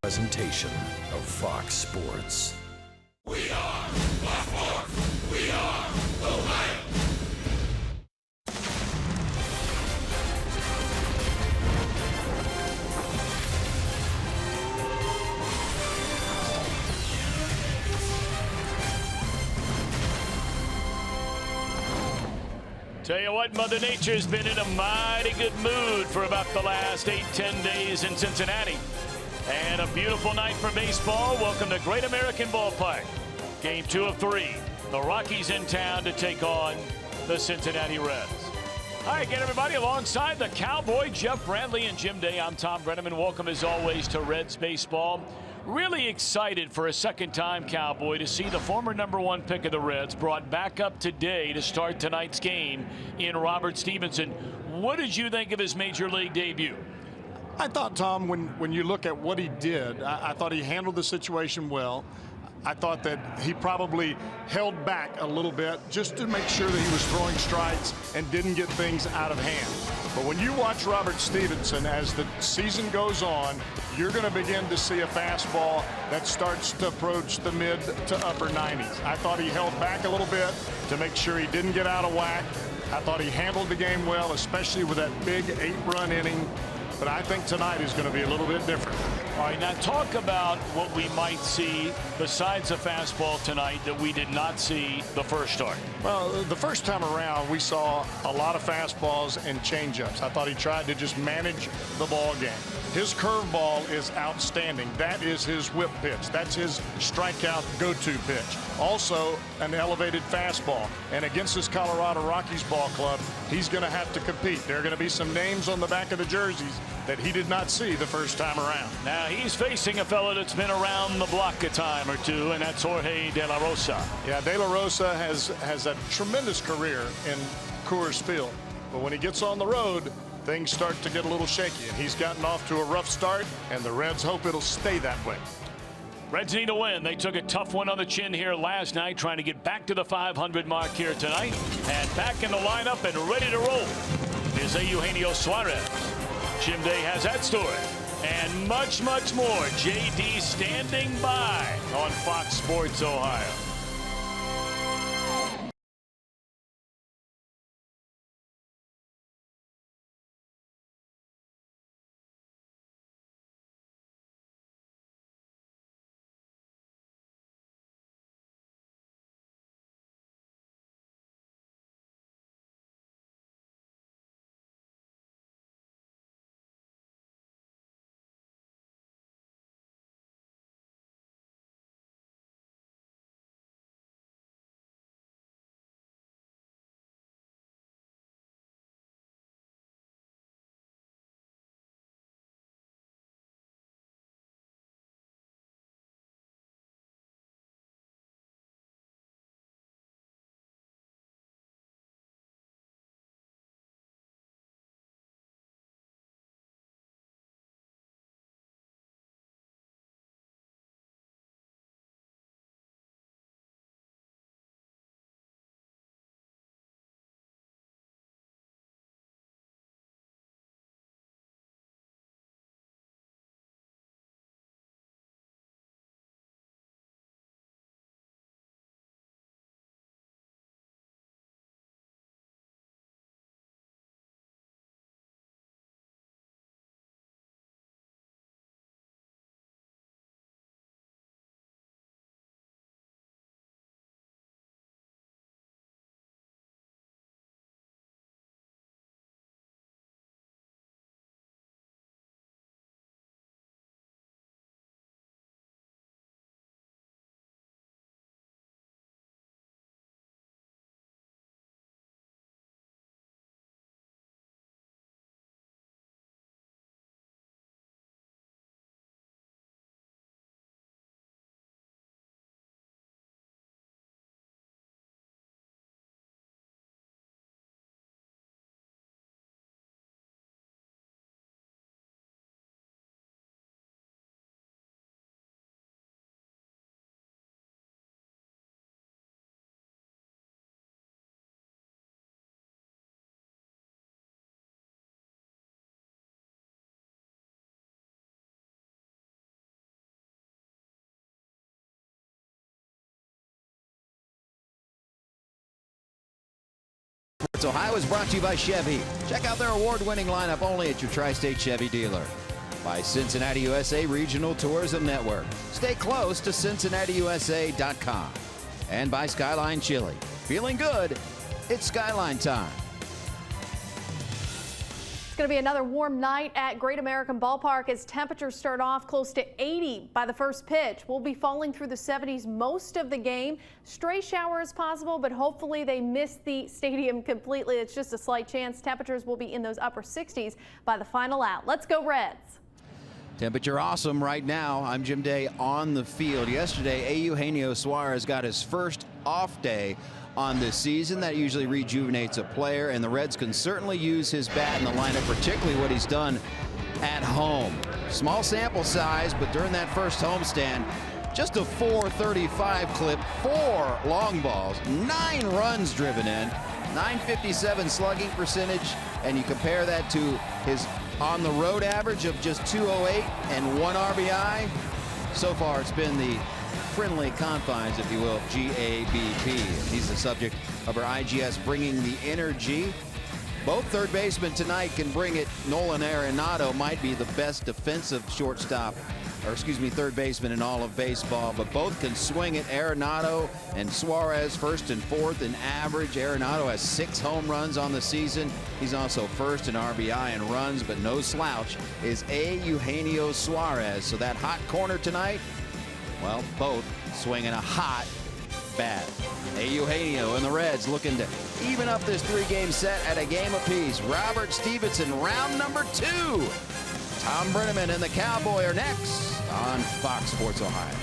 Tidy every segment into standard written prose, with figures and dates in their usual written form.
Presentation of Fox Sports. We are Baltimore. We are Ohio. Tell you what, Mother Nature's been in a mighty good mood for about the last 8-10 days in Cincinnati. And a beautiful night for baseball. Welcome to Great American Ballpark. Game 2 of 3. The Rockies in town to take on the Cincinnati Reds. Hi again, everybody. Alongside the Cowboy, Jeff Bradley and Jim Day, I'm Tom Brenneman. Welcome, as always, to Reds baseball. Really excited for a second-time Cowboy to see the former #1 pick of the Reds brought back up today to start tonight's game in Robert Stephenson. What did you think of his Major League debut? I thought, Tom, when you look at what he did, I thought he handled the situation well. I thought that he probably held back a little bit just to make sure that he was throwing strikes and didn't get things out of hand. But when you watch Robert Stephenson as the season goes on, you're going to begin to see a fastball that starts to approach the mid to upper 90s. I thought he held back a little bit to make sure he didn't get out of whack. I thought he handled the game well, especially with that big 8-run inning. But I think tonight is going to be a little bit different. All right, now talk about what we might see besides a fastball tonight that we did not see the first start. Well, the first time around, we saw a lot of fastballs and changeups. I thought he tried to just manage the ball game. His curveball is outstanding. That is his whip pitch. That's his strikeout go-to pitch. Also, an elevated fastball. And against this Colorado Rockies ball club, he's going to have to compete. There are going to be some names on the back of the jerseys that he did not see the first time around. Now, he's facing a fellow that's been around the block a time or two, and that's Jorge De La Rosa. Yeah, De La Rosa has a tremendous career in Coors Field. But when he gets on the road, things start to get a little shaky, and he's gotten off to a rough start, and the Reds hope it'll stay that way. Reds need a win. They took a tough one on the chin here last night, trying to get back to the 500 mark here tonight. And back in the lineup and ready to roll is Eugenio Suarez. Jim Day has that story and much, much more. JD standing by on Fox Sports Ohio. Ohio is brought to you by Chevy. Check out their award-winning lineup only at your Tri-State Chevy dealer. By Cincinnati USA Regional Tourism Network. Stay close to CincinnatiUSA.com. And by Skyline Chili. Feeling good? It's Skyline time. It's going to be another warm night at Great American Ballpark as temperatures start off close to 80 by the first pitch. We'll be falling through the 70s most of the game. Stray showers possible, but hopefully they miss the stadium completely. It's just a slight chance. Temperatures will be in those upper 60s by the final out. Let's go Reds. Temperature awesome right now. I'm Jim Day on the field. Yesterday, Eugenio Suarez got his first off day on this season. That usually rejuvenates a player, and the Reds can certainly use his bat in the lineup, particularly what he's done at home. Small sample size, but during that first homestand, just a .435 clip, 4 long balls, 9 runs driven in, .957 slugging percentage, and you compare that to his on the road average of just .208 and 1 RBI. So far, it's been the friendly confines, if you will, of GABP. He's the subject of our IGS Bringing the Energy. Both third basemen tonight can bring it. Nolan Arenado might be the best defensive shortstop, or excuse me, third baseman in all of baseball, but both can swing it. Arenado and Suarez first and fourth in average. Arenado has 6 home runs on the season. He's also first in RBI and runs, but no slouch is Eugenio Suarez. So that hot corner tonight, well, both swinging a hot bat. Eugenio and the Reds looking to even up this 3-game set at a game apiece. Robert Stephenson, round number 2. Tom Brenneman and the Cowboy are next on Fox Sports Ohio.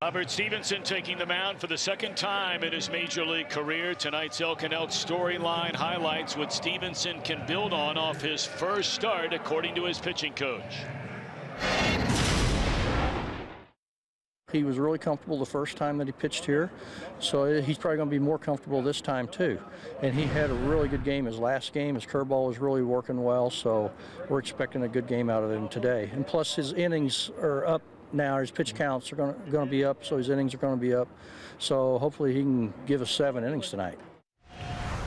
Robert Stephenson taking the mound for the second time in his major league career. Tonight's Elk and Elk storyline highlights what Stephenson can build on off his first start, according to his pitching coach. He was really comfortable the first time that he pitched here, so he's probably going to be more comfortable this time too. And he had a really good game his last game. His curveball was really working well, so we're expecting a good game out of him today. And plus his innings are up now. His pitch counts are going to be up, so his innings are going to be up. So hopefully he can give us 7 innings tonight.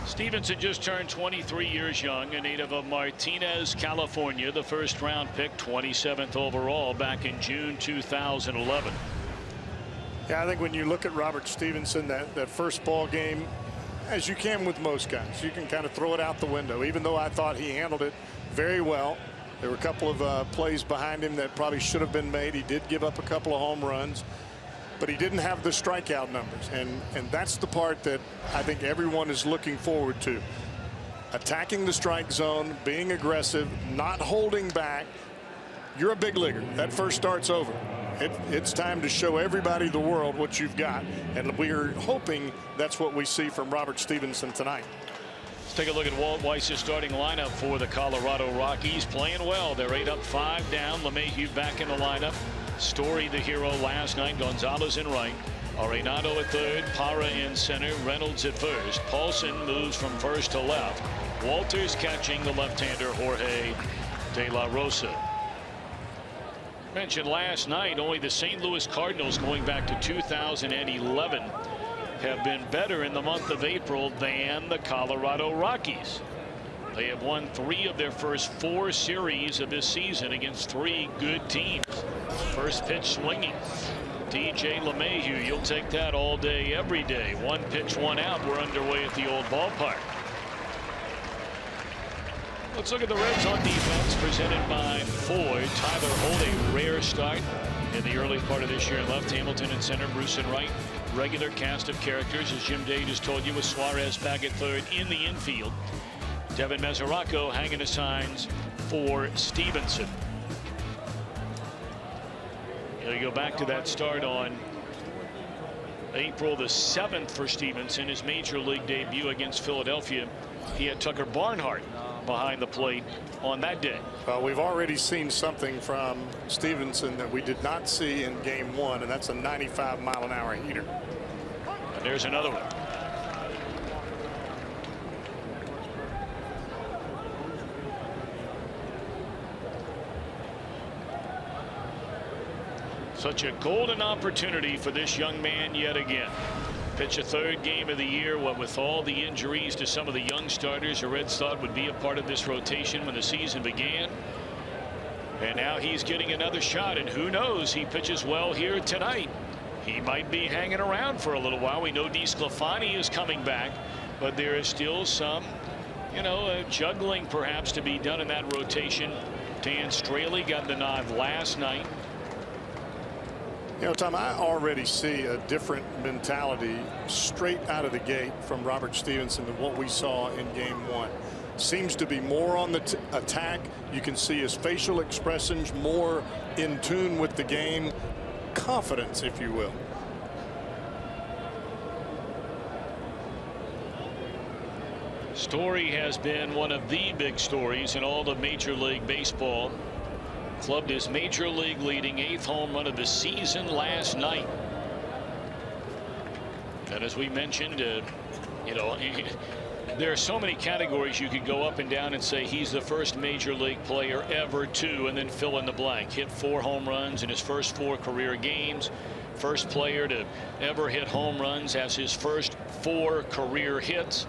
Stephenson just turned 23 years young, a native of Martinez, California, the first-round pick, 27th overall back in June 2011. Yeah, I think when you look at Robert Stephenson, that first ball game, as you can with most guys, you can kind of throw it out the window. Even though I thought he handled it very well, There were a couple of plays behind him that probably should have been made. He did give up a couple of home runs, but he didn't have the strikeout numbers. And that's the part that I think everyone is looking forward to. Attacking the strike zone, being aggressive, not holding back. You're a big leaguer. That first start's over. It's time to show everybody the world what you've got. And we're hoping that's what we see from Robert Stephenson tonight. Let's take a look at Walt Weiss's starting lineup for the Colorado Rockies. Playing well. They're 8 up, 5 down. LeMahieu back in the lineup. Story the hero last night. Gonzalez in right. Arenado at third. Parra in center. Reynolds at first. Paulson moves from first to left. Walters catching the left-hander Jorge De La Rosa. Mentioned last night, only the St. Louis Cardinals going back to 2011 have been better in the month of April than the Colorado Rockies. They have won 3 of their first 4 series of this season against 3 good teams. First pitch swinging. DJ LeMahieu, you'll take that all day, every day. 1 pitch, 1 out. We're underway at the old ballpark. Let's look at the Reds on defense, presented by Ford. Tyler Holt, a rare start in the early part of this year. Left, Hamilton in center, Bruce in right. Regular cast of characters, as Jim Day just told you, with Suarez back at third in the infield. Devin Mesoraco hanging the signs for Stephenson. You go back to that start on April the 7th for Stephenson, his major league debut against Philadelphia. He had Tucker Barnhart behind the plate on that day. Well, we've already seen something from Stephenson that we did not see in game 1, and that's a 95-mile-an-hour heater. And there's another one. Such a golden opportunity for this young man yet again. Pitch a 3rd game of the year, what with all the injuries to some of the young starters the Reds thought would be a part of this rotation when the season began. And now he's getting another shot, and who knows, he pitches well here tonight. He might be hanging around for a little while. We know DeSclafani is coming back, but there is still some, juggling perhaps to be done in that rotation. Dan Straley got the nod last night. Tom, I already see a different mentality straight out of the gate from Robert Stephenson than what we saw in game 1. Seems to be more on the attack. You can see his facial expressions more in tune with the game. Confidence, if you will. Story has been one of the big stories in all of Major League Baseball. Clubbed his major league leading 8th home run of the season last night. And as we mentioned, there are so many categories you could go up and down and say he's the first major league player ever to, and then fill in the blank. Hit 4 home runs in his first 4 career games. First player to ever hit home runs as his first 4 career hits.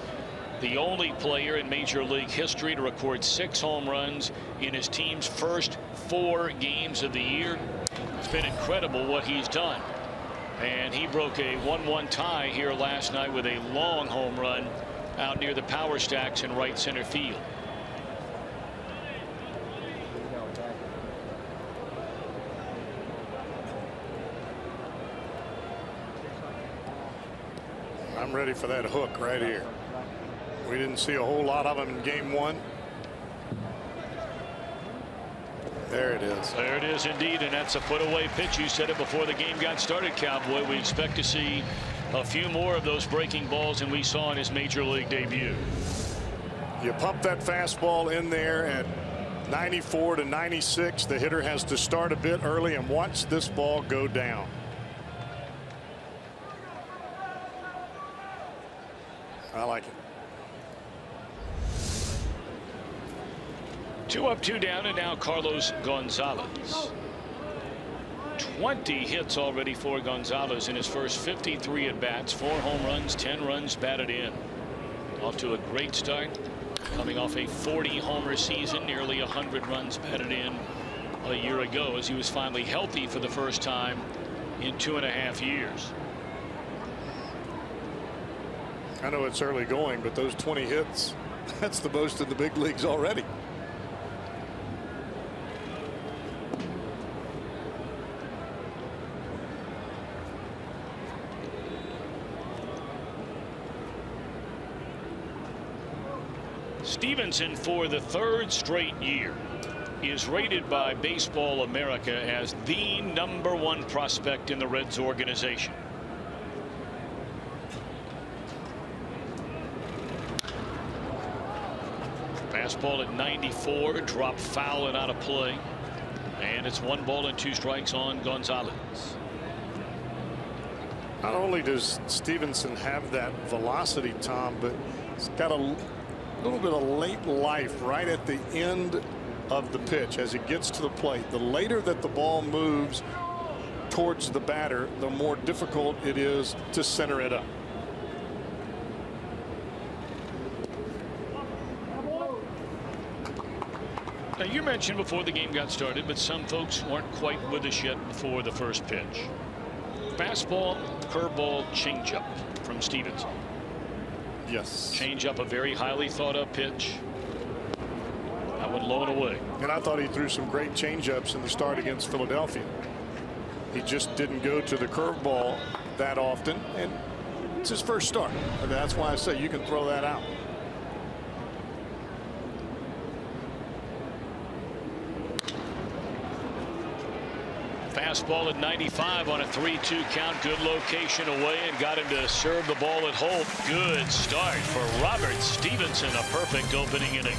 The only player in major league history to record 6 home runs in his team's first 4 games of the year. It's been incredible what he's done. And he broke a 1-1 tie here last night with a long home run out near the power stacks in right center field. I'm ready for that hook right here. We didn't see a whole lot of them in game 1. There it is. There it is indeed, and that's a put-away pitch. You said it before the game got started, Cowboy. We expect to see a few more of those breaking balls than we saw in his major league debut. You pump that fastball in there at 94 to 96. The hitter has to start a bit early and watch this ball go down. I like it. 2 up, 2 down, and now Carlos Gonzalez. 20 hits already for Gonzalez in his first 53 at bats. 4 home runs, 10 runs batted in. Off to a great start, coming off a 40 homer season, nearly 100 runs batted in a year ago, as he was finally healthy for the first time in 2.5 years. I know it's early going, but those 20 hits, that's the most in the big leagues already. Stephenson, for the third straight year, is rated by Baseball America as the #1 prospect in the Reds organization. Fastball at 94, drop foul and out of play. And it's 1 ball and 2 strikes on Gonzalez. Not only does Stephenson have that velocity, Tom, but he's got a little bit of late life right at the end of the pitch as it gets to the plate. The later that the ball moves towards the batter, the more difficult it is to center it up. Now, you mentioned before the game got started, but some folks weren't quite with us yet before the first pitch. Fastball, curveball, changeup from Stephenson. Yes. Changeup, a very highly thought up pitch. That went low and away. And I thought he threw some great changeups in the start against Philadelphia. He just didn't go to the curveball that often, and it's his first start. And that's why I say you can throw that out. Fastball at 95 on a 3-2 count. Good location away and got him to serve the ball at Holt. Good start for Robert Stephenson. A perfect opening inning.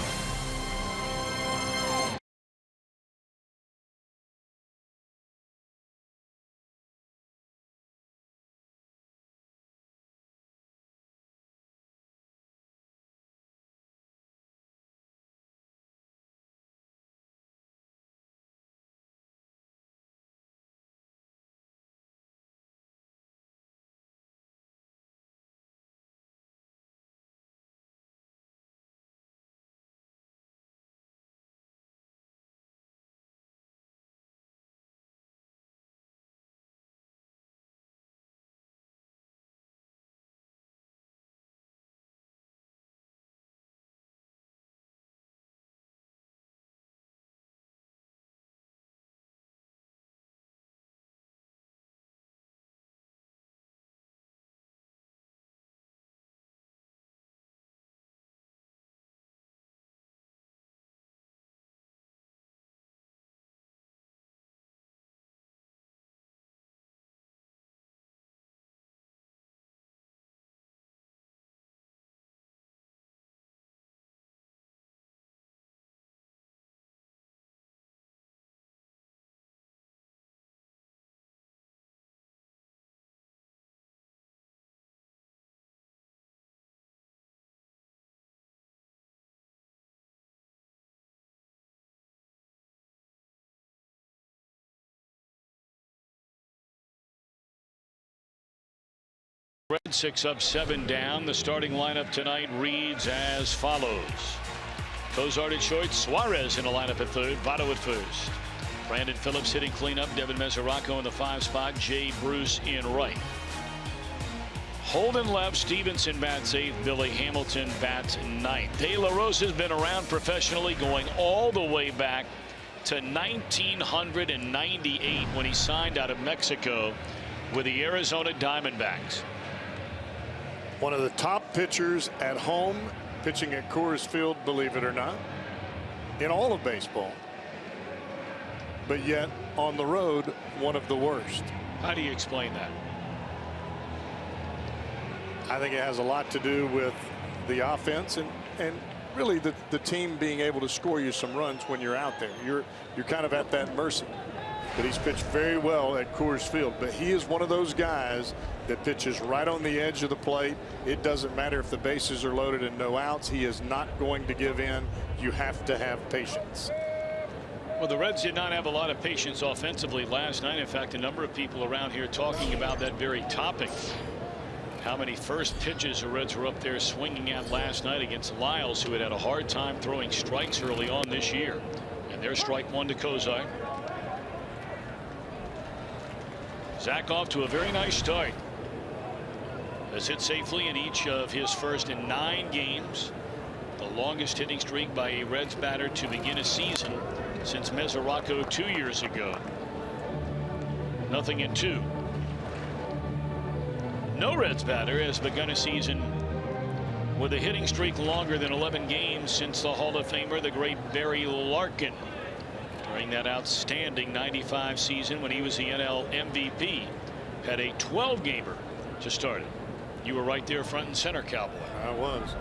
Red 6 up 7 down. The starting lineup tonight reads as follows. Cozart at short, Suarez in the lineup at third, Votto at first. Brandon Phillips hitting cleanup, Devin Mesoraco in the 5 spot, Jay Bruce in right. Holden left, Stephenson bats 8th, Billy Hamilton bats 9th. De La Rosa's been around professionally going all the way back to 1998 when he signed out of Mexico with the Arizona Diamondbacks. One of the top pitchers at home, pitching at Coors Field, believe it or not, in all of baseball. But yet, on the road, one of the worst. How do you explain that? I think it has a lot to do with the offense and really the team being able to score you some runs when you're out there. You're kind of at that mercy. But he's pitched very well at Coors Field. But he is one of those guys that pitches right on the edge of the plate. It doesn't matter if the bases are loaded and no outs. He is not going to give in. You have to have patience. Well, the Reds did not have a lot of patience offensively last night. In fact, a number of people around here talking about that very topic. How many first pitches the Reds were up there swinging at last night against Lyles, who had a hard time throwing strikes early on this year. And there's strike 1 to Cozart. Zach off to a very nice start. Has hit safely in each of his first 9 games. The longest hitting streak by a Reds batter to begin a season since Mesoraco 2 years ago. Nothing in 2. No Reds batter has begun a season with a hitting streak longer than 11 games since the Hall of Famer, the great Barry Larkin, during that outstanding '95 season when he was the NL MVP, had a 12-gamer to start it. You were right there front and center, Cowboy. I was.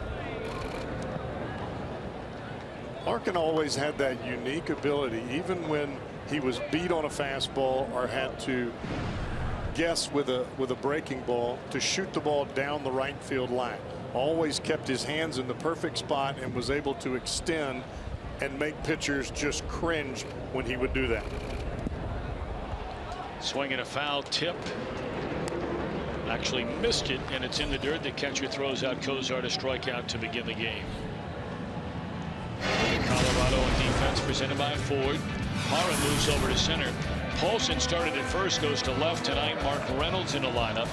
Larkin always had that unique ability, even when he was beat on a fastball or had to guess with a breaking ball, to shoot the ball down the right field line. Always kept his hands in the perfect spot and was able to extend and make pitchers just cringe when he would do that. Swinging a foul tip. Actually missed it, and it's in the dirt. The catcher throws out Kozar to strike out to begin the game. Colorado on defense, presented by Ford. Hara moves over to center. Paulson started at first, goes to left tonight. Mark Reynolds in the lineup,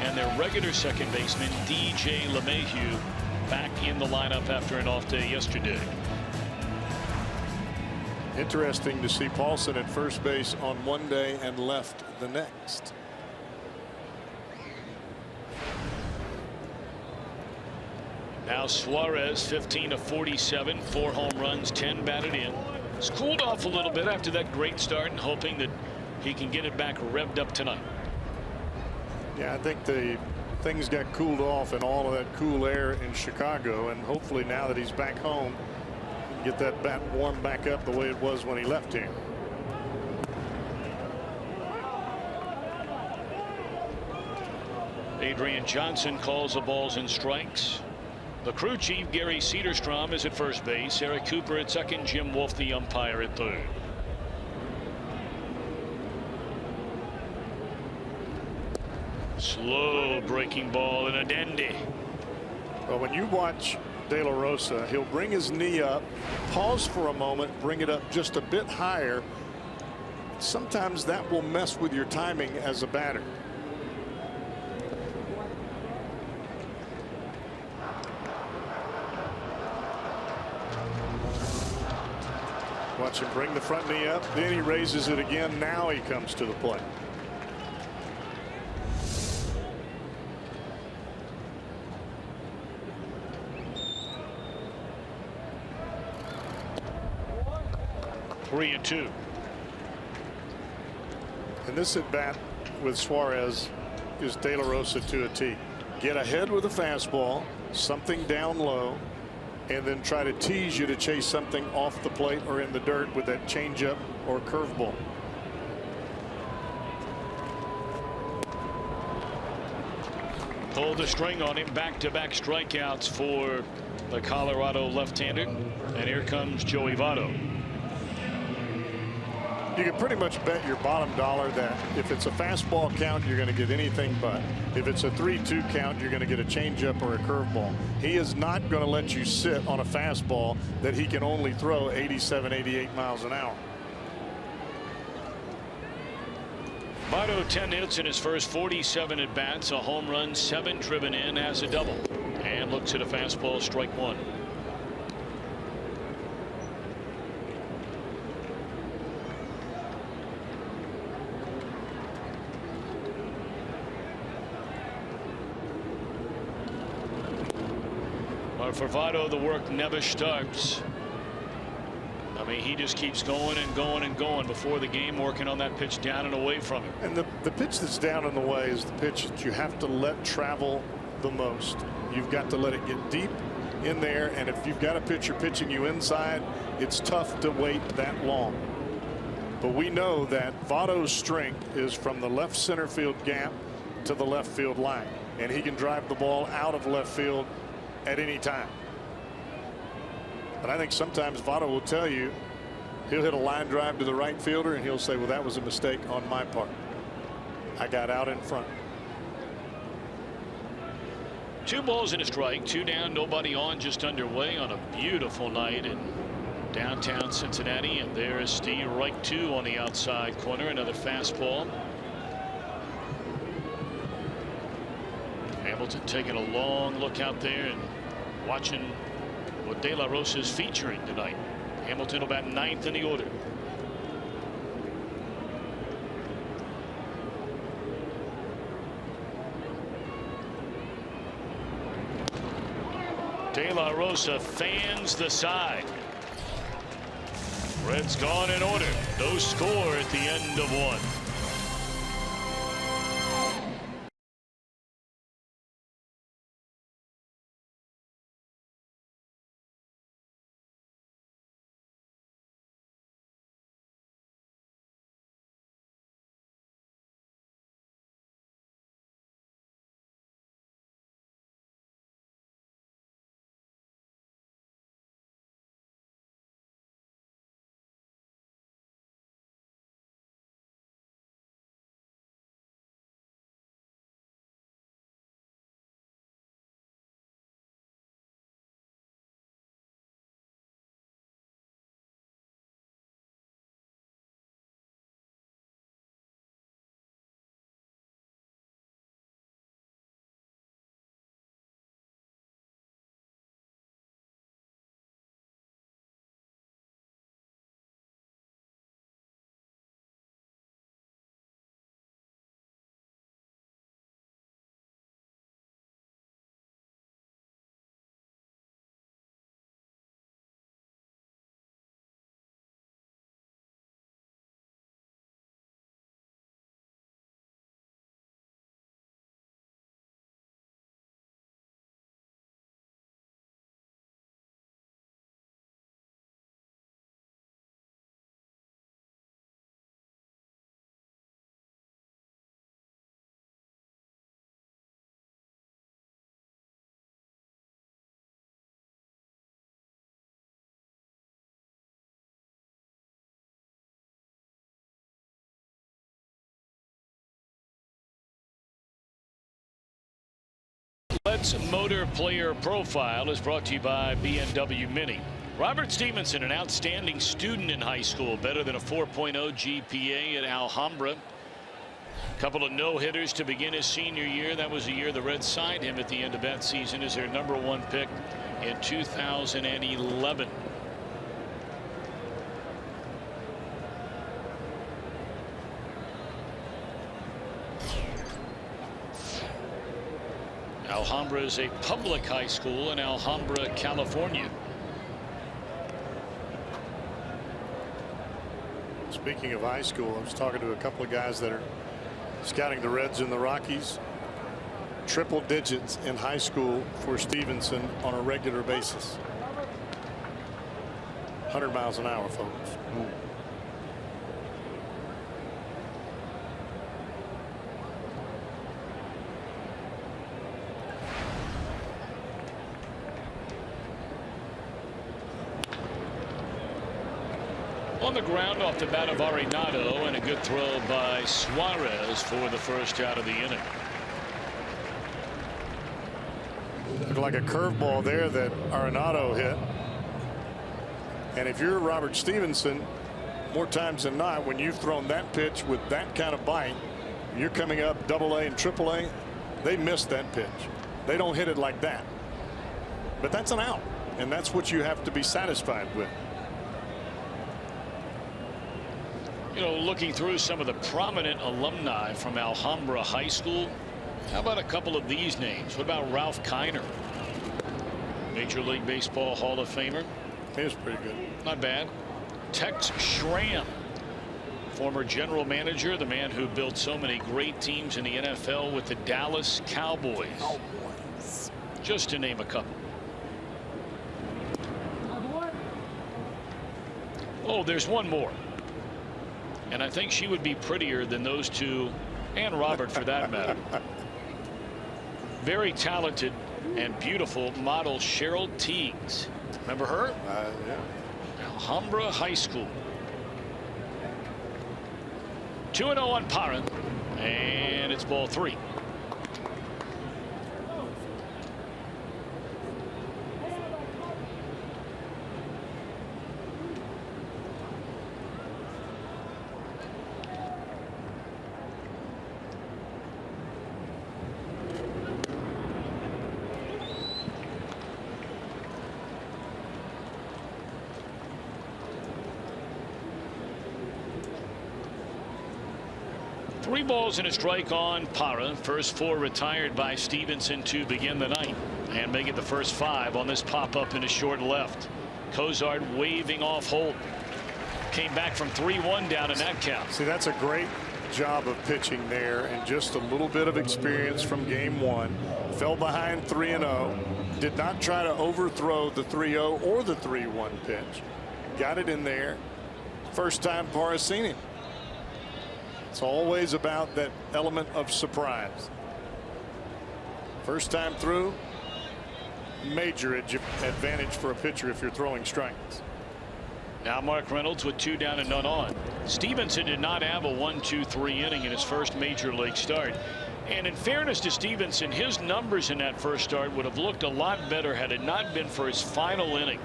and their regular second baseman DJ LeMahieu back in the lineup after an off day yesterday. Interesting to see Paulson at first base on one day and left the next. Now Suarez, 15 of 47, 4 home runs, 10 batted in. It's cooled off a little bit after that great start, and hoping that he can get it back revved up tonight. Yeah, I think things got cooled off in all of that cool air in Chicago, and hopefully now that he's back home, he can get that bat warmed back up the way it was when he left here. Adrian Johnson calls the balls and strikes. The crew chief, Gary Cederstrom, is at first base. Eric Cooper at second. Jim Wolf, the umpire, at third. Slow breaking ball and a dandy. Well, when you watch De La Rosa, he'll bring his knee up, pause for a moment, bring it up just a bit higher. Sometimes that will mess with your timing as a batter. Watch him bring the front knee up, then he raises it again. Now he comes to the plate. Three and two. And this at bat with Suarez is De La Rosa to a T. Get ahead with a fastball, something down low, and then try to tease you to chase something off the plate or in the dirt with that changeup or curveball. Pulled the string on him. Back-to-back strikeouts for the Colorado left-hander. And here comes Joey Votto. You can pretty much bet your bottom dollar that if it's a fastball count, you're going to get anything but. If it's a 3-2 count, you're going to get a changeup or a curveball. He is not going to let you sit on a fastball that he can only throw 87, 88 miles an hour. Votto 10 hits in his first 47 at bats, a home run, 7 driven in, has a double, and looks at a fastball, strike one. For Votto, the work never starts. I mean, he just keeps going and going and going before the game, working on that pitch down and away from him. And the pitch that's down and away is the pitch that you have to let travel the most. You've got to let it get deep in there, and if you've got a pitcher pitching you inside, it's tough to wait that long. But we know that Votto's strength is from the left center field gap to the left field line, and he can drive the ball out of left field at any time. But I think sometimes Votto will tell you he'll hit a line drive to the right fielder and he'll say, well, that was a mistake on my part. I got out in front. 2 balls and a strike, 2 down, nobody on, just underway on a beautiful night in downtown Cincinnati. And there's Steve right 2 on the outside corner, another fastball. Hamilton taking a long look out there and watching what De La Rosa is featuring tonight. Hamilton about 9th in the order. De La Rosa fans the side. Reds gone in order. No score at the end of one. Let's Motor Player Profile is brought to you by BMW Mini. Robert Stephenson, an outstanding student in high school, better than a 4.0 GPA at Alhambra. A couple of no-hitters to begin his senior year. That was the year the Reds signed him at the end of that season as their #1 pick in 2011. Alhambra is a public high school in Alhambra, California. Speaking of high school, I was talking to a couple of guys that are scouting the Reds in the Rockies. Triple digits in high school for Stephenson on a regular basis. 100 miles an hour, folks. On the ground off the bat of Arenado, and a good throw by Suarez for the first out of the inning. Looked like a curveball there that Arenado hit. And if you're Robert Stephenson, more times than not, when you've thrown that pitch with that kind of bite, you're coming up AA and AAA, they miss that pitch. They don't hit it like that. But that's an out, and that's what you have to be satisfied with. You know, looking through some of the prominent alumni from Alhambra High School, how about a couple of these names? What about Ralph Kiner, Major League Baseball Hall of Famer? He was pretty good. Not bad. Tex Schramm, former general manager, the man who built so many great teams in the NFL with the Dallas Cowboys. Just to name a couple. Oh, there's one more. And I think she would be prettier than those two, and Robert for that matter. Very talented and beautiful model Cheryl Teagues. Remember her? Yeah. Alhambra High School. 2-0 on Parra, and it's ball 3. Three balls and a strike on Parra. First 4 retired by Stephenson to begin the night. And make it the first 5 on this pop-up in a short left. Cozart waving off Holt. Came back from 3-1 down in that count. See, that's a great job of pitching there, and just a little bit of experience from game 1. Fell behind 3-0. Did not try to overthrow the 3-0 or the 3-1 pitch. Got it in there. First time Parra seen him. It's always about that element of surprise. First time through, major advantage for a pitcher if you're throwing strikes. Now Mark Reynolds with 2 down and none on. Stephenson did not have a 1-2-3 inning in his first major league start. And in fairness to Stephenson, his numbers in that first start would have looked a lot better had it not been for his final inning.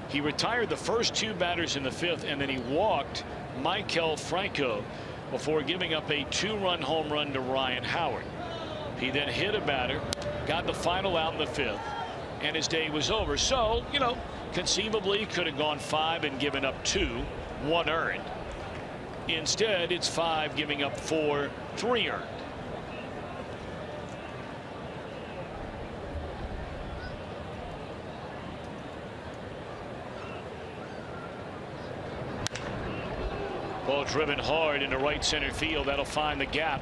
He retired the first 2 batters in the 5th, and then he walked Michael Franco before giving up a 2-run home run to Ryan Howard. He then hit a batter, got the final out in the 5th, and his day was over. So, you know, conceivably could have gone 5 and given up 2, 1 earned. Instead, it's 5 giving up 4, 3 earned. Ball driven hard into right center field. That'll find the gap.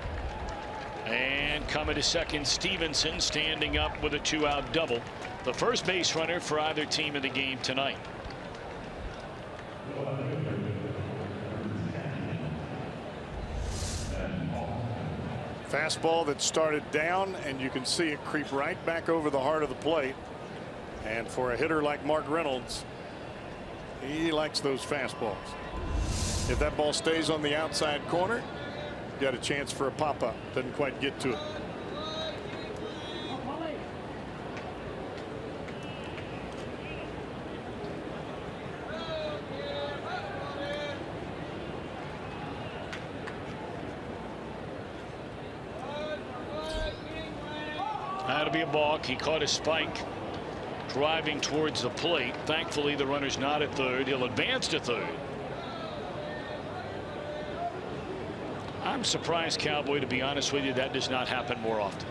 And coming to second, Stephenson standing up with a 2-out double. The first base runner for either team in the game tonight. Fastball that started down, and you can see it creep right back over the heart of the plate. And for a hitter like Mark Reynolds, he likes those fastballs. If that ball stays on the outside corner, you got a chance for a pop-up. Doesn't quite get to it. That'll be a balk. He caught a spike driving towards the plate. Thankfully, the runner's not at third. He'll advance to third. I'm surprised, Cowboy, to be honest with you, that does not happen more often.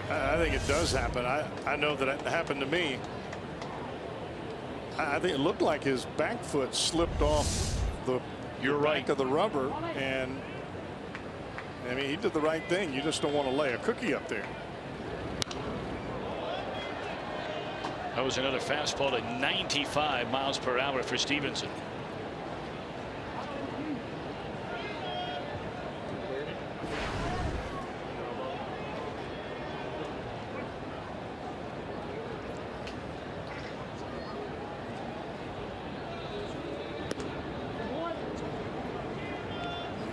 I think it does happen. I know that it happened to me. I think it looked like his back foot slipped off the back of the rubber, and I mean, he did the right thing. You just don't want to lay a cookie up there. That was another fastball to 95 miles per hour for Stephenson.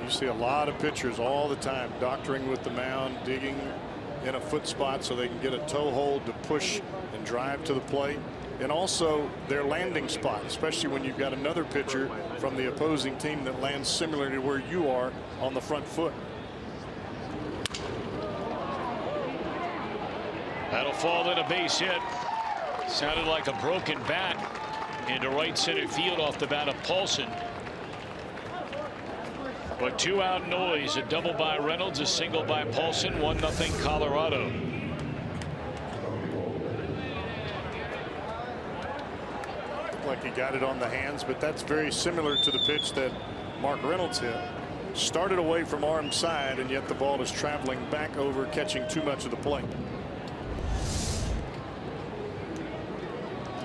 You see a lot of pitchers all the time doctoring with the mound, digging in a foot spot so they can get a toe hold to push and drive to the plate, and also their landing spot, especially when you've got another pitcher from the opposing team that lands similar to where you are on the front foot. That'll fall in a base hit. Sounded like a broken bat into right center field off the bat of Paulson. But 2-out noise, a double by Reynolds, a single by Paulson, 1-0 Colorado. Like he got it on the hands, but that's very similar to the pitch that Mark Reynolds hit. Started away from arm side, and yet the ball is traveling back over, catching too much of the plate.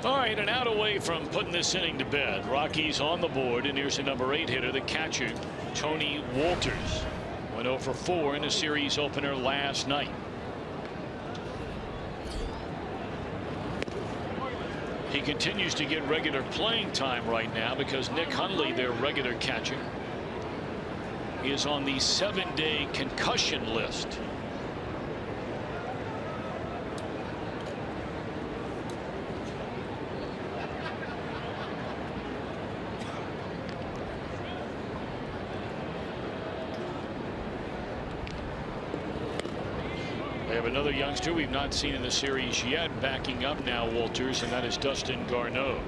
All right, an out away from putting this inning to bed. Rockies on the board, and here's the number 8 hitter, the catcher, Tony Walters. Went 0 for 4 in a series opener last night. He continues to get regular playing time right now because Nick Hundley, their regular catcher, is on the 7-day concussion list. They have another youngster we've not seen in the series yet backing up now Walters, and that is Dustin Garneau.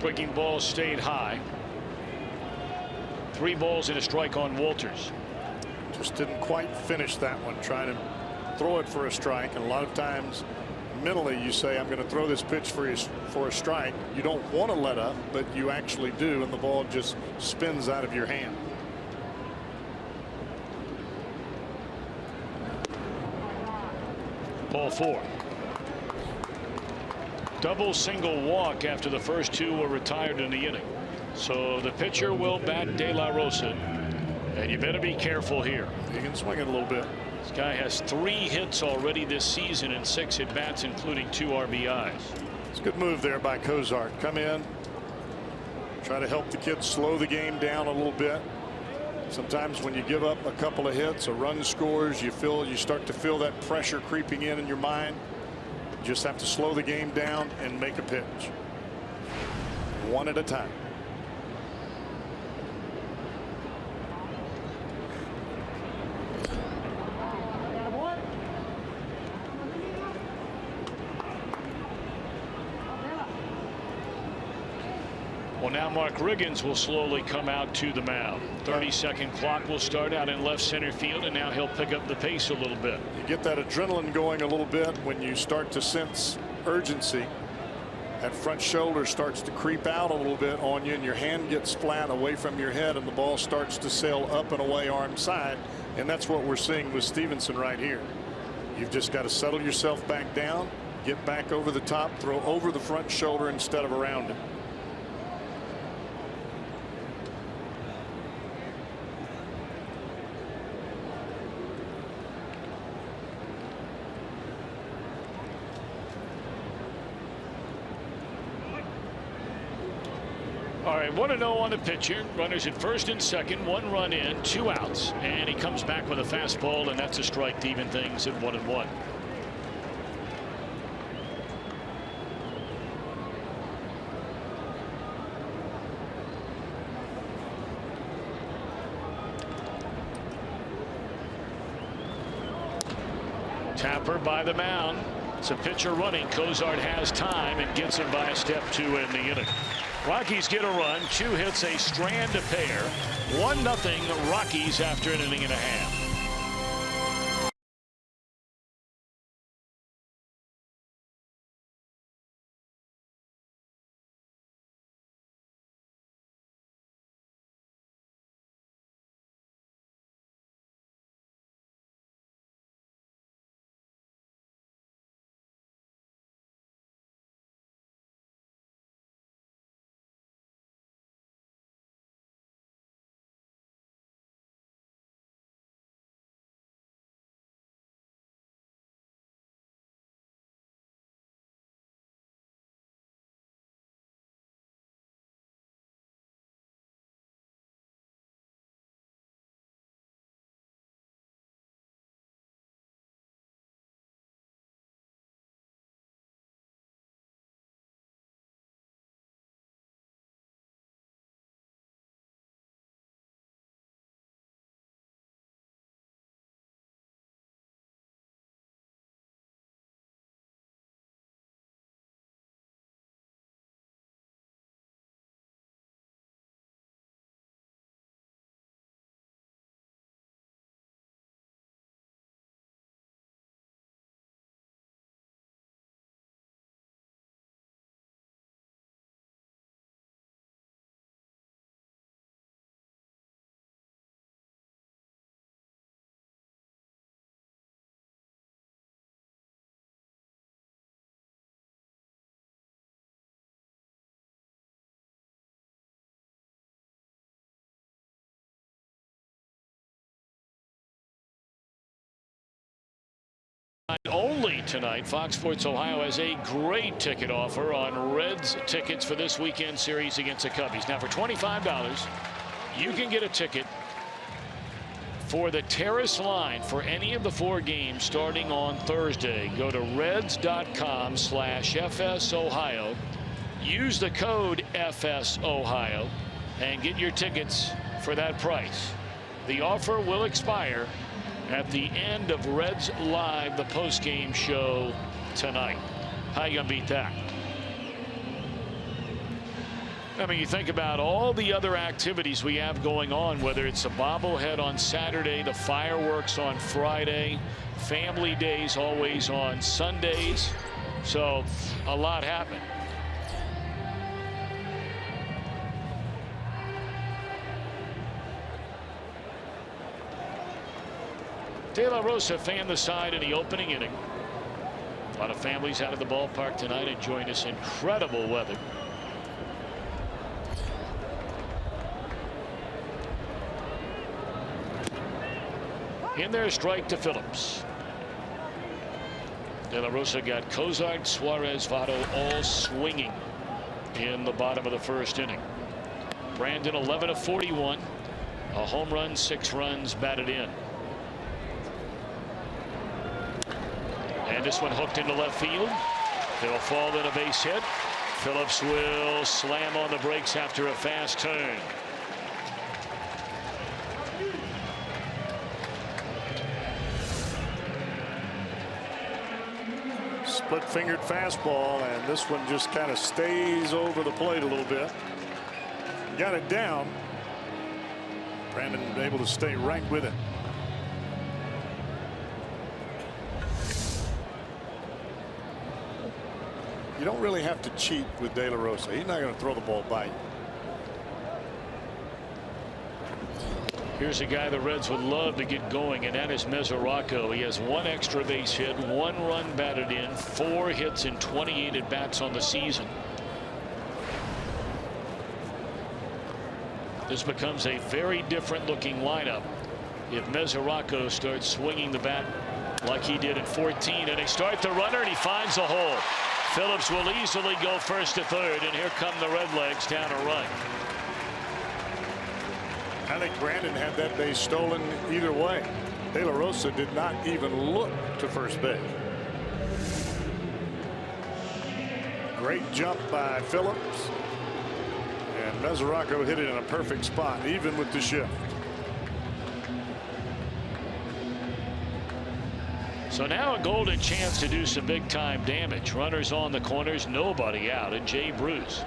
Breaking ball stayed high. 3 balls and a strike on Walters. Just didn't quite finish that one, trying to throw it for a strike. And a lot of times mentally you say, I'm going to throw this pitch for a strike. You don't want to let up, but you actually do, and the ball just spins out of your hand. Ball 4. Double single walk after the first 2 were retired in the inning. So the pitcher will bat De La Rosa, and you better be careful here. You can swing it a little bit. This guy has 3 hits already this season and 6 at bats, including 2 RBIs. It's a good move there by Cozart. Come in, try to help the kids slow the game down a little bit. Sometimes when you give up a couple of hits, a run scores, you start to feel that pressure creeping in your mind. You just have to slow the game down and make a pitch, one at a time. Well, now Mark Riggins will slowly come out to the mound. 30-second clock will start out in left center field, and now he'll pick up the pace a little bit. You get that adrenaline going a little bit when you start to sense urgency. That front shoulder starts to creep out a little bit on you, and your hand gets flat away from your head, and the ball starts to sail up and away arm side. And that's what we're seeing with Stephenson right here. You've just got to settle yourself back down, get back over the top, throw over the front shoulder instead of around it. All right, 1-0 on the pitcher. Runners at first and second, 1 run in, 2 outs, and he comes back with a fastball, and that's a strike to even things at 1-1. Tapper by the mound. It's a pitcher running. Cozart has time and gets him by a step 2 in the inning. Rockies get a run, 2 hits, a strand to pair. 1-0 Rockies after an inning and a half. Only tonight, Fox Sports Ohio has a great ticket offer on Reds tickets for this weekend series against the Cubbies. Now, for $25, you can get a ticket for the Terrace line for any of the 4 games starting on Thursday. Go to reds.com/FSOhio. Use the code FSOhio and get your tickets for that price. The offer will expire at the end of Reds Live, the post-game show tonight. How you gonna beat that? I mean, you think about all the other activities we have going on, whether it's a bobblehead on Saturday, the fireworks on Friday, family days always on Sundays. So a lot happened. De La Rosa fanned the side in the opening inning. A lot of families out of the ballpark tonight enjoying this incredible weather. In there, strike to Phillips. De La Rosa got Cozart, Suarez, Votto all swinging in the bottom of the first inning. Brandon 11 of 41, a home run, 6 runs batted in. And this one hooked into left field. It'll fall in a base hit. Phillips will slam on the brakes after a fast turn. Split-fingered fastball, and this one just kind of stays over the plate a little bit. Got it down. Brandon able to stay right with it. You don't really have to cheat with De La Rosa. He's not going to throw the ball by you. Here's a guy the Reds would love to get going, and that is Mesoraco. He has 1 extra base hit, 1 run batted in, 4 hits and 28 at bats on the season. This becomes a very different looking lineup if Mesoraco starts swinging the bat like he did in 14. And they start the runner, and he finds a hole. Phillips will easily go first to third, and here come the Redlegs down a run. I think Brandon had that base stolen either way. De La Rosa did not even look to first base. Great jump by Phillips. And Mesoraco hit it in a perfect spot, even with the shift. So now a golden chance to do some big time damage. Runners on the corners, nobody out, and Jay Bruce,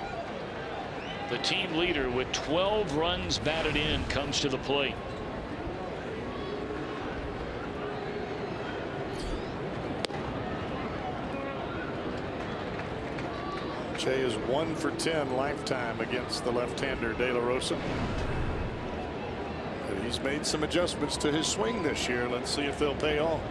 the team leader with 12 runs batted in, comes to the plate. Jay is 1 for 10 lifetime against the left-hander De La Rosa. And he's made some adjustments to his swing this year. Let's see if they'll pay off.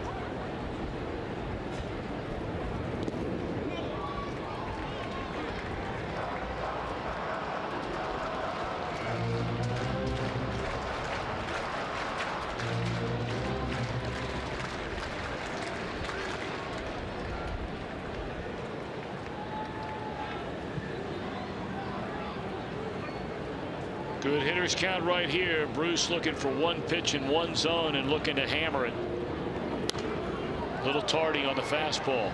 Good hitters count right here. Bruce looking for 1 pitch in 1 zone and looking to hammer it. Little tardy on the fastball.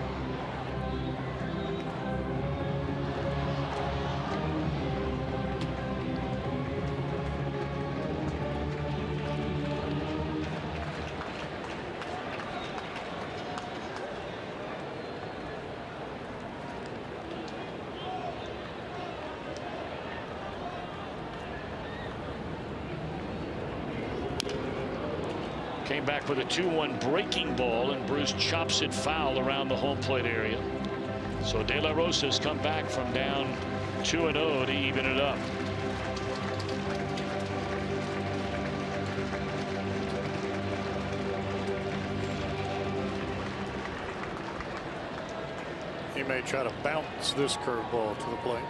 Came back with a 2-1 breaking ball, and Bruce chops it foul around the home plate area. So De La Rosa's come back from down 2-0 to even it up. He may try to bounce this curveball to the plate.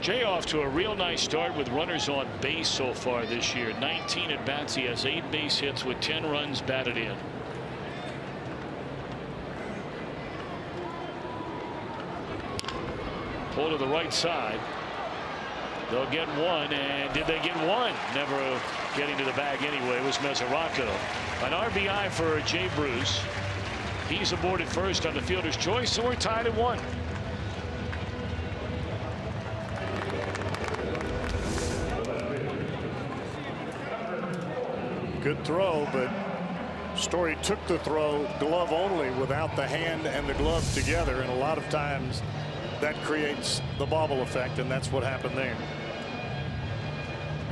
Jay off to a real nice start with runners on base so far this year. 19 at bats. He has 8 base hits with 10 runs batted in. Pull to the right side. They'll get 1, and did they get 1? Never getting to the bag anyway was Mesoraco. An RBI for Jay Bruce. He's aboard at first on the fielder's choice, so we're tied at 1. Good throw, but Story took the throw glove only without the hand and the glove together, and a lot of times that creates the bobble effect, and that's what happened there.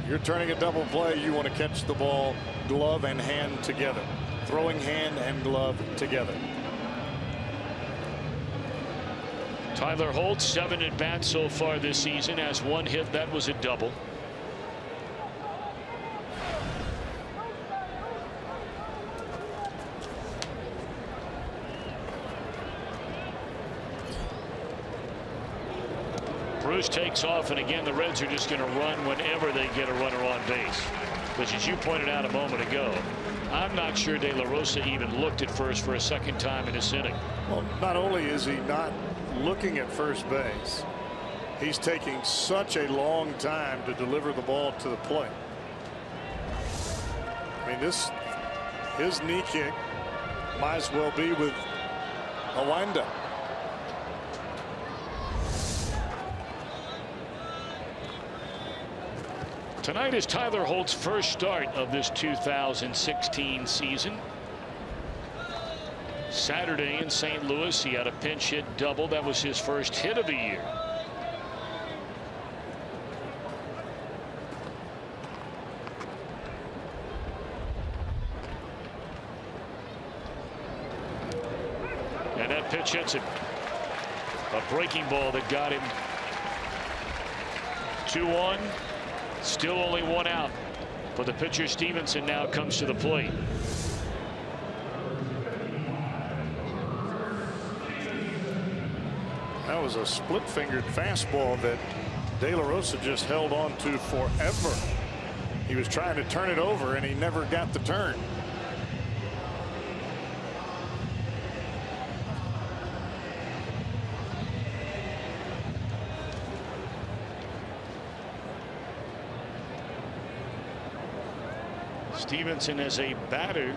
You're turning a double play. You want to catch the ball glove and hand together. Throwing hand and glove together. Tyler Holt, 7 at bats so far this season, has 1 hit. That was a double. Bruce takes off, and again the Reds are just going to run whenever they get a runner on base. Because as you pointed out a moment ago, I'm not sure De La Rosa even looked at first for a second time in this inning. Well, not only is he not looking at first base, he's taking such a long time to deliver the ball to the plate. I mean, his knee kick might as well be with a windup. Tonight is Tyler Holt's first start of this 2016 season. Saturday in St. Louis, he had a pinch hit double. That was his first hit of the year. And that pitch hits him. A breaking ball that got him 2-1. Still only 1 out. For the pitcher, Stephenson now comes to the plate. That was a split-fingered fastball that De La Rosa just held on to forever. He was trying to turn it over, and he never got the turn. Stephenson as a batter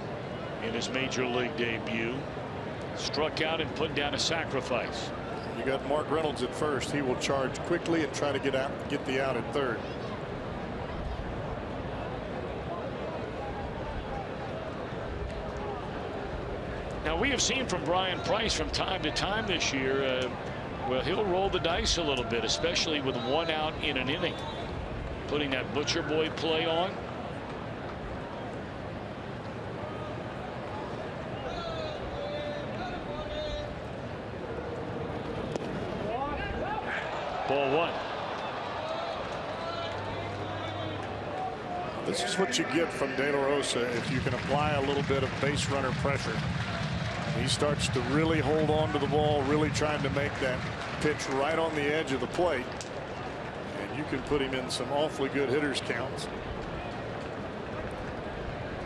in his major league debut struck out and put down a sacrifice. You got Mark Reynolds at first. He will charge quickly and try to get the out at third. Now we have seen from Brian Price from time to time this year, well, he'll roll the dice a little bit, especially with 1 out in an inning, putting that Butcher Boy play on. Ball 1. This is what you get from De La Rosa if you can apply a little bit of base runner pressure. He starts to really hold on to the ball, really trying to make that pitch right on the edge of the plate. And you can put him in some awfully good hitters counts.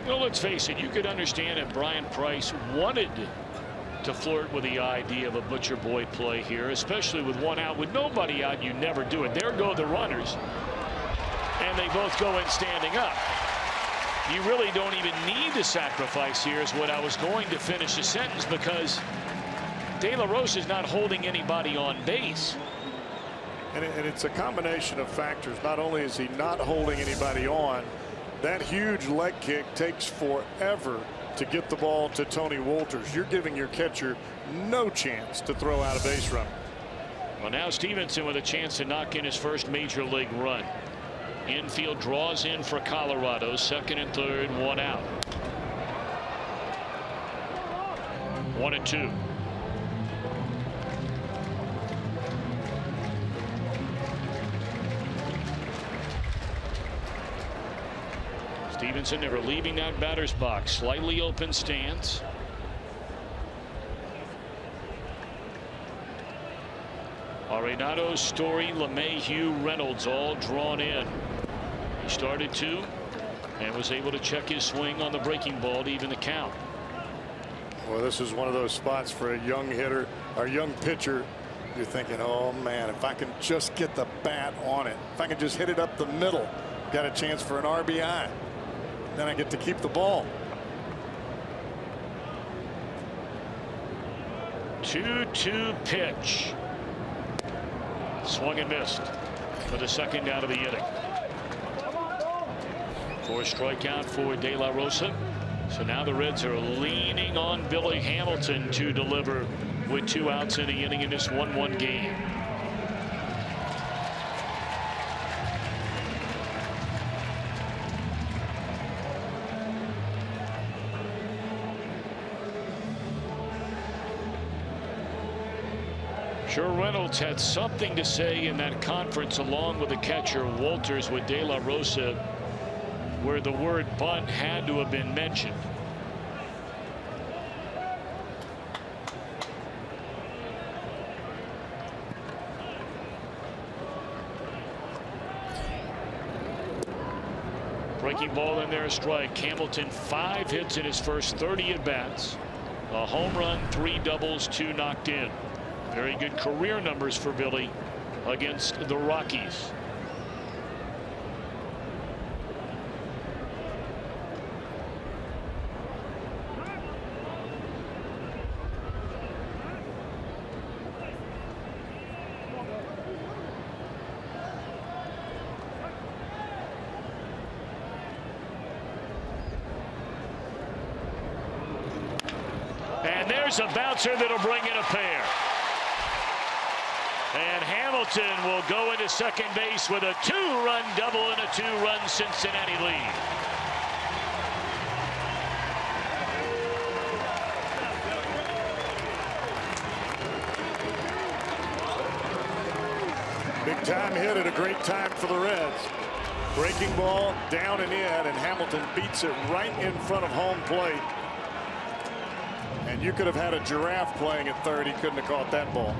Well, let's face it, you could understand if Brian Price wanted to flirt with the idea of a Butcher Boy play here, especially with 1 out. With nobody out, you never do it. There go the runners, and they both go in standing up. You really don't even need to sacrifice here, is what I was going to finish the sentence, because De La Rosa is not holding anybody on base. And it's a combination of factors. Not only is he not holding anybody on, that huge leg kick takes forever to get the ball to Tony Wolters. You're giving your catcher no chance to throw out a base runner. Well, now Stephenson with a chance to knock in his first major league run. Infield draws in for Colorado. 2nd and 3rd, 1 out. 1-2. Stephenson never leaving that batter's box. Slightly open stance. Arenado, Story, LeMahieu, Reynolds all drawn in. He started 2 and was able to check his swing on the breaking ball to even the count. Well, this is one of those spots for a young hitter or young pitcher. You're thinking, oh man, if I can just get the bat on it, if I can just hit it up the middle, got a chance for an RBI. Then I get to keep the ball. 2-2 pitch. Swung and missed for the 2nd out of the inning. 4 strikeout for De La Rosa. So now the Reds are leaning on Billy Hamilton to deliver with 2 outs in the inning in this 1-1 game. Sure, Reynolds had something to say in that conference along with the catcher Walters with De La Rosa, where the word bunt had to have been mentioned. Breaking ball in there, a strike. Hamilton 5 hits in his first 30 at bats, a home run, 3 doubles, 2 knocked in. Very good career numbers for Billy against the Rockies. And there's a bouncer that'll bring in a pair. And Hamilton will go into second base with a 2-run double and a 2-run Cincinnati lead. Big time hit at a great time for the Reds. Breaking ball down and in, and Hamilton beats it right in front of home plate. And you could have had a giraffe playing at third. He couldn't have caught that ball.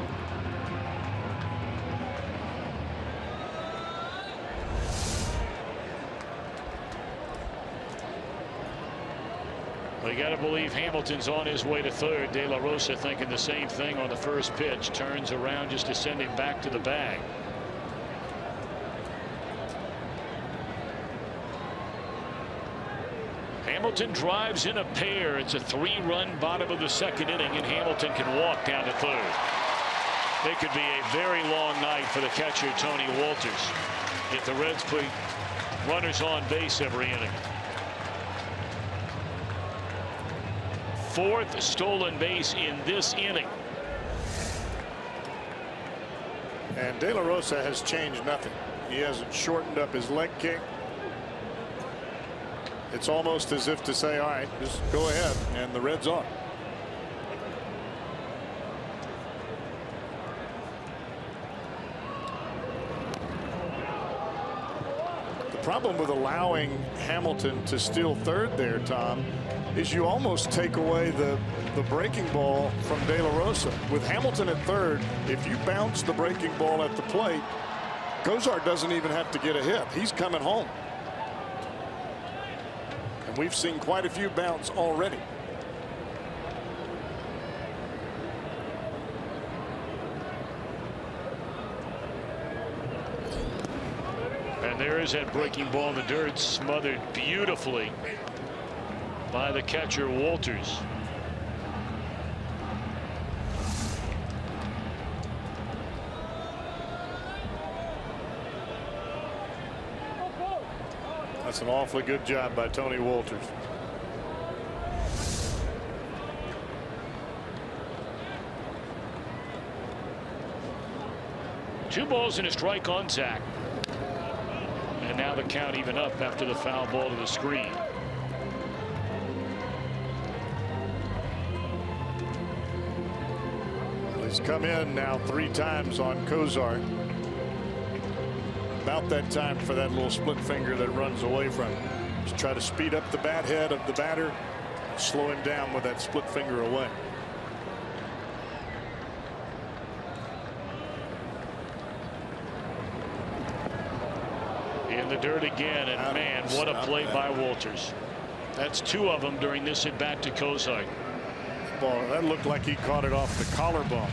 We got to believe Hamilton's on his way to third. De La Rosa thinking the same thing on the first pitch. Turns around just to send him back to the bag. Hamilton drives in a pair. It's a 3-run bottom of the second inning, and Hamilton can walk down to third. It could be a very long night for the catcher Tony Walters if the Reds put runners on base every inning. 4th stolen base in this inning. And De La Rosa has changed nothing. He hasn't shortened up his leg kick. It's almost as if to say, all right, just go ahead, and the Reds are. The problem with allowing Hamilton to steal third there, Tom, is you almost take away the breaking ball from De La Rosa. With Hamilton at third, if you bounce the breaking ball at the plate, Cozart doesn't even have to get a hit. He's coming home. And we've seen quite a few bounce already. And there is that breaking ball in the dirt, smothered beautifully by the catcher Walters. That's an awfully good job by Tony Walters. Two balls and a strike on Zach. And now the count even up after the foul ball to the screen. He's come in now 3 times on Cozart. About that time for that little split finger that runs away from him. Just try to speed up the bat head of the batter, slow him down with that split finger away. In the dirt again, and man, what a play by Walters. That's 2 of them during this at bat to Cozart. Ball, that looked like he caught it off the collarbone.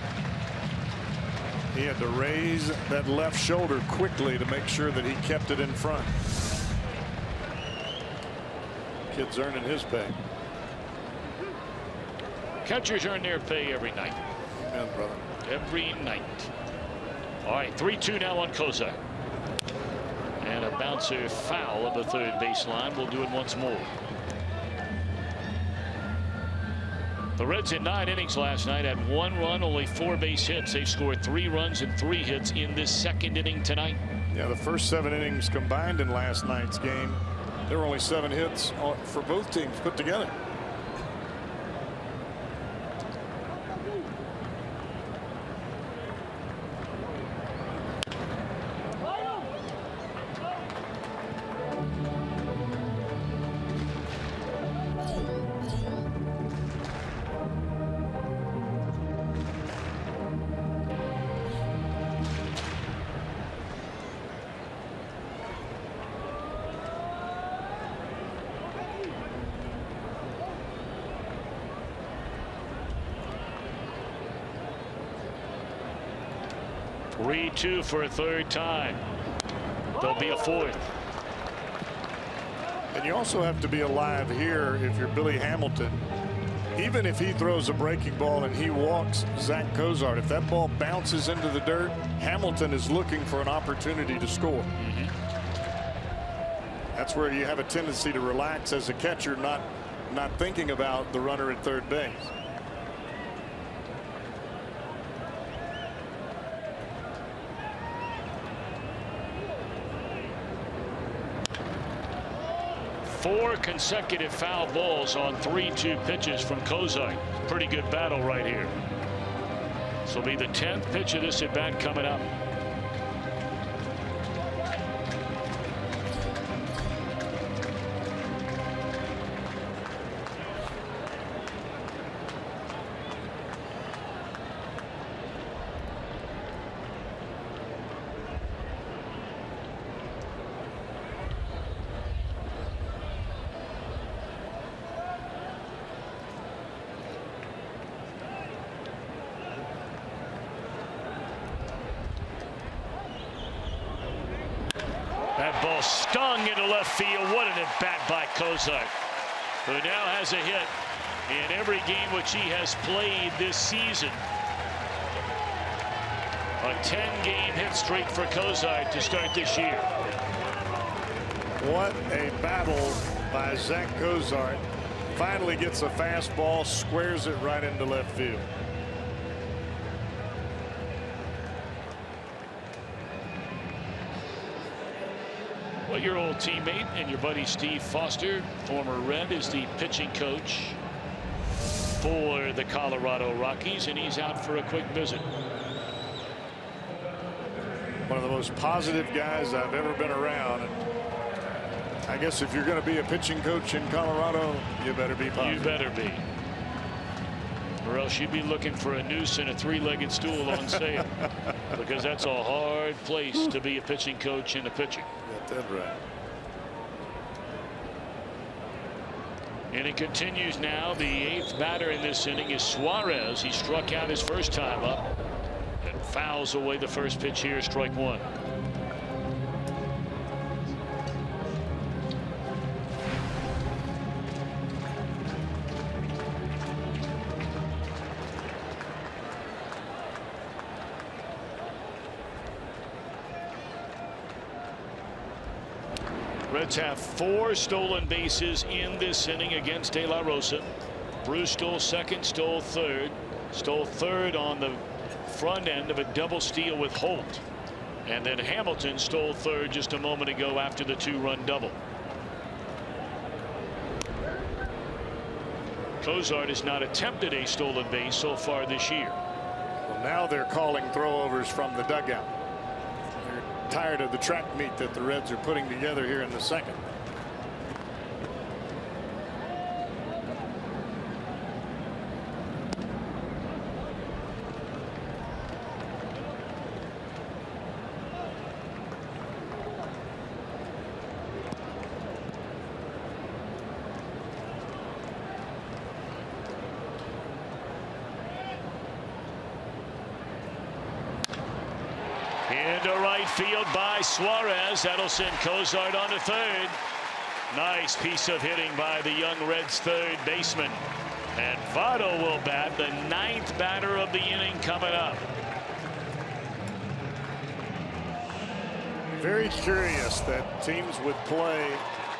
He had to raise that left shoulder quickly to make sure that he kept it in front. Kid's earning his pay. Catchers earn their pay every night. Yeah, brother. Every night. All right, 3-2 now on Cozart. And a bouncer foul of the third baseline. We'll do it once more. The Reds in 9 innings last night had 1 run, only 4 base hits. They've scored 3 runs and 3 hits in this 2nd inning tonight. Yeah, the first 7 innings combined in last night's game, there were only 7 hits for both teams put together. Two for a 3rd time. There'll be a 4th. And you also have to be alive here if you're Billy Hamilton. Even if he throws a breaking ball and he walks Zach Cozart, if that ball bounces into the dirt, Hamilton is looking for an opportunity to score. That's where you have a tendency to relax as a catcher, not thinking about the runner at 3rd base. Four consecutive foul balls on 3-2 pitches from Cozart. Pretty good battle right here. This will be the 10th pitch of this at bat coming up. That ball stung into left field. What an at-bat by Cozart, who now has a hit in every game which he has played this season. A 10-game hit streak for Cozart to start this year. What a battle by Zach Cozart. Finally gets a fastball, squares it right into left field. Well, your old teammate and your buddy Steve Foster, former Red, is the pitching coach for the Colorado Rockies, and he's out for a quick visit. One of the most positive guys I've ever been around. And I guess if you're going to be a pitching coach in Colorado, you better be positive. You better be. Or else you'd be looking for a noose and a 3-legged stool on sale. Because that's a hard place to be a pitching coach and a pitcher. That's right. And it continues now. The 8th batter in this inning is Suarez. He struck out his first time up and fouls away the first pitch here, strike 1. Reds have 4 stolen bases in this inning against De La Rosa. Bruce stole 2nd, stole 3rd. Stole 3rd on the front end of a double steal with Holt. And then Hamilton stole 3rd just a moment ago after the 2-run double. Cozart has not attempted a stolen base so far this year. Well, now they're calling throwovers from the dugout. Tired of the track meet that the Reds are putting together here in the 2nd. Into right field by Suarez. That'll send Cozart on to 3rd. Nice piece of hitting by the young Reds' 3rd baseman. And Votto will bat, the 9th batter of the inning coming up. Very curious that teams would play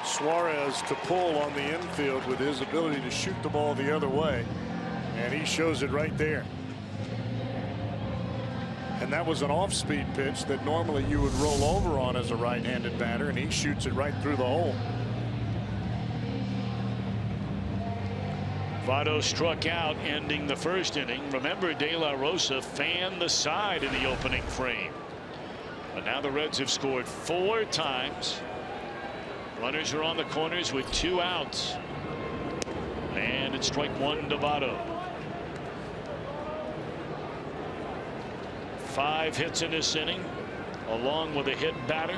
Suarez to pull on the infield with his ability to shoot the ball the other way. And he shows it right there. And that was an off-speed pitch that normally you would roll over on as a right-handed batter, and he shoots it right through the hole. Votto struck out ending the first inning. Remember, De La Rosa fanned the side in the opening frame. But now the Reds have scored 4 times. Runners are on the corners with 2 outs. And it's strike 1 to Votto. 5 hits in this inning, along with a hit batter.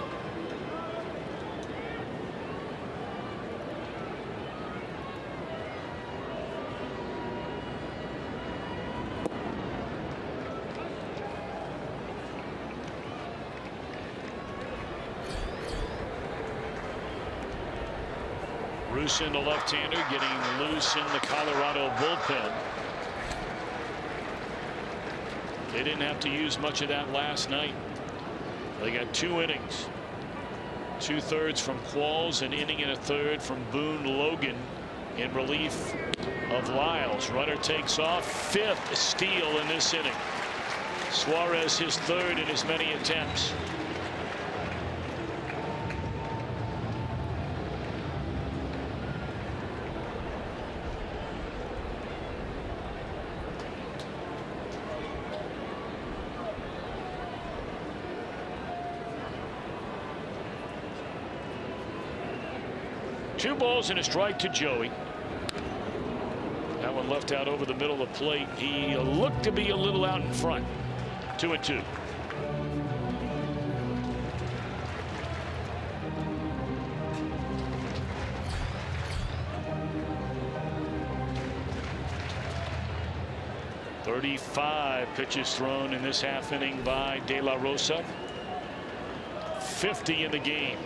Rusin, the left-hander, getting loose in the Colorado bullpen. They didn't have to use much of that last night. They got 2 innings. 2/3 from Qualls, an inning and a third from Boone Logan in relief of Lyles. Runner takes off. 5th steal in this inning. Suarez his 3rd in as many attempts. Two balls and a strike to Joey. That one left out over the middle of the plate. He looked to be a little out in front. 2-2. .35 pitches thrown in this half inning by De La Rosa. 50 in the game.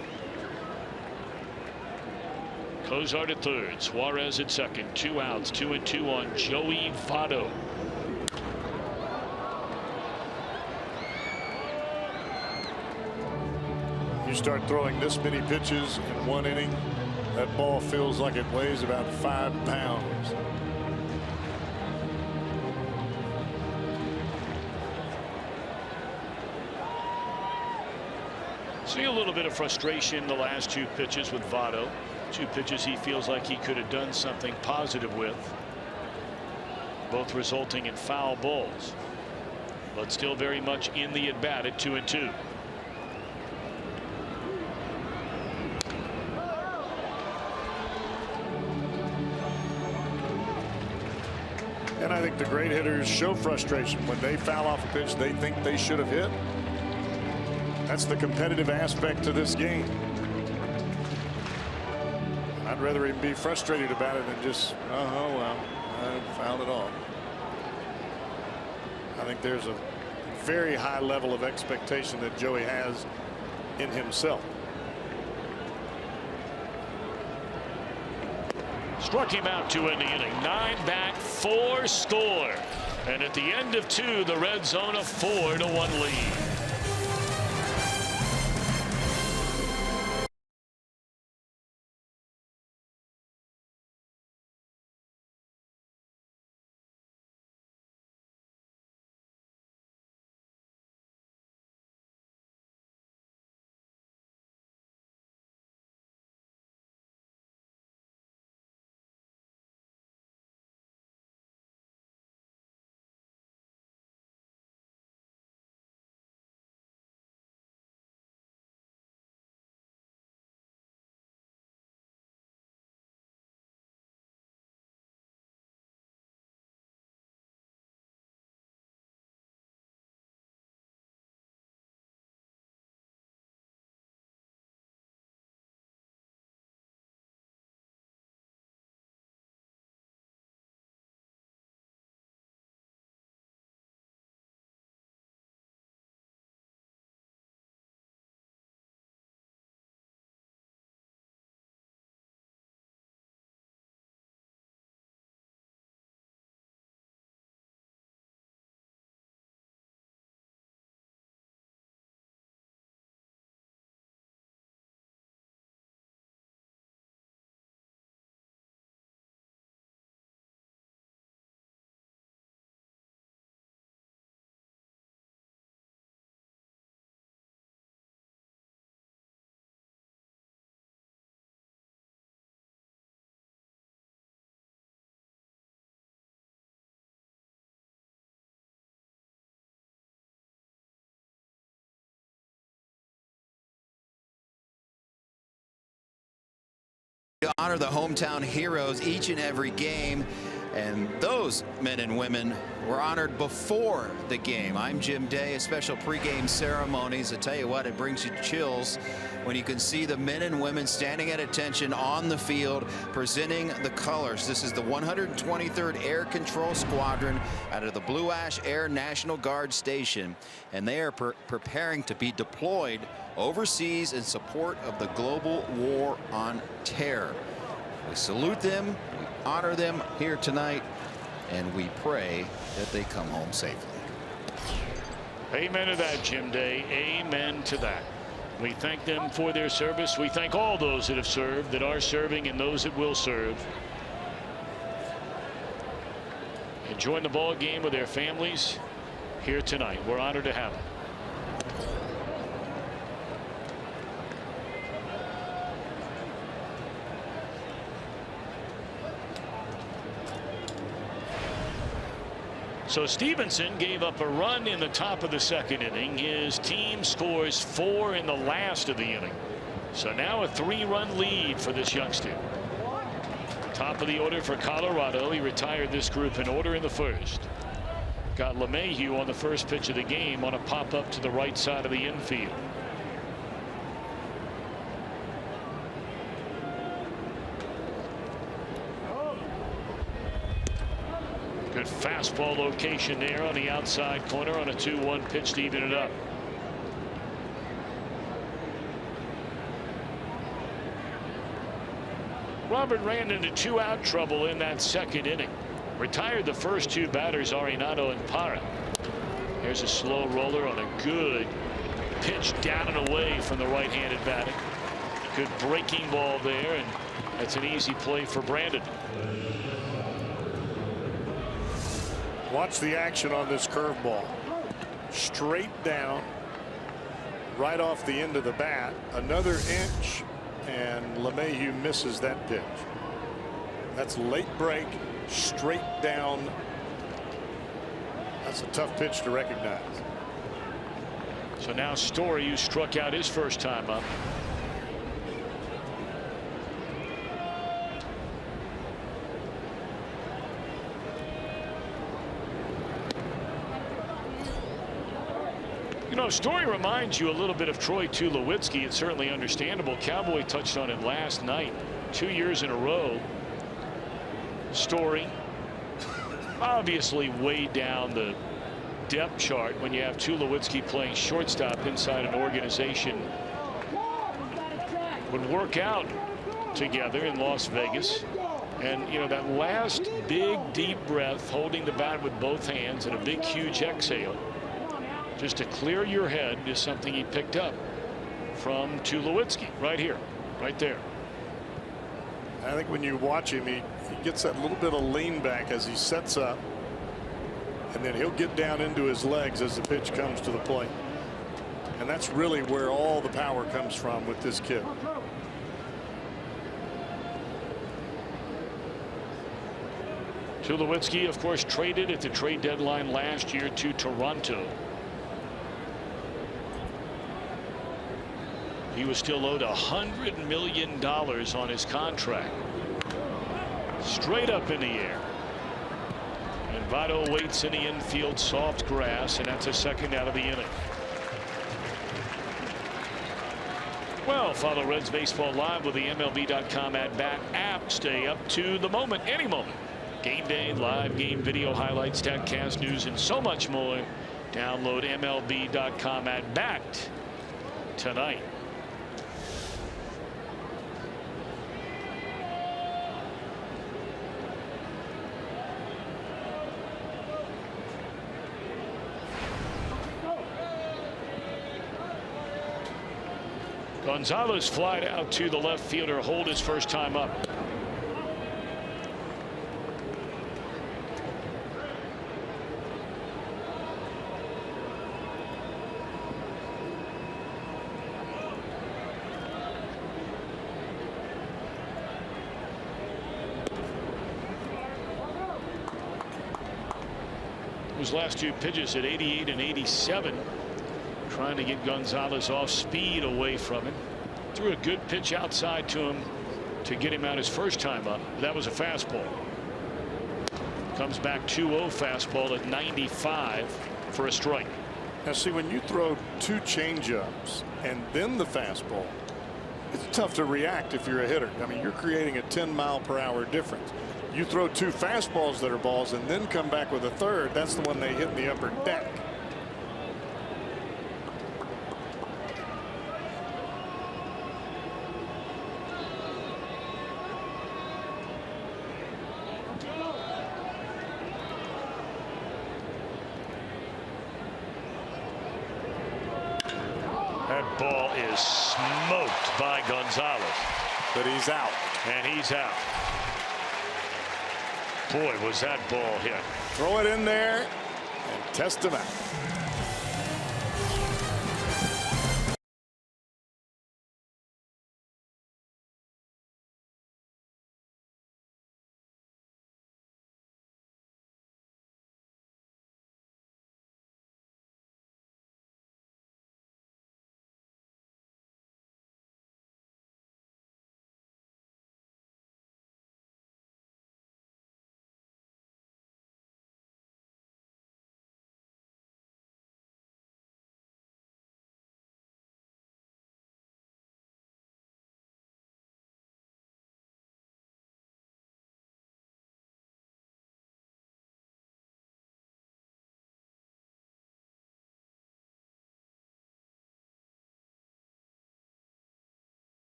Cozart at third, Suarez at second, 2 outs, 2-2 on Joey Votto. You start throwing this many pitches in 1 inning, that ball feels like it weighs about 5 pounds. See a little bit of frustration the last 2 pitches with Votto. 2 pitches he feels like he could have done something positive with, both resulting in foul balls, but still very much in the at bat at 2-2. And I think the great hitters show frustration when they foul off a pitch they think they should have hit. That's the competitive aspect to this game. I'd rather him be frustrated about it than just, oh, well, I fouled it off. I think there's a very high level of expectation that Joey has in himself. Struck him out to end the inning. 9 back, 4 score. And at the end of 2, the Reds own a 4-1 lead. To honor the hometown heroes each and every game, and those men and women were honored before the game. I'm Jim Day. A special pregame ceremonies. I tell you what, it brings you chills when you can see the men and women standing at attention on the field presenting the colors. This is the 123rd Air Control Squadron out of the Blue Ash Air National Guard Station, and they are preparing to be deployed overseas in support of the global war on terror. We salute them, we honor them here tonight, and we pray that they come home safely. Amen to that, Jim Day. Amen to that. We thank them for their service. We thank all those that have served, that are serving, and those that will serve. Enjoying the ball game with their families here tonight. We're honored to have them. So Stephenson gave up a run in the top of the second inning. His team scores 4 in the last of the inning. So now a 3-run lead for this youngster. Top of the order for Colorado. He retired this group in order in the first. Got LeMahieu on the first pitch of the game on a pop up to the right side of the infield. Good fastball location there on the outside corner on a 2-1 pitch to even it up. Robert ran into 2-out trouble in that second inning. Retired the first 2 batters, Arenado and Parra. Here's a slow roller on a good pitch down and away from the right-handed batter. Good breaking ball there, and that's an easy play for Brandon. Watch the action on this curveball. Straight down, right off the end of the bat, another inch, and LeMahieu misses that pitch. That's late break, straight down. That's a tough pitch to recognize. So now Story, who struck out his first time up. You know, Story reminds you a little bit of Troy Tulowitzki. It's certainly understandable. Cowboy touched on it last night. 2 years in a row. Story obviously way down the depth chart when you have Tulowitzki playing shortstop inside an organization. Would work out together in Las Vegas. And, you know, that last big deep breath, holding the bat with both hands, and a big huge exhale just to clear your head, is something he picked up from Tulowitzki right here, right there. I think when you watch him, he gets that little bit of lean back as he sets up, and then he'll get down into his legs as the pitch comes to the plate. And that's really where all the power comes from with this kid. Tulowitzki, of course, traded at the trade deadline last year to Toronto. He was still owed $100 million on his contract. Straight up in the air. And Votto waits in the infield, soft grass, and that's a second out of the inning. Well, follow Reds Baseball live with the MLB.com at-bat app. Stay up to the moment, any moment. Game day, live game video highlights, statcast news, and so much more. Download MLB.com at-bat tonight. Gonzalez flied out to the left fielder, hold his first time up. His last 2 pitches at 88 and 87. Trying to get Gonzalez off speed away from him. Threw a good pitch outside to him to get him out his first time up. That was a fastball. Comes back 2-0 fastball at 95 for a strike. Now see, when you throw 2 changeups and then the fastball, it's tough to react if you're a hitter. I mean, you're creating a 10-mile-per-hour difference. You throw 2 fastballs that are balls and then come back with a third. That's the one they hit in the upper deck. That ball is smoked by Gonzalez. But he's out. And he's out. Boy, was that ball hit. Throw it in there and test him out.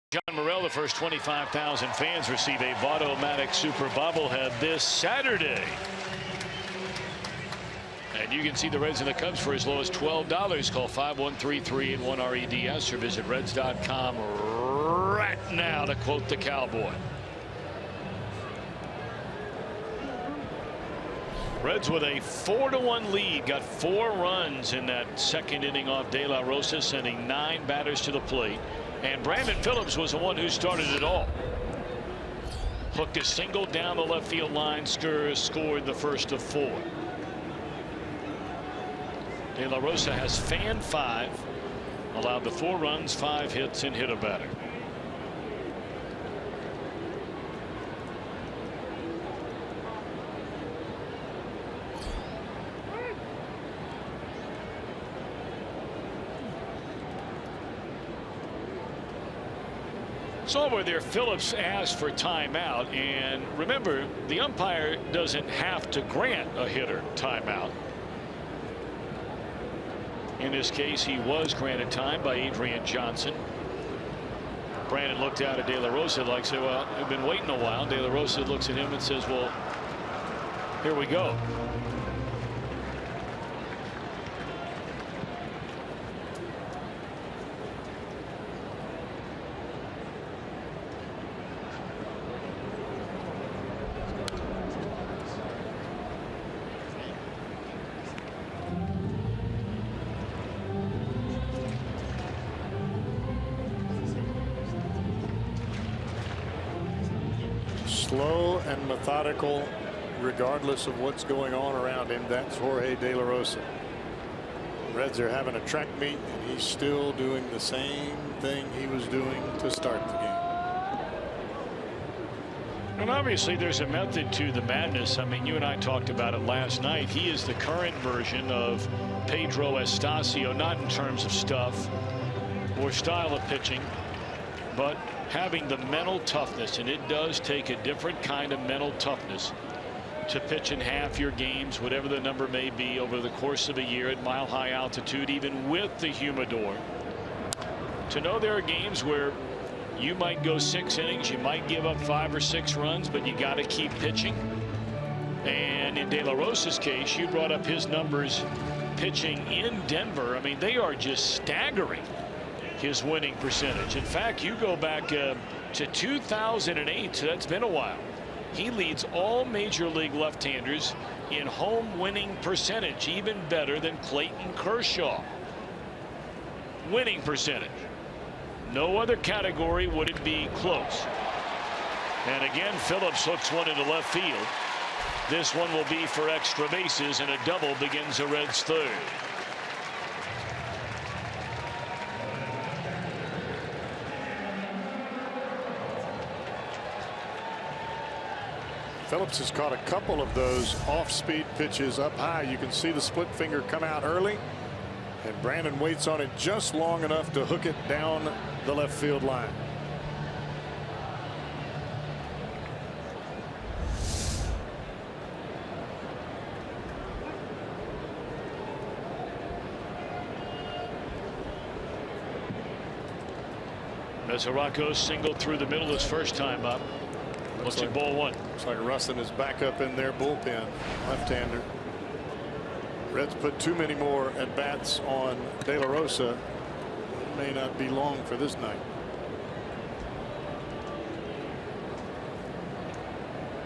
John Morrell, the first 25,000 fans receive a Vaudomatic Super Bobblehead this Saturday. And you can see the Reds and the Cubs for as low as $12. Call 513-381-REDS or visit Reds.com right now to quote the Cowboy. Reds with a 4-1 lead, got 4 runs in that second inning off De La Rosa, sending 9 batters to the plate. And Brandon Phillips was the one who started it all. Hooked a single down the left field line, scored the first of 4. De La Rosa has fanned 5, allowed the 4 runs, 5 hits, and hit a batter. Saw where there Phillips asked for timeout, and remember, the umpire doesn't have to grant a hitter timeout. In this case, he was granted time by Adrian Johnson. Brandon looked out at De La Rosa like, say, well, we've been waiting a while. De La Rosa looks at him and says, well, here we go. Slow and methodical, regardless of what's going on around him. That's Jorge De La Rosa. Reds are having a track meet, and he's still doing the same thing he was doing to start the game. And obviously there's a method to the madness. I mean, you and I talked about it last night. He is the current version of Pedro Estacio, not in terms of stuff or style of pitching, but having the mental toughness, and it does take a different kind of mental toughness to pitch in half your games, whatever the number may be, over the course of a year at mile-high altitude, even with the humidor. To know there are games where you might go 6 innings, you might give up 5 or 6 runs, but you got to keep pitching. And in De La Rosa's case, you brought up his numbers pitching in Denver. I mean, they are just staggering, his winning percentage. In fact, you go back to 2008, so that's been a while. He leads all major league left-handers in home winning percentage, even better than Clayton Kershaw. Winning percentage. No other category would it be close. And again, Phillips hooks one into left field. This one will be for extra bases, and a double begins the Reds' third. Phillips has caught a couple of those off-speed pitches up high. You can see the split finger come out early, and Brandon waits on it just long enough to hook it down the left field line. Mesoraco singled through the middle his first time up. Looks like ball 1. Looks like Russin is back up in their bullpen, left-hander. Reds put too many more at bats on De La Rosa. May not be long for this night.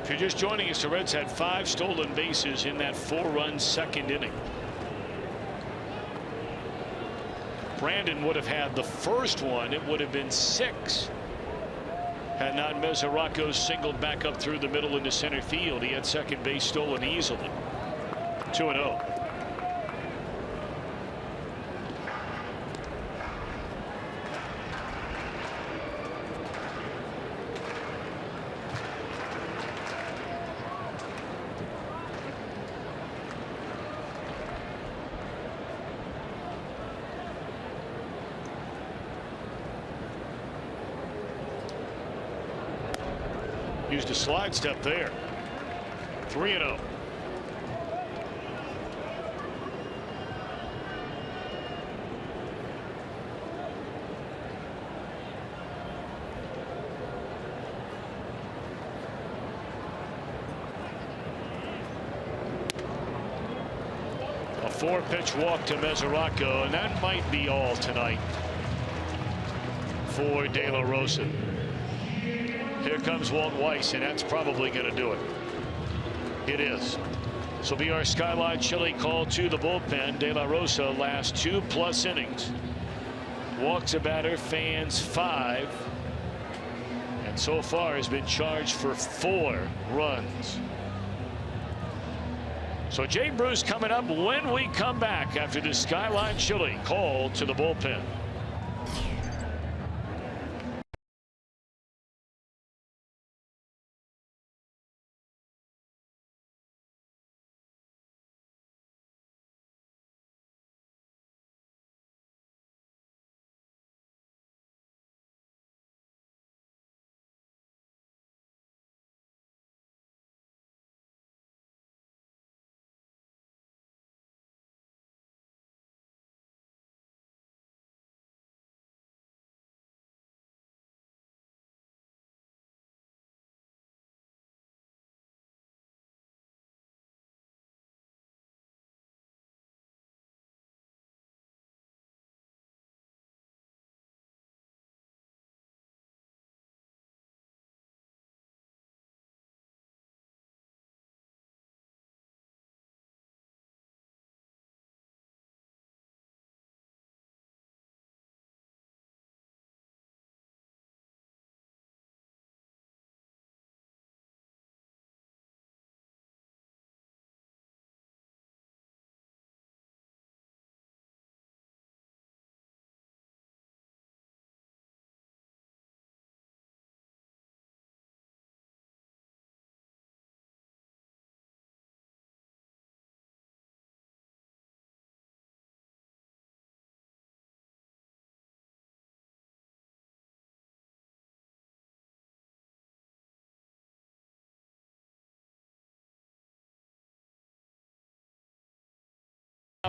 If you're just joining us, the Reds had 5 stolen bases in that 4-run second inning. Brandon would have had the first one. It would have been 6 had not Mesoraco singled back up through the middle into center field. He had second base stolen easily. 2-0. Used a slide step there. 3-0. A 4-pitch walk to Mesoraco, and that might be all tonight for De La Rosa. Here comes Walt Weiss, and that's probably going to do it. It is. This will be our Skyline Chili call to the bullpen. De La Rosa last 2+ innings. Walks a batter, fans 5. And so far has been charged for 4 runs. So Jay Bruce coming up when we come back after the Skyline Chili call to the bullpen.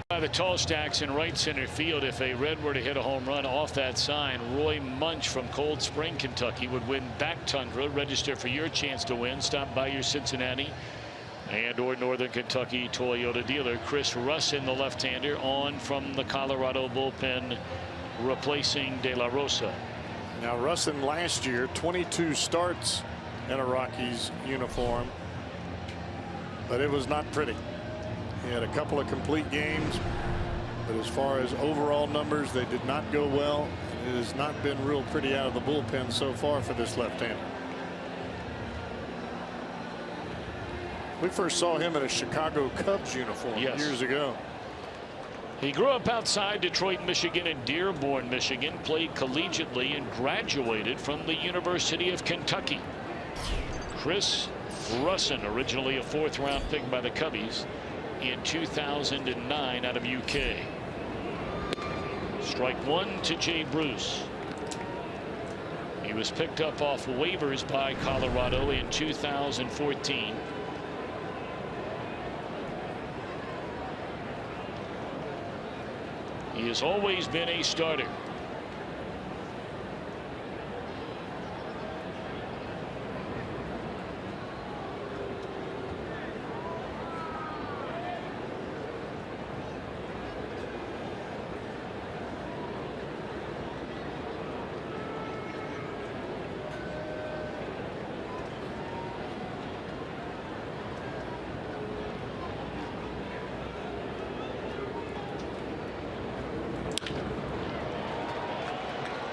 By the tall stacks in right center field, if a Red were to hit a home run off that sign, Roy Munch from Cold Spring, Kentucky would win back Tundra. Register for your chance to win. Stop by your Cincinnati and or Northern Kentucky Toyota dealer. Chris Russin, the left-hander, on from the Colorado bullpen, replacing De La Rosa. Now Russin last year 22 starts in a Rockies uniform, but it was not pretty. He had a couple of complete games, but as far as overall numbers, they did not go well. It has not been real pretty out of the bullpen so far for this left-hander. We first saw him in a Chicago Cubs uniform years ago. He grew up outside Detroit, Michigan and Dearborn, Michigan, played collegiately and graduated from the University of Kentucky. Chris Russin, originally a 4th-round pick by the Cubbies in 2009 out of UK. Strike 1 to Jay Bruce. He was picked up off waivers by Colorado in 2014. He has always been a starter.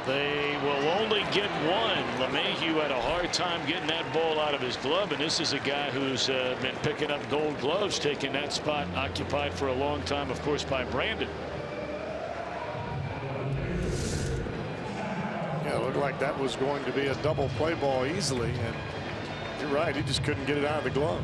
They will only get one. LeMahieu had a hard time getting that ball out of his glove, and this is a guy who's been picking up gold gloves, taking that spot occupied for a long time, of course, by Brandon. Yeah, it looked like that was going to be a double play ball easily, and you're right, he just couldn't get it out of the glove.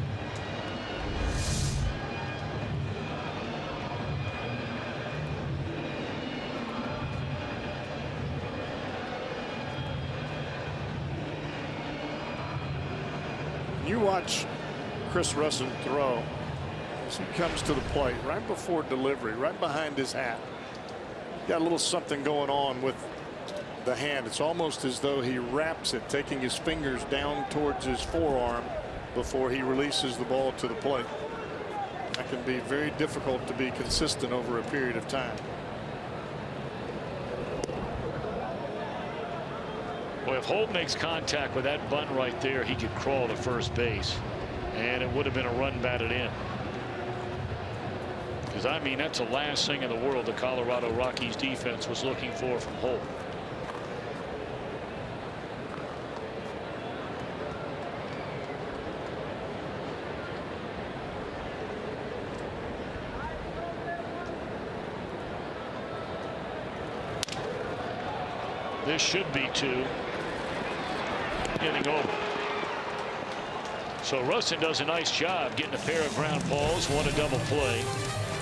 You watch Chris Russin throw as he comes to the plate right before delivery, right behind his hat. Got a little something going on with the hand. It's almost as though he wraps it, taking his fingers down towards his forearm before he releases the ball to the plate. That can be very difficult to be consistent over a period of time. Well, if Holt makes contact with that bunt right there, he could crawl to first base, and it would have been a run batted in. Because, I mean, that's the last thing in the world the Colorado Rockies defense was looking for from Holt. This should be 2. Getting over. So Russin does a nice job getting a pair of ground balls, 1 a double play.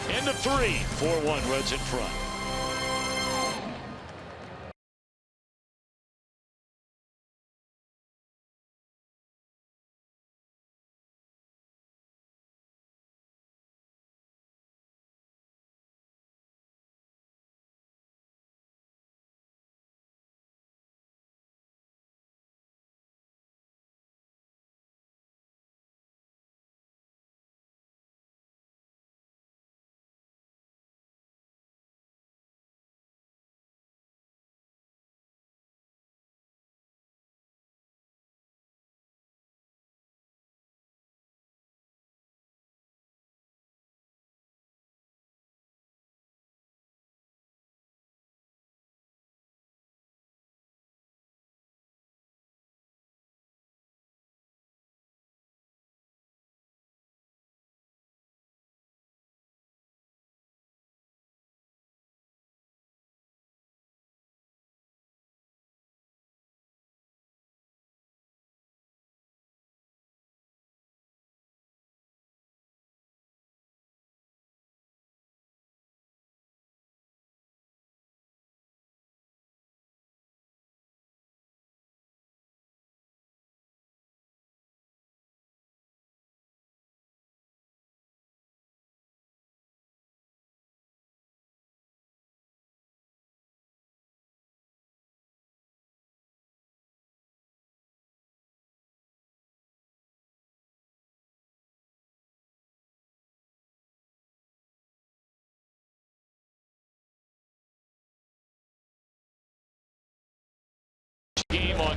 End of 3. 4-1 Reds in front.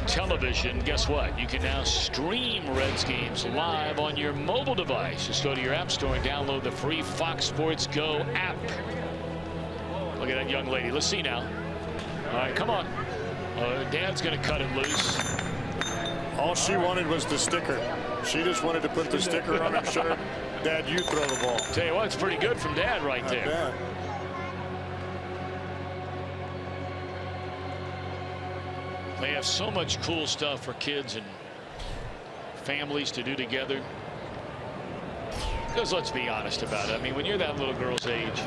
television, guess what? You can now stream Reds games live on your mobile device. Just go to your app store and download the free Fox Sports Go app. Look at that young lady. Let's see now. All right, come on. Dad's going to cut it loose. All she wanted was the sticker. She just wanted to put the sticker on her shirt. Dad, you throw the ball. Tell you what, it's pretty good from Dad right there. Bad. They have so much cool stuff for kids and families to do together. Because let's be honest about it. I mean, when you're that little girl's age,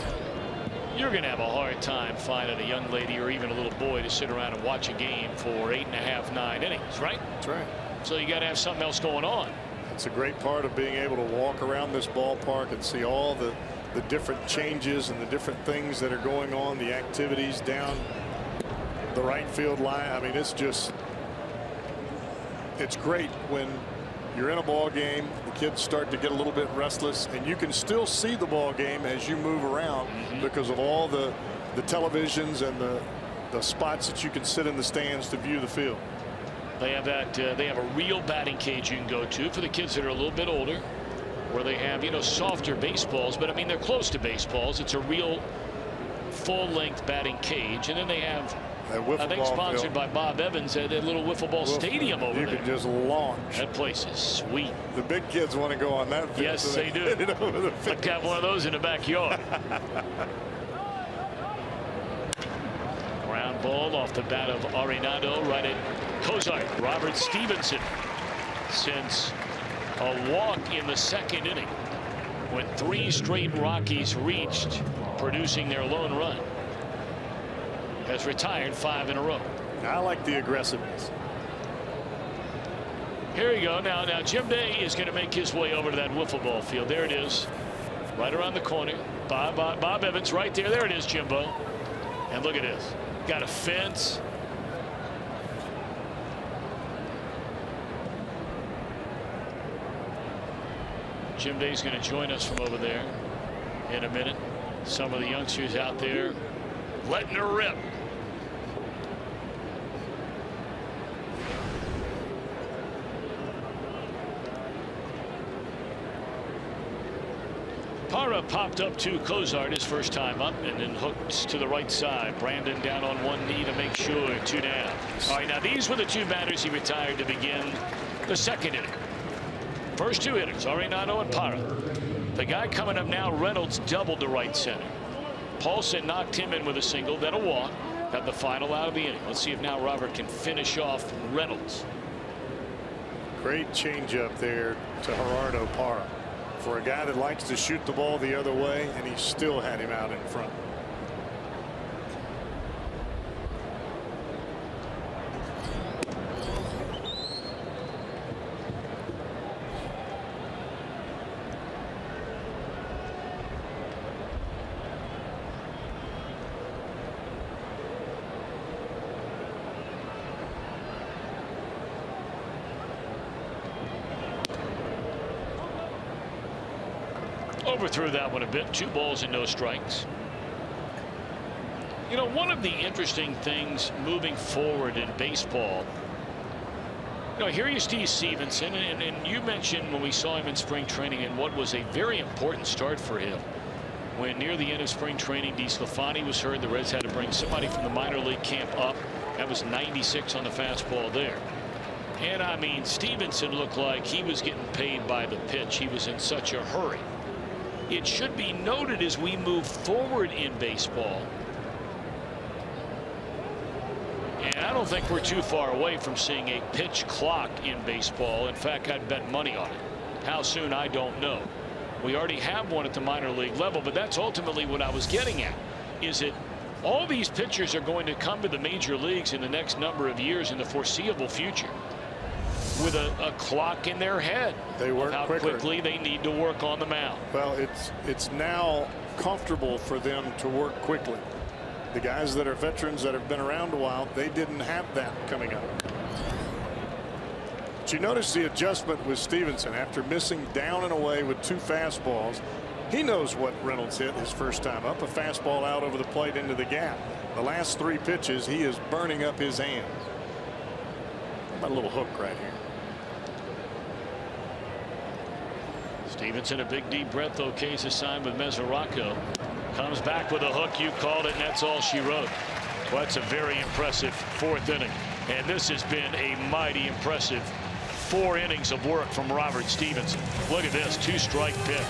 you're going to have a hard time finding a young lady or even a little boy to sit around and watch a game for 8.5, 9 innings, right? That's right. So you got to have something else going on. It's a great part of being able to walk around this ballpark and see all the different changes and the different things that are going on, the activities down the right field line. I mean, it's great when you're in a ball game, the kids start to get a little bit restless, and you can still see the ball game as you move around because of all the televisions and the spots that you can sit in the stands to view the field. They have that. They have a real batting cage you can go to for the kids that are a little bit older, where they have, you know, softer baseballs, but I mean they're close to baseballs. It's a real full-length batting cage, and then they have, I think, sponsored by Bob Evans, at a little wiffle ball stadium over there. You can just launch. That place is sweet. The big kids want to go on that field. Yes, so they do. Hit it over the I'd have one of those in the backyard. Ground ball off the bat of Arenado, right at Cozart. Robert Stephenson, since a walk in the second inning, when 3 straight Rockies reached producing their lone run, has retired 5 in a row. I like the aggressiveness. Here we go. Now Jim Day is going to make his way over to that wiffle ball field. There it is, right around the corner. Bob Evans right there. There it is, Jimbo. And look at this. Got a fence. Jim Day's going to join us from over there in a minute. Some of the youngsters out there letting her rip. Parra popped up to Cozart his first time up, and then hooked to the right side. Brandon down on one knee to make sure. 2 down. All right, now these were the 2 batters he retired to begin the second inning. First 2 hitters, Arenado and Parra. The guy coming up now, Reynolds, doubled to right center. Paulson knocked him in with a single, then a walk. Got the final out of the inning. Let's see if now Robert can finish off Reynolds. Great changeup there to Gerardo Parra. For a guy that likes to shoot the ball the other way, and he still had him out in front. Overthrew that one a bit. 2 balls and no strikes. You know, one of the interesting things moving forward in baseball, you know, here you see Stephenson, and you mentioned when we saw him in spring training and what was a very important start for him. When near the end of spring training, DeSclafani was hurt. The Reds had to bring somebody from the minor league camp up. That was 96 on the fastball there. And I mean, Stephenson looked like he was getting paid by the pitch. He was in such a hurry. It should be noted as we move forward in baseball, and I don't think we're too far away from seeing a pitch clock in baseball. In fact, I'd bet money on it. How soon, I don't know. We already have one at the minor league level, but that's ultimately what I was getting at. Is it all these pitchers are going to come to the major leagues in the next number of years in the foreseeable future with a clock in their head. They work how quicker. Quickly they need to work on the mound. Well, it's now comfortable for them to work quickly. The guys that are veterans that have been around a while, they didn't have that coming up. But you notice the adjustment with Stephenson after missing down and away with 2 fastballs. He knows what Reynolds hit his first time up, a fastball out over the plate into the gap. The last 3 pitches, he is burning up his hands. A little hook right here. Stephenson, a big deep breath, though. Case assigned with Mesoraco. Comes back with a hook. You called it, and that's all she wrote. Well, that's a very impressive 4th inning. And this has been a mighty impressive 4 innings of work from Robert Stephenson. Look at this 2-strike pitch.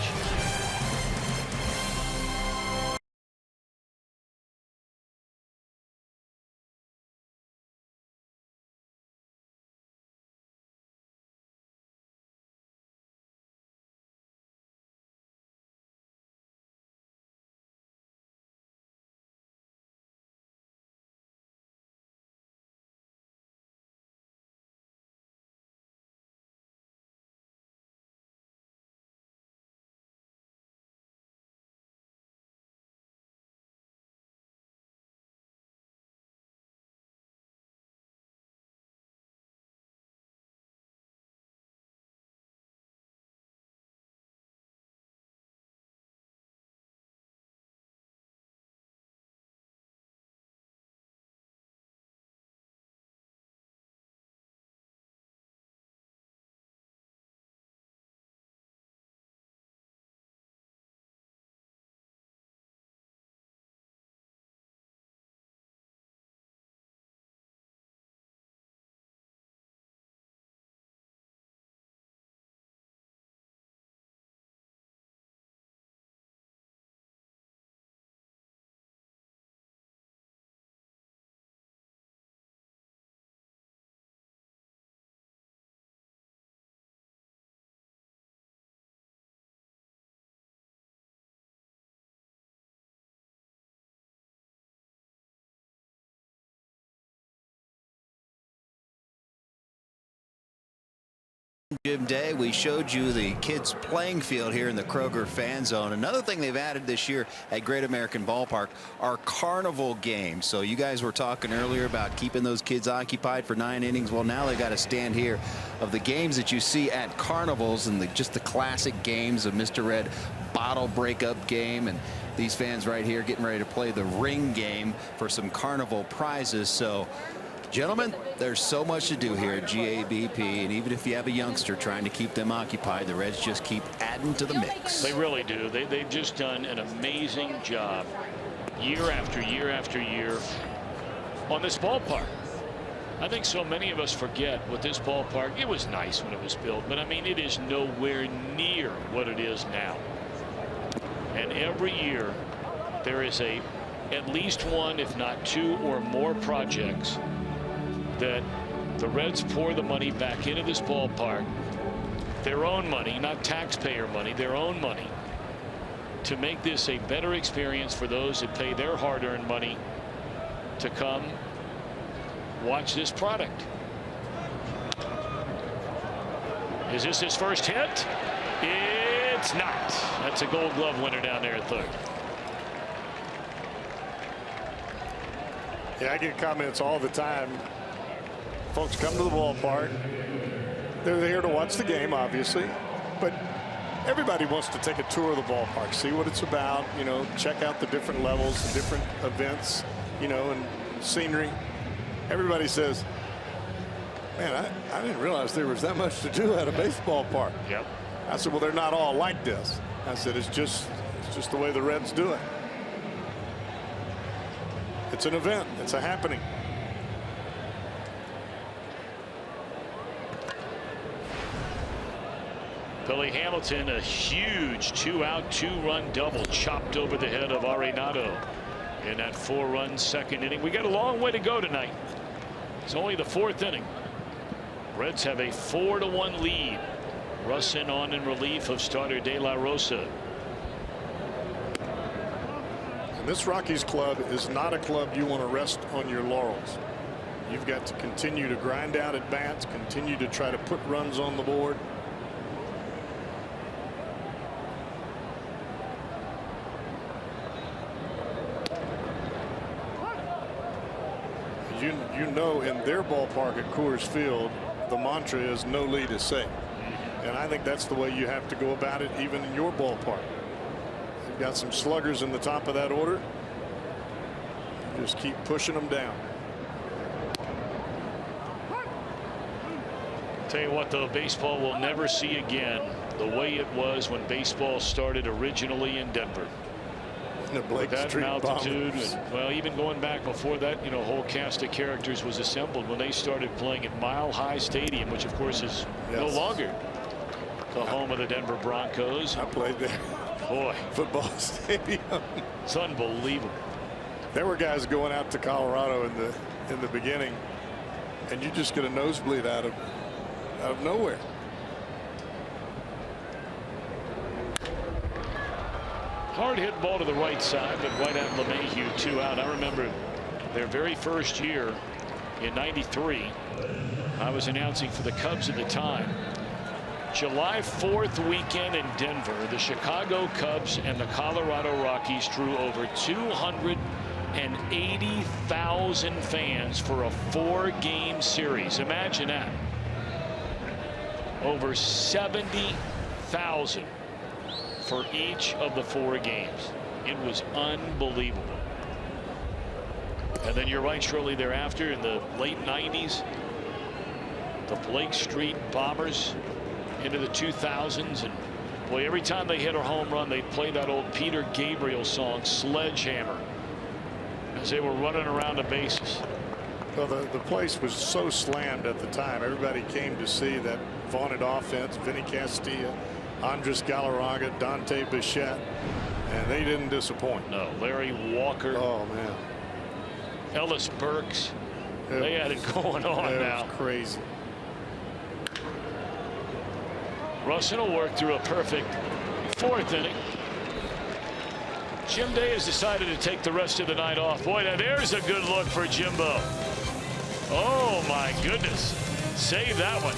Jim Day, we showed you the kids playing field here in the Kroger fan zone. Another thing they've added this year at Great American Ballpark are carnival games. So you guys were talking earlier about keeping those kids occupied for 9 innings. Well, now they got a stand here of the games that you see at carnivals and just the classic games of Mr. Red bottle breakup game, and these fans right here getting ready to play the ring game for some carnival prizes. So gentlemen, there's so much to do here at GABP, and even if you have a youngster trying to keep them occupied, the Reds just keep adding to the mix. They really do. They've just done an amazing job year after year after year on this ballpark. I think so many of us forget what this ballpark, it was nice when it was built, but I mean, it is nowhere near what it is now. And every year there is at least one, if not 2 or more projects that the Reds pour the money back into this ballpark, their own money, not taxpayer money, their own money, to make this a better experience for those that pay their hard-earned money to come watch this product. Is this his first hit? It's not. That's a Gold Glove winner down there at third. Yeah, I get comments all the time. Folks come to the ballpark. They're here to watch the game, obviously, but everybody wants to take a tour of the ballpark, see what it's about, you know, check out the different levels, the different events, you know, and scenery. Everybody says, man, I didn't realize there was that much to do at a baseball park. Yep. I said, well, they're not all like this. I said, it's just the way the Reds do it. It's an event. It's a happening. Billy Hamilton, a huge 2-out, 2-run double chopped over the head of Arenado in that 4-run second inning. We got a long way to go tonight. It's only the 4th inning. Reds have a 4-1 lead. Russin on in relief of starter De La Rosa. And this Rockies club is not a club you want to rest on your laurels. You've got to continue to grind out at bats, continue to try to put runs on the board. You know, in their ballpark at Coors Field, the mantra is no lead is safe. And I think that's the way you have to go about it, even in your ballpark. You've got some sluggers in the top of that order. Just keep pushing them down. Tell you what, though, baseball will never see again the way it was when baseball started originally in Denver. Blake That Street altitude, Bombers. and, well, even going back before that, you know, whole cast of characters was assembled when they started playing at Mile High Stadium, which of course is no longer the home of the Denver Broncos. I played there. Boy, Football stadium. it's unbelievable. There were guys going out to Colorado in the beginning, and you just get a nosebleed out of nowhere. Hard hit ball to the right side, but right at LeMahieu, 2 out. I remember their very first year in '93. I was announcing for the Cubs at the time. July 4th weekend in Denver, the Chicago Cubs and the Colorado Rockies drew over 280,000 fans for a 4-game series. Imagine that. Over 70,000 for each of the 4 games. It was unbelievable. And then you're right, shortly thereafter in the late 90s, the Blake Street Bombers into the 2000s, and boy, every time they hit a home run, they'd play that old Peter Gabriel song, Sledgehammer, as they were running around the bases. Well, the place was so slammed at the time. Everybody came to see that vaunted offense. Vinny Castilla, Andres Galarraga, Dante Bichette, and they didn't disappoint. No, Larry Walker. Oh man, Ellis Burks. They had it going on now. It was crazy. Russell will work through a perfect 4th inning. Jim Day has decided to take the rest of the night off. Boy, now there's a good look for Jimbo. Oh my goodness. Save that one.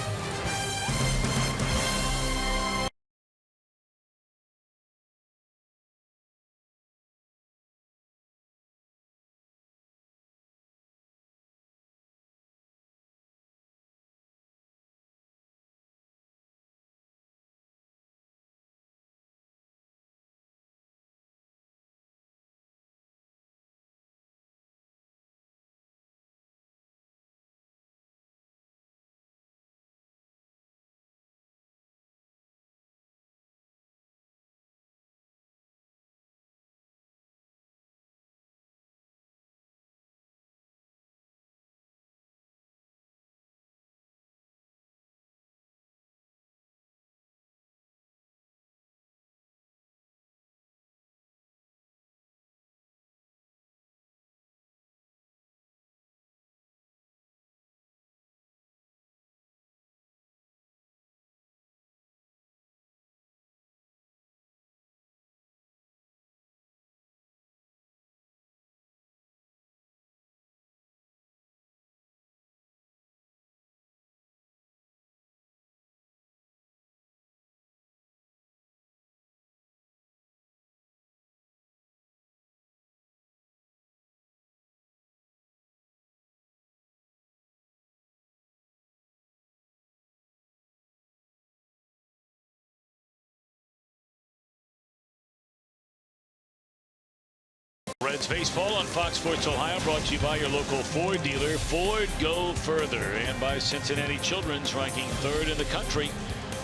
Reds baseball on Fox Sports Ohio, brought to you by your local Ford dealer, Ford Go Further, and by Cincinnati Children's, ranking 3rd in the country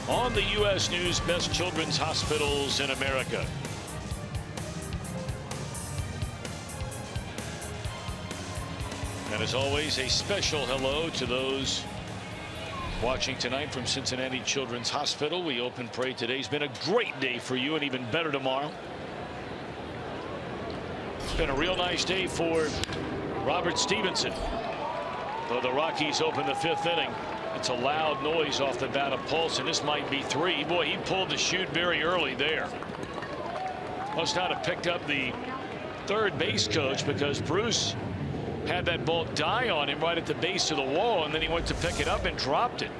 on the U.S. News Best Children's Hospitals in America. And as always, a special hello to those watching tonight from Cincinnati Children's Hospital. We open pray today's been a great day for you, and even better tomorrow. It's been a real nice day for Robert Stephenson. Though the Rockies open the 5th inning, it's a loud noise off the bat of Paulson. This might be 3. Boy, he pulled the chute very early there. Must not have picked up the third base coach, because Bruce had that ball die on him right at the base of the wall, and then he went to pick it up and dropped it.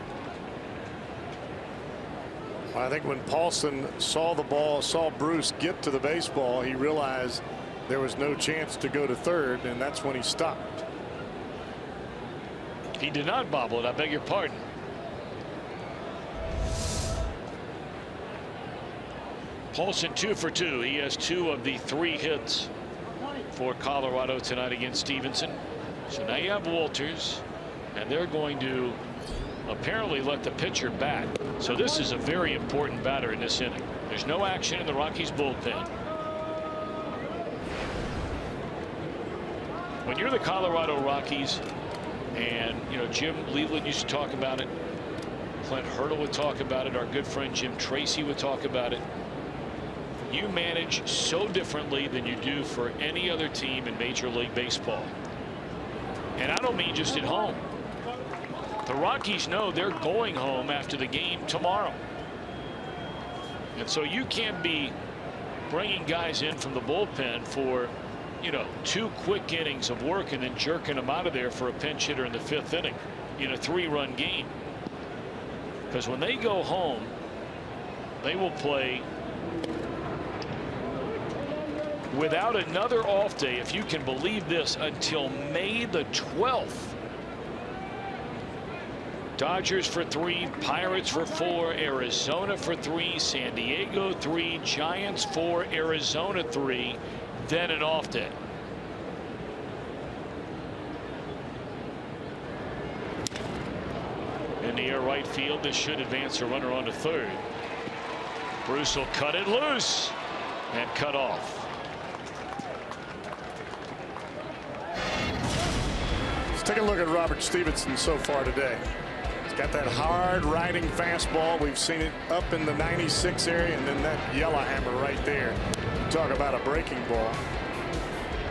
I think when Paulson saw the ball, saw Bruce get to the baseball, he realized there was no chance to go to third, and that's when he stopped. He did not bobble it. I beg your pardon. Paulson 2 for 2. He has 2 of the 3 hits for Colorado tonight against Stephenson. So now you have Walters, and they're going to apparently let the pitcher bat. So this is a very important batter in this inning. There's no action in the Rockies bullpen. When you're the Colorado Rockies, and Jim Leland used to talk about it, Clint Hurdle would talk about it, our good friend Jim Tracy would talk about it. You manage so differently than you do for any other team in Major League Baseball. And I don't mean just at home. The Rockies know they're going home after the game tomorrow. And so you can't be bringing guys in from the bullpen for 2 quick innings of work and then jerking them out of there for a pinch hitter in the 5th inning in a 3-run game. Because when they go home, they will play without another off day, if you can believe this, until May the 12th. Dodgers for 3, Pirates for 4, Arizona for 3, San Diego 3, Giants 4, Arizona 3, then an off day. In the air right field, this should advance a runner on to third. Bruce will cut it loose and cut off. Let's take a look at Robert Stephenson so far today. He's got that hard riding fastball. We've seen it up in the 96 area, and then that yellow hammer right there. Talk about a breaking ball.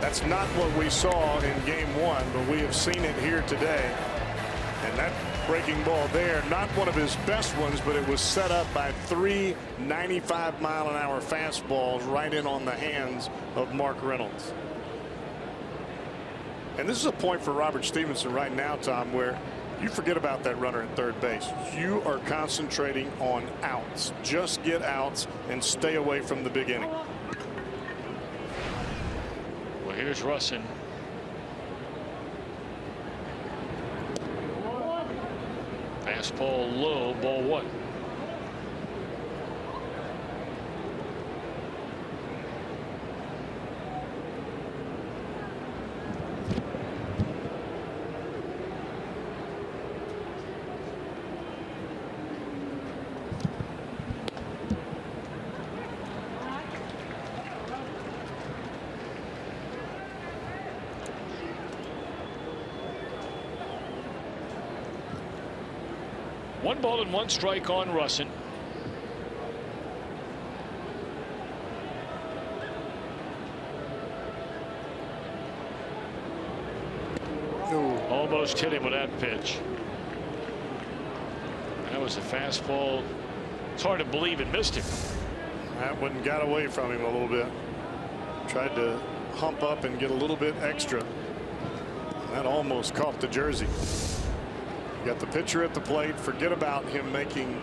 That's not what we saw in game 1, but we have seen it here today. And that breaking ball there, not one of his best ones, but it was set up by 3 95-mile-an-hour fastballs right in on the hands of Mark Reynolds. And this is a point for Robert Stephenson right now, Tom, where you forget about that runner at third base. You are concentrating on outs. Just get outs and stay away from the big inning. Well, here's Russin. Fastball low, ball 1. One ball and 1 strike on Russin. Almost hit him with that pitch. That was a fastball. It's hard to believe it missed him. That one got away from him a little bit. Tried to hump up and get a little bit extra. That almost caught the jersey. You got the pitcher at the plate. Forget about him making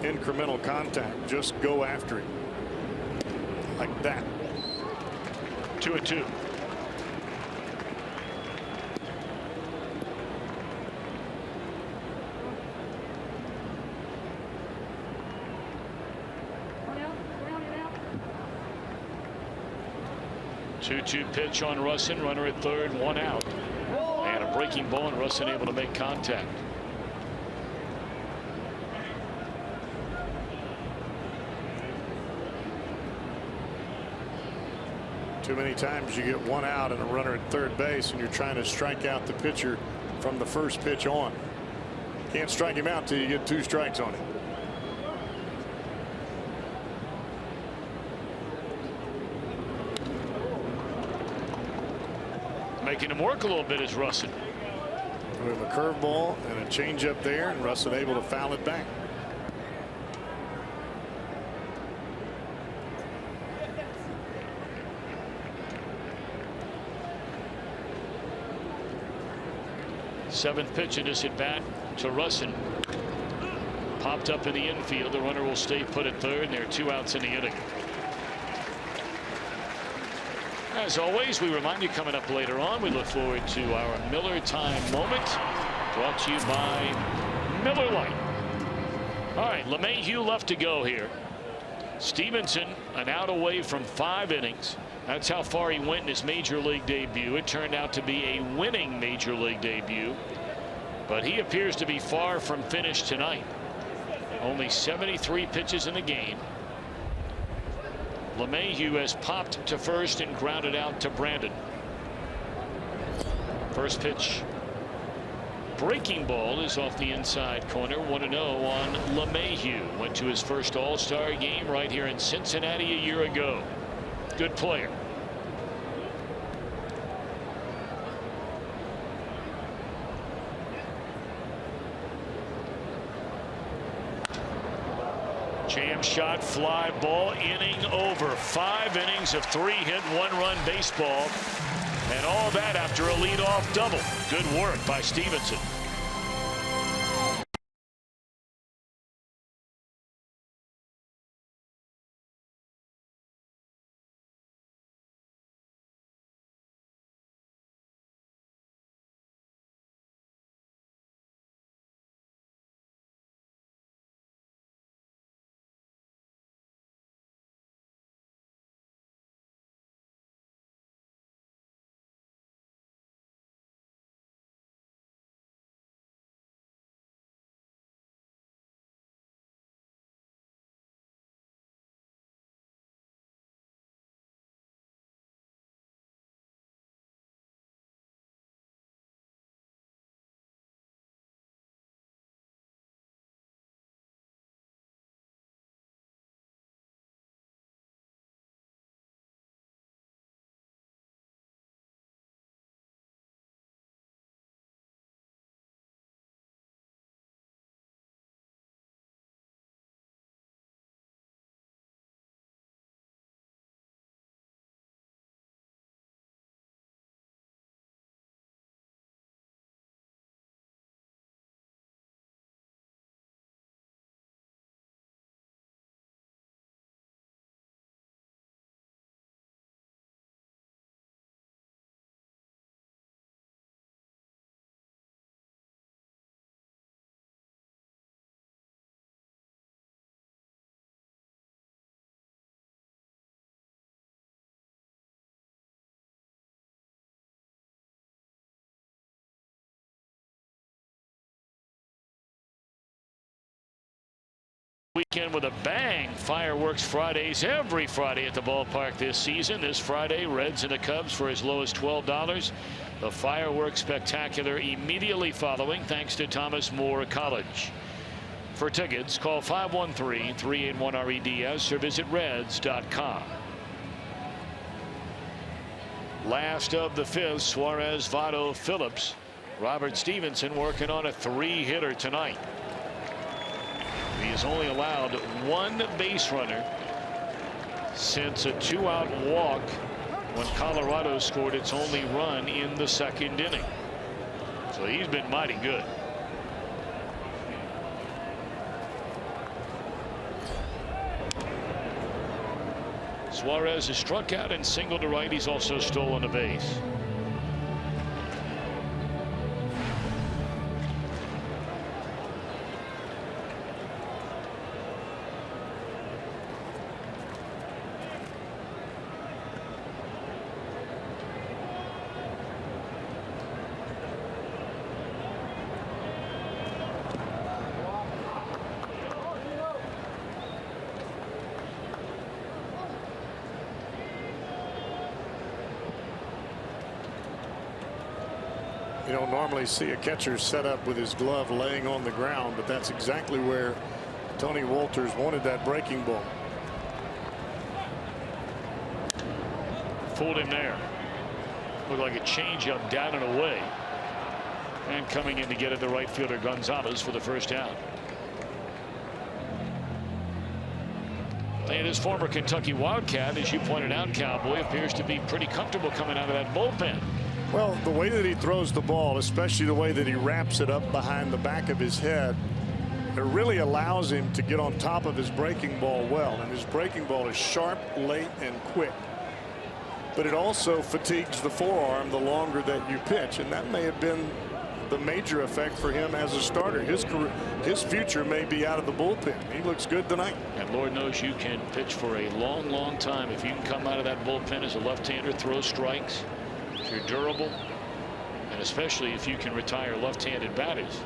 incremental contact. Just go after him. Like that. 2-2. Two pitch on Russin, runner at third, 1 out. And a breaking ball, and Russin able to make contact. Too many times you get 1 out and a runner at third base, and you're trying to strike out the pitcher from the first pitch on. Can't strike him out till you get 2 strikes on him. Making him work a little bit is Russin. With a curveball and a changeup there, and Russin able to foul it back. Seventh pitch in this at bat to Russin. Popped up in the infield. The runner will stay put at third, and there are 2 outs in the inning. As always, we remind you, coming up later on, we look forward to our Miller Time moment, brought to you by Miller Lite. All right, LeMahieu left to go here. Stephenson, an out away from 5 innings. That's how far he went in his major league debut. It turned out to be a winning major league debut. but he appears to be far from finished tonight. Only 73 pitches in the game. LeMahieu has popped to first and grounded out to Brandon. First pitch. Breaking ball is off the inside corner. 1-0 on LeMahieu. Went to his first All-Star game right here in Cincinnati a year ago. Good player. Jam shot, fly ball, inning over. 5 innings of 3-hit, 1-run baseball. And all that after a leadoff double. Good work by Stephenson. Weekend with a bang. Fireworks Fridays every Friday at the ballpark this season. This Friday, Reds and the Cubs for as low as $12. The fireworks spectacular immediately following, thanks to Thomas More College. For tickets, call 513-381-REDS or visit Reds.com. Last of the fifth, Suarez, Votto, Phillips. Robert Stephenson working on a 3-hitter tonight. He has only allowed 1 base runner since a 2-out walk when Colorado scored its only run in the 2nd inning. So he's been mighty good. Suarez has struck out and singled to right. He's also stolen a base. You don't normally see a catcher set up with his glove laying on the ground, but that's exactly where Tony Wolters wanted that breaking ball. Fooled him there. Looked like a changeup down and away. And coming in to get it, the right fielder Gonzalez for the first out. And his former Kentucky Wildcat, as you pointed out, Cowboy, appears to be pretty comfortable coming out of that bullpen. Well, the way that he throws the ball, especially the way that he wraps it up behind the back of his head, it really allows him to get on top of his breaking ball well. And his breaking ball is sharp, late, and quick. But it also fatigues the forearm the longer that you pitch. And that may have been the major effect for him as a starter. His future may be out of the bullpen. He looks good tonight. And Lord knows you can pitch for a long, long time if you can come out of that bullpen as a left-hander, throw strikes. If you're durable and and especially if you can retire left-handed batters.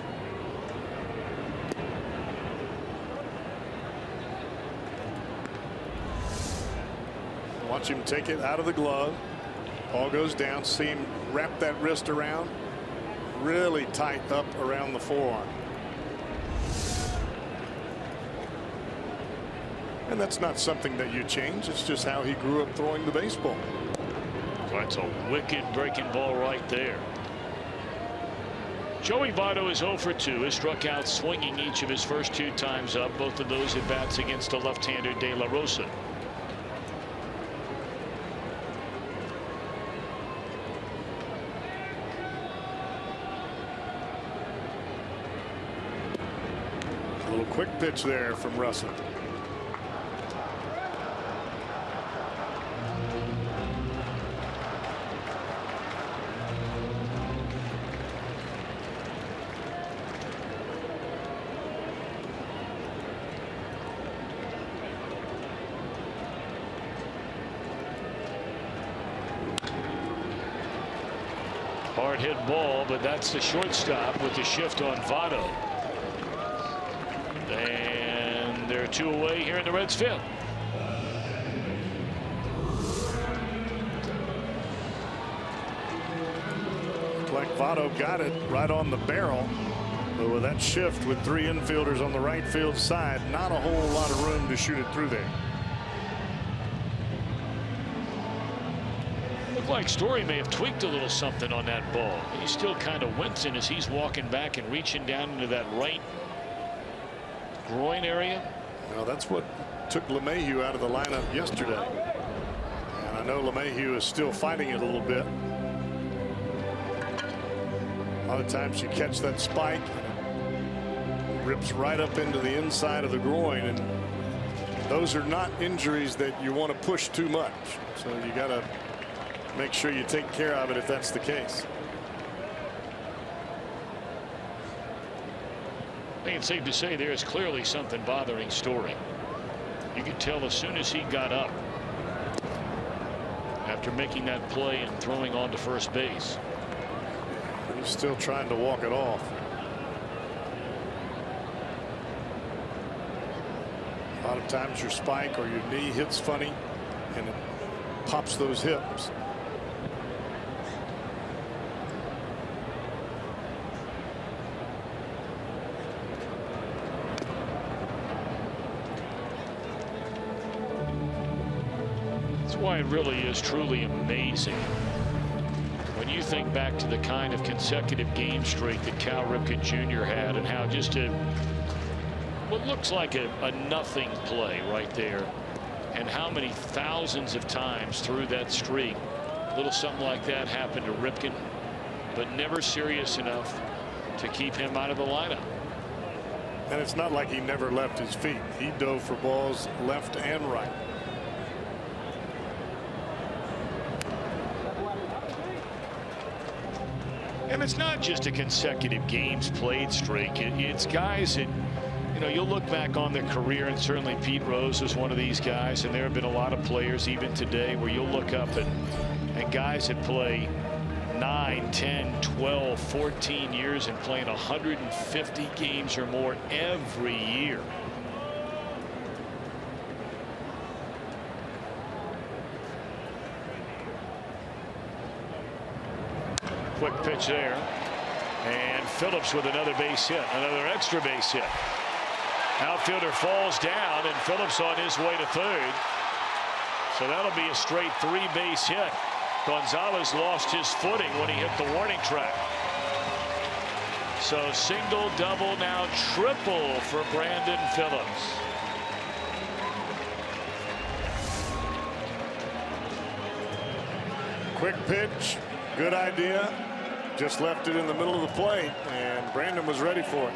Watch him take it out of the glove. Ball goes down. See him wrap that wrist around. Really tight up around the forearm. And that's not something that you change. It's just how he grew up throwing the baseball. That's a wicked breaking ball right there. Joey Votto is 0 for 2. Has struck out swinging each of his first 2 times up. Both of those at bats against the left-hander De La Rosa. A little quick pitch there from Russell. Hard hit ball, but that's the shortstop with the shift on Votto. And they're 2 away here in the Reds' 5th. Like Votto got it right on the barrel, but with that shift with 3 infielders on the right field side, not a whole lot of room to shoot it through there. Looked like Story may have tweaked a little something on that ball. He's still kind of wincing as he's walking back and reaching down into that right groin area. Well, that's what took LeMahieu out of the lineup yesterday. And I know LeMahieu is still fighting it a little bit. A lot of times you catch that spike, it rips right up into the inside of the groin, and those are not injuries that you want to push too much. So you got to make sure you take care of it if that's the case. I think it's safe to say there's clearly something bothering Story. You could tell as soon as he got up after making that play and throwing on to first base. He's still trying to walk it off. A lot of times your spike or your knee hits funny and it pops those hips. That's why it really is truly amazing when you think back to the kind of consecutive game streak that Cal Ripken Jr. had, and how just what looks like a nothing play right there, and how many thousands of times through that streak a little something like that happened to Ripken, but never serious enough to keep him out of the lineup. And it's not like he never left his feet. He dove for balls left and right. And it's not just a consecutive games played streak. It's guys that, you know, you'll look back on their career, and certainly Pete Rose was one of these guys, and there have been a lot of players even today where you'll look up at guys that play 9, 10, 12, 14 years and playing 150 games or more every year. Quick pitch there, and Phillips with another base hit, another extra base hit. Outfielder falls down, and Phillips on his way to third. So that'll be a straight 3-base hit. Gonzalez lost his footing when he hit the warning track. So single, double, now triple for Brandon Phillips. Quick pitch, good idea. Just left it in the middle of the plate, and Brandon was ready for it.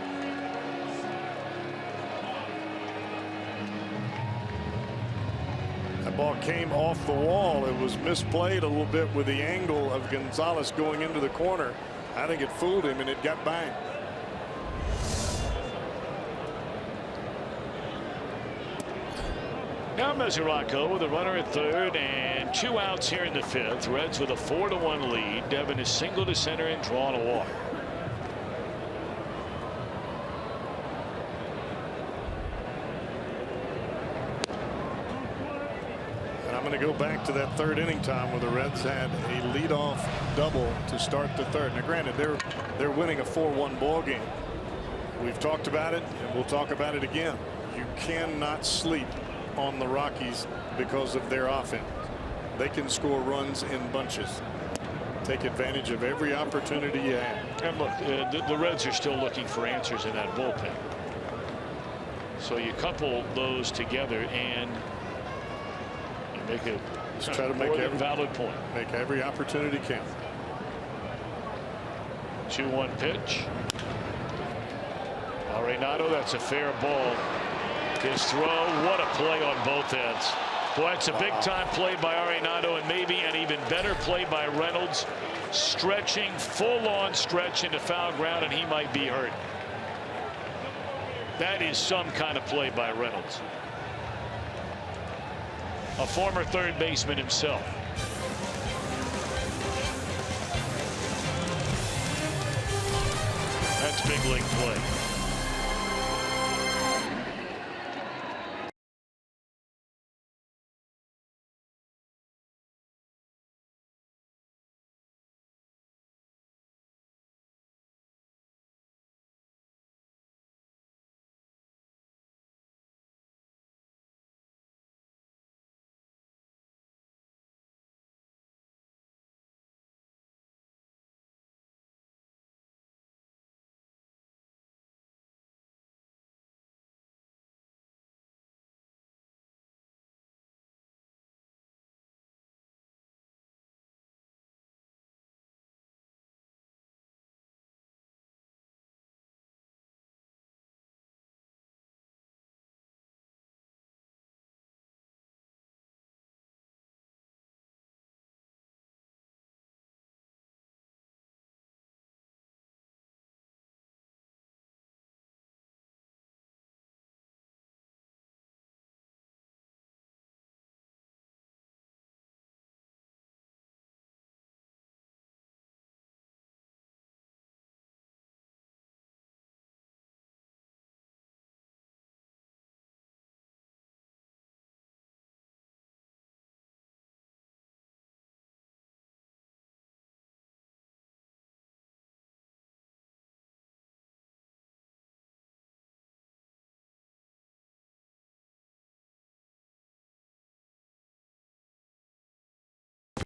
That ball came off the wall. It was misplayed a little bit with the angle of Gonzalez going into the corner. I think it fooled him, and it got banged. Now Mesoraco with a runner at third and 2 outs here in the 5th. Reds with a 4-1 lead. Devin is single to center and drawn a walk. I'm going to go back to that 3rd inning time where the Reds had a leadoff double to start the 3rd. Now, granted, they're winning a 4-1 ball game. We've talked about it, and we'll talk about it again. You cannot sleep on the Rockies because of their offense. They can score runs in bunches. Take advantage of every opportunity you have. And look, the Reds are still looking for answers in that bullpen. So you couple those together and make it just try to make every valid point. Make every opportunity count. 2-1 pitch. Arenado, that's a fair ball. His throw, what a play on both ends. Boy, it's a big time play by Arenado, and maybe an even better play by Reynolds. Stretching, full on stretch into foul ground, and he might be hurt. That is some kind of play by Reynolds. A former 3rd baseman himself. That's big league play.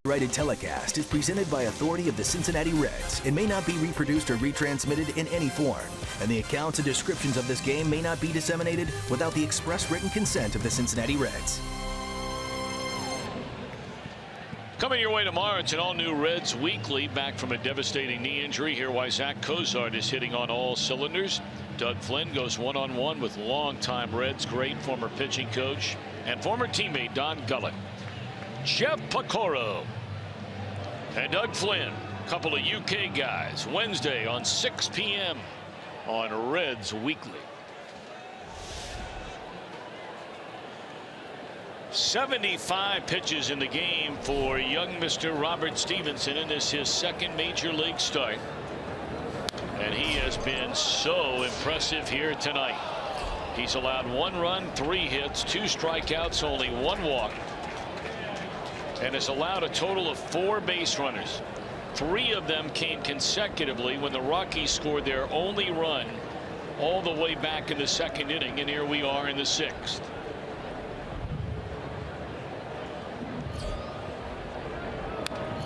Copyrighted telecast is presented by authority of the Cincinnati Reds and may not be reproduced or retransmitted in any form. And the accounts and descriptions of this game may not be disseminated without the express written consent of the Cincinnati Reds. Coming your way tomorrow, it's an all-new Reds Weekly. Back from a devastating knee injury. Hear why Zach Cozart is hitting on all cylinders. Doug Flynn goes one-on-one with longtime Reds great former pitching coach and former teammate Don Gullett. Jeff Pecoro and Doug Flynn, a couple of UK guys, Wednesday on 6 p.m. on Reds Weekly. 75 pitches in the game for young Mr. Robert Stephenson, and this is his 2nd major league start. And he has been so impressive here tonight. He's allowed 1 run, 3 hits, 2 strikeouts, only 1 walk. And has allowed a total of 4 base runners. 3 of them came consecutively when the Rockies scored their only run all the way back in the 2nd inning, and here we are in the 6th.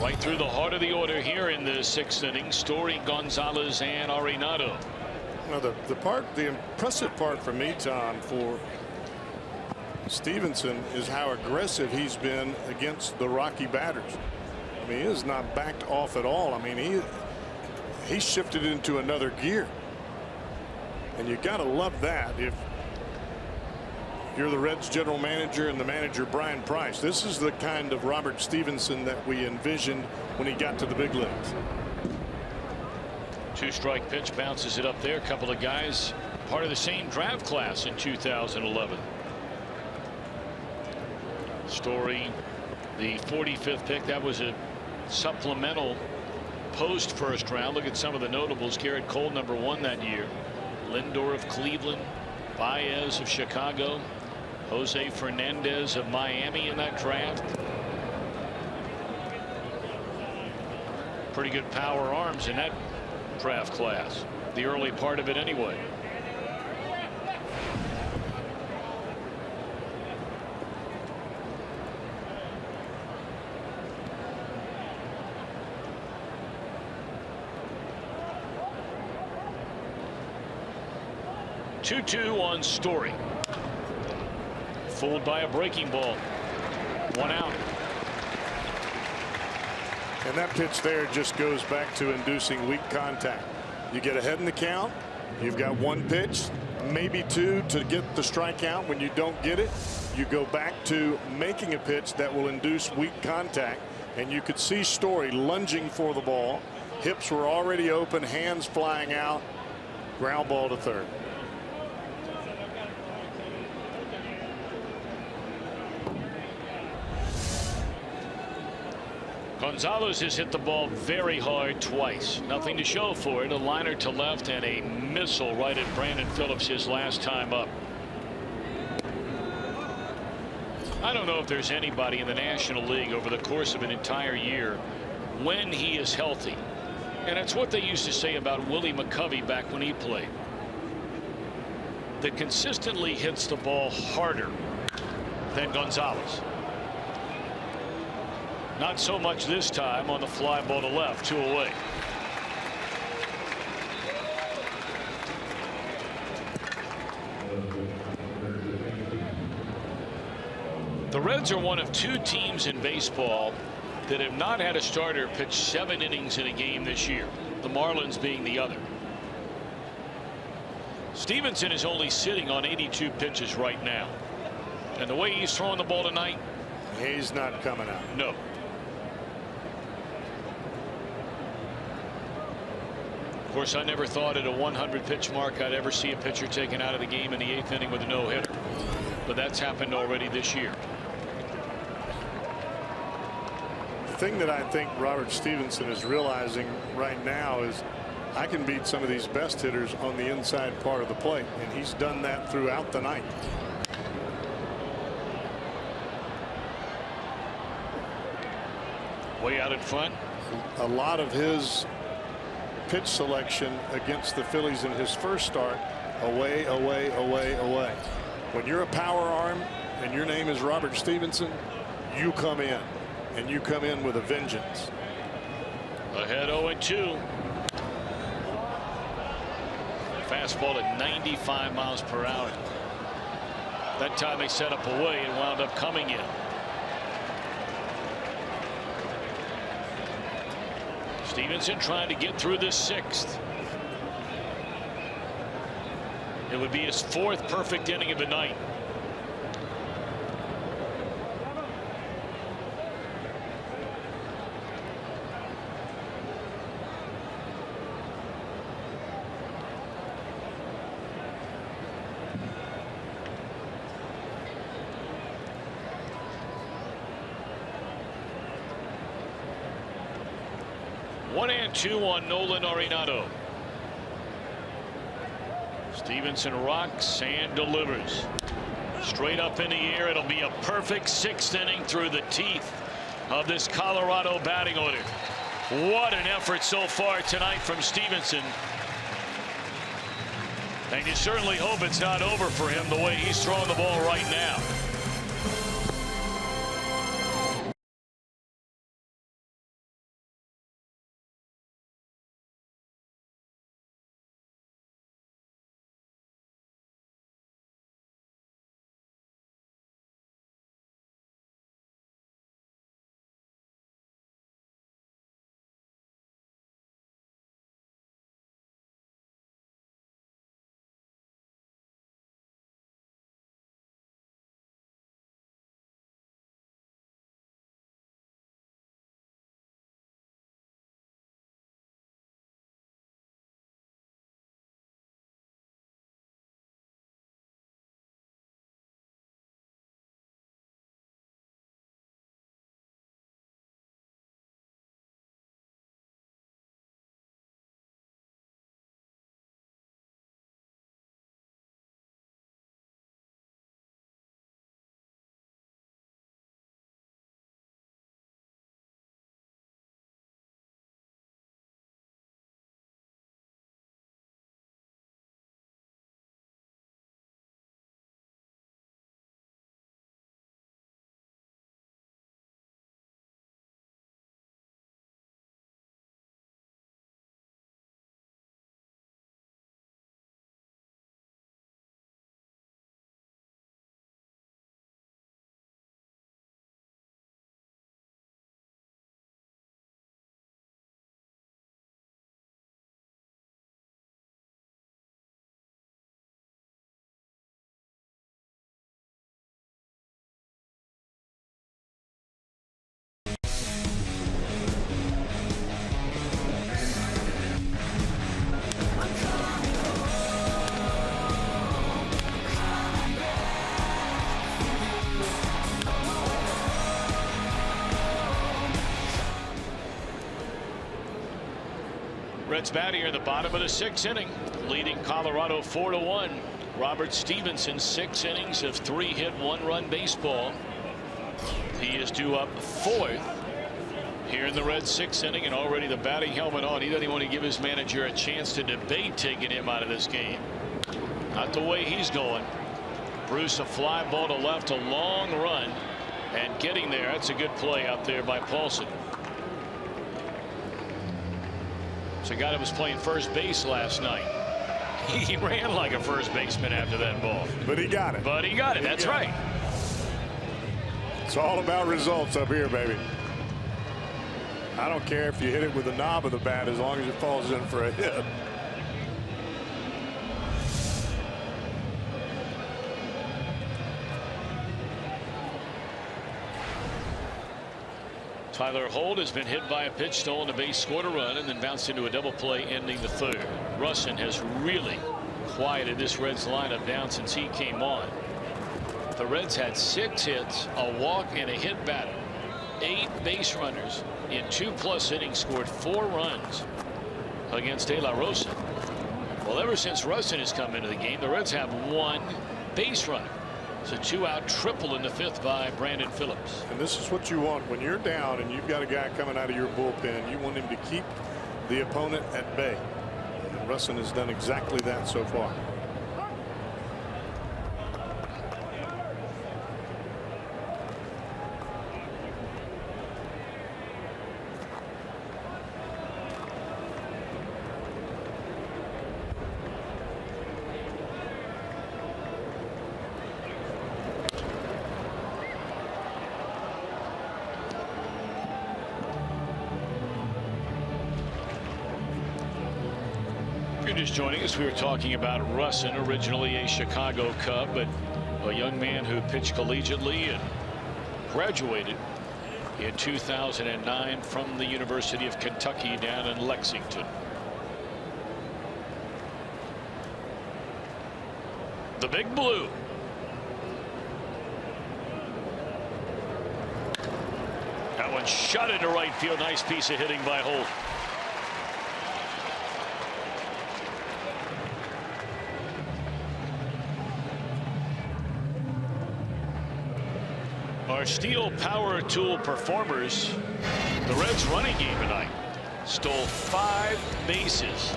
Right through the heart of the order here in the 6th inning, Story, Gonzalez, and Arenado. Now the impressive part for me, Tom, for Stephenson is how aggressive he's been against the Rocky batters. I mean, he has not backed off at all. I mean, he shifted into another gear, and you got to love that if you're the Reds general manager and the manager Brian Price. This is the kind of Robert Stephenson that we envisioned when he got to the big leagues. 2-strike pitch, bounces it up there. A couple of guys part of the same draft class in 2011. Story, the 45th pick. That was a supplemental post first round. Look at some of the notables. Garrett Cole, #1 that year. Lindor of Cleveland, Baez of Chicago, Jose Fernandez of Miami in that draft. Pretty good power arms in that draft class, the early part of it anyway. Two on Story. Fooled by a breaking ball. 1 out. And that pitch there just goes back to inducing weak contact. You get ahead in the count. You've got 1 pitch, maybe 2 to get the strikeout. When you don't get it, you go back to making a pitch that will induce weak contact. And you could see Story lunging for the ball. Hips were already open, hands flying out. Ground ball to third. Gonzalez has hit the ball very hard twice. Nothing to show for it. A liner to left and a missile right at Brandon Phillips his last time up. I don't know if there's anybody in the National League over the course of an entire year when he is healthy. And it's what they used to say about Willie McCovey back when he played. That consistently hits the ball harder than Gonzalez. Not so much this time on the fly ball to left, 2 away. The Reds are one of 2 teams in baseball that have not had a starter pitch 7 innings in a game this year, the Marlins being the other. Stephenson is only sitting on 82 pitches right now. And the way he's throwing the ball tonight, he's not coming out. No. Of course, I never thought at a 100 pitch mark I'd ever see a pitcher taken out of the game in the 8th inning with a no-hitter. But that's happened already this year. The thing that I think Robert Stephenson is realizing right now is I can beat some of these best hitters on the inside part of the plate, and he's done that throughout the night. Way out in front. A lot of his pitch selection against the Phillies in his first start, away, away, away, away. When you're a power arm and your name is Robert Stephenson, you come in, and you come in with a vengeance. Ahead 0-2. Fastball at 95 miles per hour. That time they set up away and wound up coming in. Stephenson trying to get through this 6th. It would be his 4th perfect inning of the night. One and 2 on Nolan Arenado. Stephenson rocks and delivers. Straight up in the air. It'll be a perfect 6th inning through the teeth of this Colorado batting order. What an effort so far tonight from Stephenson. And you certainly hope it's not over for him the way he's throwing the ball right now. Let's bat here in the bottom of the 6th inning, leading Colorado 4-1. Robert Stephenson, 6 innings of 3-hit, 1-run baseball. He is due up 4th here in the Reds' 6th inning, and already the batting helmet on. He doesn't even want to give his manager a chance to debate taking him out of this game. Not the way he's going. Bruce, a fly ball to left, a long run, and getting there. That's a good play out there by Paulson. It's a guy that was playing first base last night. He ran like a first baseman after that ball. But he got it. That's right. It's all about results up here, baby. I don't care if you hit it with the knob of the bat as long as it falls in for a hit. Tyler Holt has been hit by a pitch, stolen a base, scored a run, and then bounced into a double play, ending the 3rd. Russin has really quieted this Reds lineup down since he came on. The Reds had 6 hits, a walk, and a hit batter. 8 base runners in 2+ innings, scored 4 runs against De La Rosa. Well, ever since Russin has come into the game, the Reds have 1 base runner. It's a 2-out triple in the 5th by Brandon Phillips. And this is what you want when you're down and you've got a guy coming out of your bullpen. You want him to keep the opponent at bay. And Russin has done exactly that so far. Just joining us, we were talking about Russin, originally a Chicago Cub, but a young man who pitched collegiately and graduated in 2009 from the University of Kentucky down in Lexington. The Big Blue. That one shot into right field. Nice piece of hitting by Holt. Our steel power tool performers, the Reds running game tonight, stole 5 bases.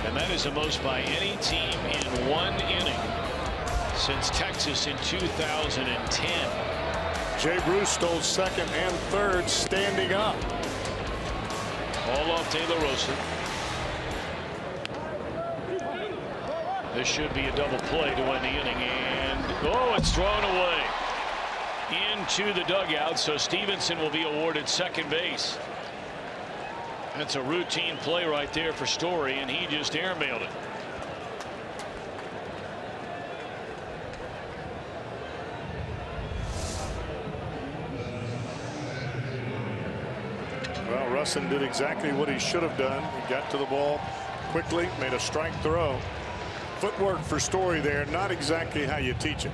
And that is the most by any team in 1 inning since Texas in 2010. Jay Bruce stole 2nd and 3rd standing up. All off De La Rosa. This should be a double play to win the inning, and oh, it's thrown away into the dugout, so Stephenson will be awarded second base. That's a routine play right there for Story, and he just airmailed it. Well, Russin did exactly what he should have done. He got to the ball quickly, made a strike throw. Footwork for Story there, not exactly how you teach it.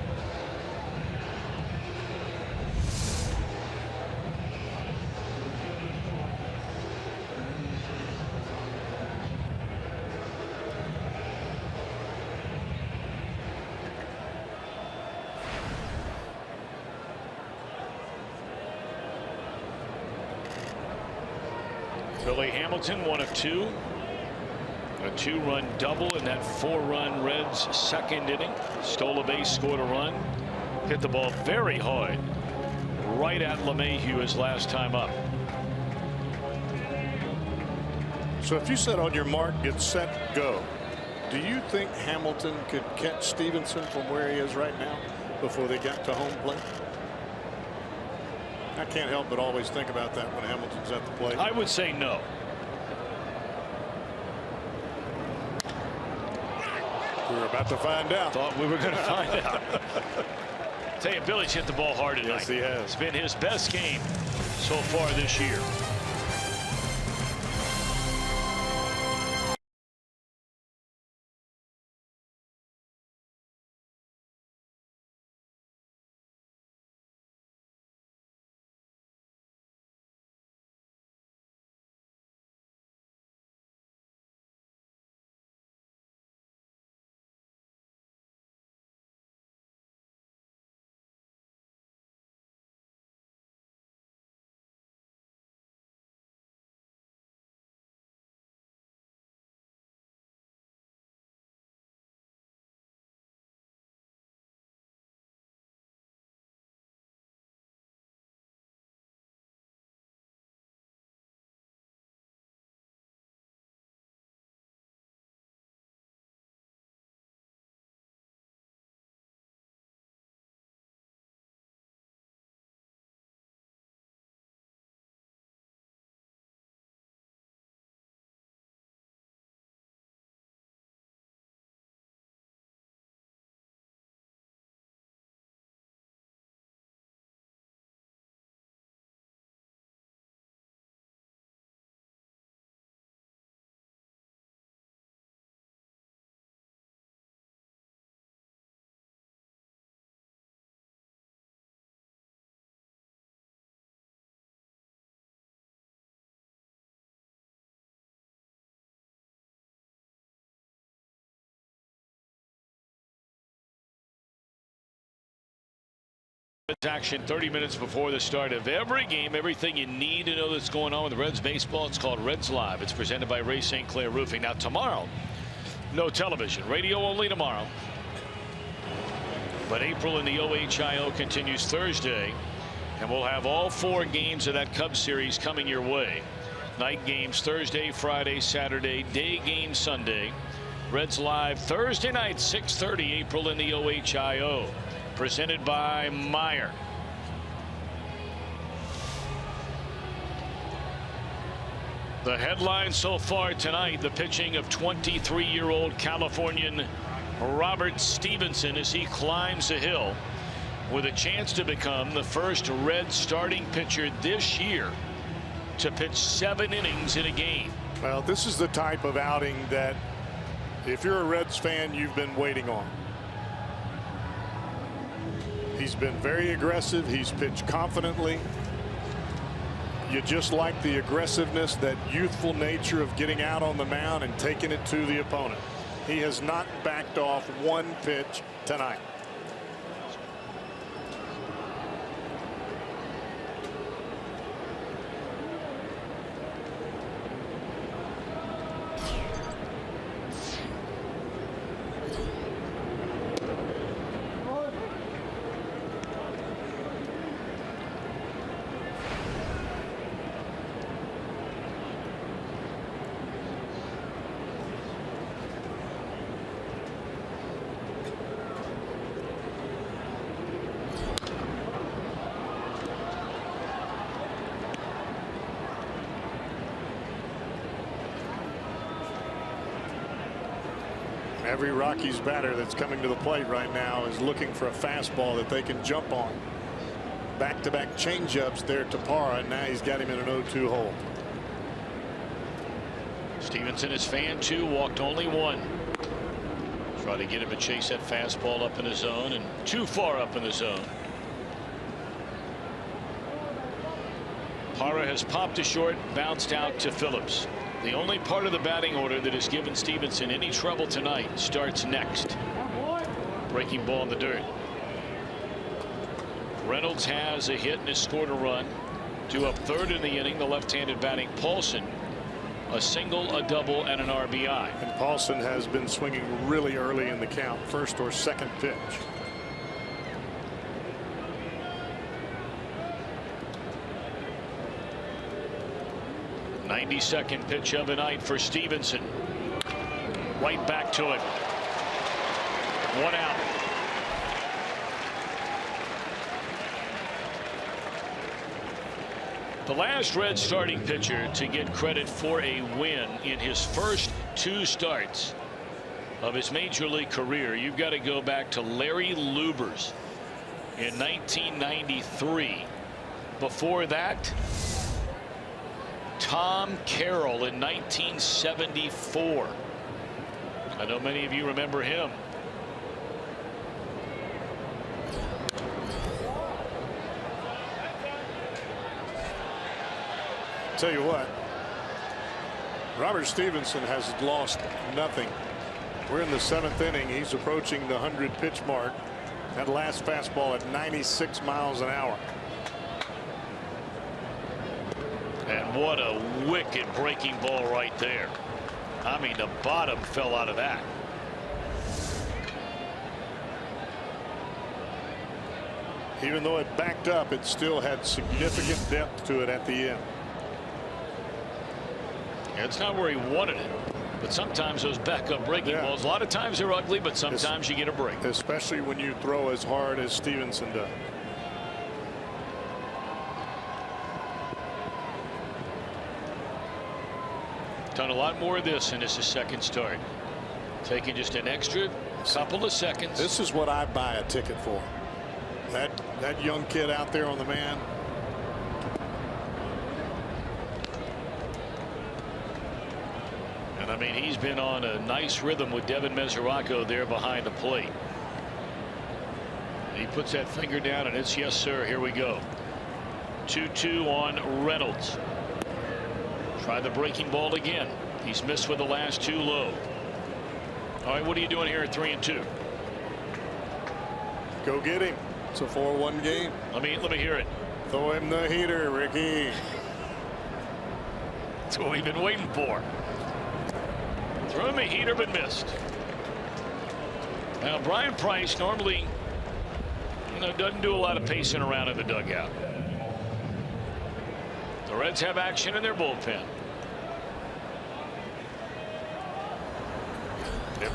Billy Hamilton, 1 of 2. A 2-run double in that 4-run Reds second inning. Stole a base, scored a run. Hit the ball very hard right at LeMahieu his last time up. So if you said on your mark, get set, go, do you think Hamilton could catch Stephenson from where he is right now before they got to home plate? I can't help but always think about that when Hamilton's at the plate. I would say no. We were about to find out. Thought we were going to find out. Tell you, Billy's hit the ball hard tonight. Yes, he has. It's been his best game so far this year. Action 30 minutes before the start of every game. Everything you need to know that's going on with Reds baseball. It's called Reds Live. It's presented by Ray St. Clair Roofing. Now tomorrow, no television, radio only tomorrow. But April in the OHIO continues Thursday, and we'll have all 4 games of that Cubs series coming your way. Night games Thursday, Friday, Saturday, day games Sunday. Reds Live Thursday night, 6:30, April in the OHIO. Presented by Meyer. The headline so far tonight, the pitching of 23-year-old Californian Robert Stephenson as he climbs the hill with a chance to become the first Reds starting pitcher this year to pitch 7 innings in a game. Well, this is the type of outing that if you're a Reds fan, you've been waiting on. He's been very aggressive. He's pitched confidently. You just like the aggressiveness, that youthful nature of getting out on the mound and taking it to the opponent. He has not backed off one pitch tonight. Every Rockies batter that's coming to the plate right now is looking for a fastball that they can jump on. Back-to-back changeups there to Parra, and now he's got him in an 0-2 hole. Stephenson is fan 2, walked only 1. Try to get him to chase that fastball up in the zone, and too far up in the zone. Parra has popped to short, bounced out to Phillips. The only part of the batting order that has given Stephenson any trouble tonight starts next. Breaking ball in the dirt. Reynolds has a hit and has scored a run. 2 up 3rd in the inning. The left-handed batting Paulson. A single, a double, and an RBI. And Paulson has been swinging really early in the count, first or second pitch. '92nd pitch of the night for Stephenson. Right back to it. 1 out. The last Reds starting pitcher to get credit for a win in his first 2 starts of his major league career. You've got to go back to Larry Lubers in 1993. Before that, Tom Carroll in 1974. I know many of you remember him. Tell you what, Robert Stephenson has lost nothing. We're in the 7th inning. He's approaching the 100 pitch mark. That last fastball at 96 miles an hour. And what a wicked breaking ball right there. I mean, the bottom fell out of that. Even though it backed up, it still had significant depth to it at the end. It's not where he wanted it, but sometimes those backup breaking balls, a lot of times they're ugly, but sometimes you get a break. Especially when you throw as hard as Stephenson does. Done a lot more of this in his second start. Taking just an extra couple of seconds. This is what I buy a ticket for. That young kid out there on the man. And I mean, he's been on a nice rhythm with Devin Mesoraco there behind the plate. He puts that finger down and it's yes sir, here we go. 2-2 on Reynolds. Try the breaking ball again. He's missed with the last 2 low. All right, what are you doing here at 3-2? Go get him. It's a 4-1 game. Let me hear it. Throw him the heater, Ricky. That's what we've been waiting for. Threw him a heater but missed. Now Brian Price normally, doesn't do a lot of pacing around in the dugout. The Reds have action in their bullpen.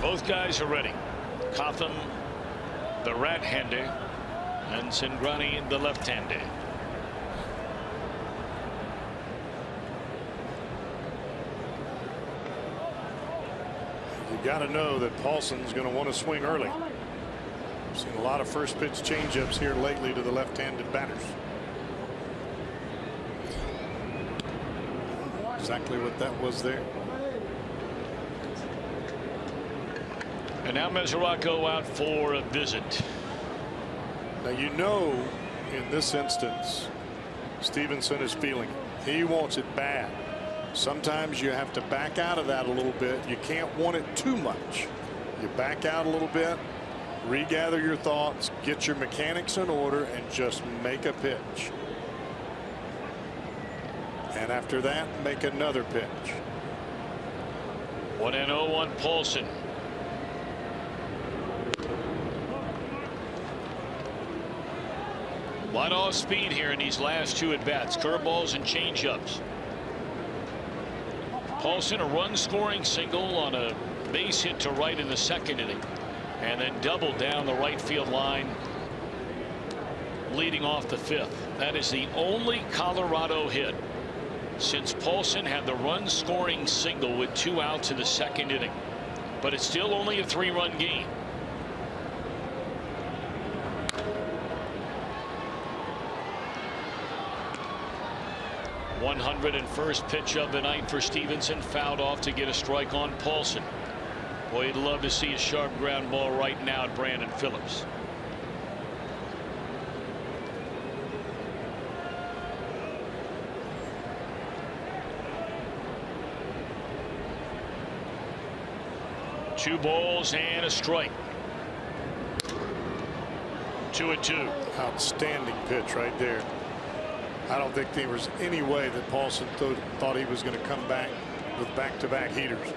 Both guys are ready. Cotham, the right-hander, and Cingrani, the left-hander. You got to know that Paulson's going to want to swing early. I've seen a lot of first pitch changeups here lately to the left-handed batters. Exactly what that was there. And now Mesoraco out for a visit. Now in this instance Stephenson is feeling it. He wants it bad. Sometimes you have to back out of that a little bit. You can't want it too much. You back out a little bit, regather your thoughts, get your mechanics in order, and just make a pitch. And after that, make another pitch. 1-0 on Paulson. A lot off speed here in these last two at bats. Curveballs and changeups. Paulson a run scoring single on a base hit to right in the second inning, and then doubled down the right field line leading off the fifth. That is the only Colorado hit since Paulson had the run scoring single with 2 outs in the second inning. But it's still only a 3-run game. '101st pitch of the night for Stephenson, fouled off to get a strike on Paulson. Boy, you'd love to see a sharp ground ball right now at Brandon Phillips. Two balls and a strike. 2-2. Outstanding pitch right there. I don't think there was any way that Paulson thought he was going to come back with back-to-back heaters.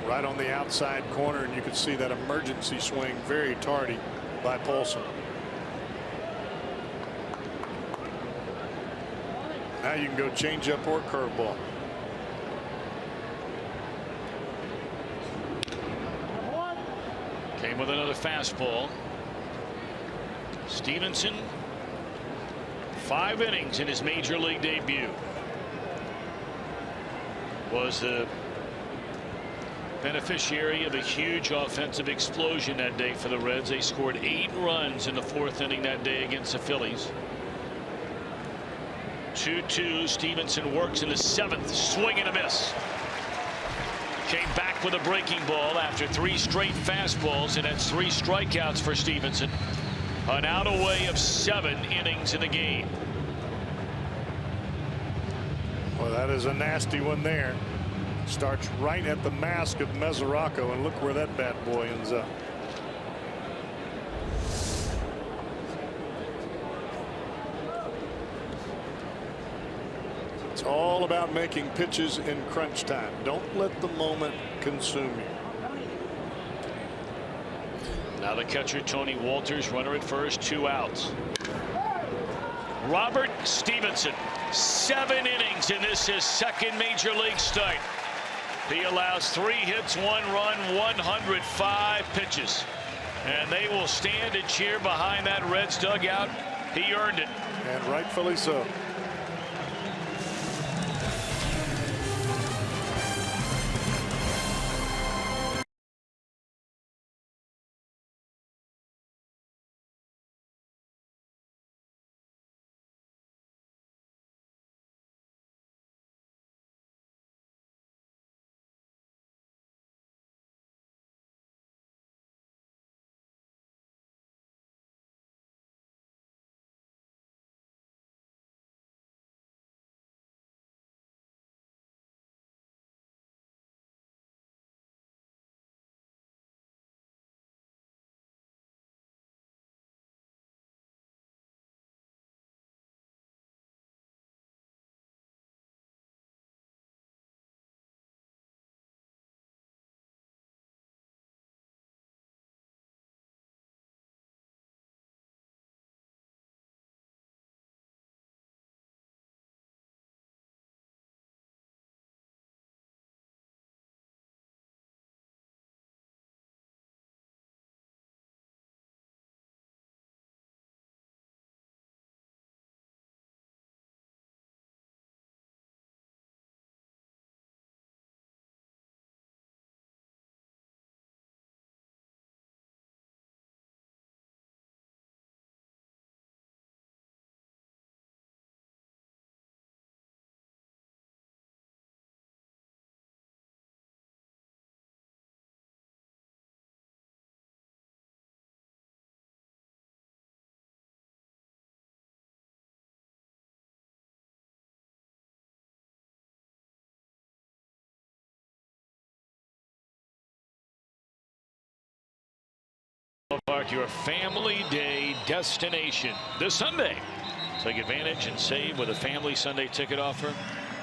Right on the outside corner, and you could see that emergency swing, very tardy by Paulson. Now you can go changeup or curveball. Came with another fastball. Stephenson, 5 innings in his major league debut. Was the beneficiary of a huge offensive explosion that day for the Reds. They scored 8 runs in the 4th inning that day against the Phillies. 2-2. Stephenson works in the 7th. Swing and a miss. Came back with a breaking ball after 3 straight fastballs, and that's 3 strikeouts for Stephenson. An out away of 7 innings in the game. Well, that is a nasty one there. Starts right at the mask of Mesoraco, and look where that bad boy ends up. It's all about making pitches in crunch time. Don't let the moment consume you. Now the catcher, Tony Walters, runner at first, 2 outs. Robert Stephenson, 7 innings in this, his second major league start. He allows 3 hits, 1 run, 105 pitches. And they will stand and cheer behind that Reds dugout. He earned it. And rightfully so. Park, your family day destination this Sunday. Take advantage and save with a family Sunday ticket offer.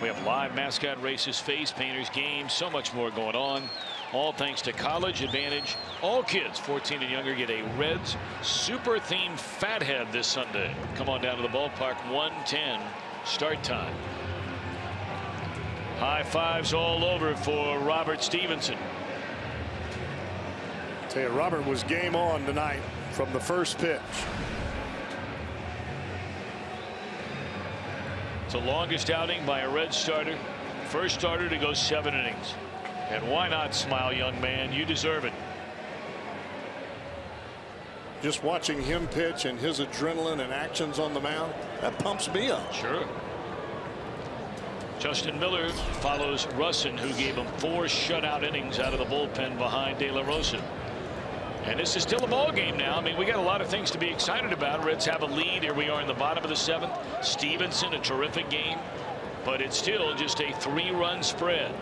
We have live mascot races, face painters, games, so much more going on. All thanks to College Advantage. All kids 14 and younger get a Reds super themed fathead this Sunday. Come on down to the ballpark. 1:10 start time. High fives all over for Robert Stephenson. Tell you, Robert was game on tonight from the first pitch. It's the longest outing by a Reds starter. First starter to go 7 innings. And why not smile, young man? You deserve it. Just watching him pitch and his adrenaline and actions on the mound, that pumps me up. Sure. Justin Miller follows Russin, who gave him 4 shutout innings out of the bullpen behind De La Rosa. And this is still a ball game now. I mean, we got a lot of things to be excited about. Reds have a lead. Here we are in the bottom of the 7th. Stephenson, a terrific game, but it's still just a 3-run spread.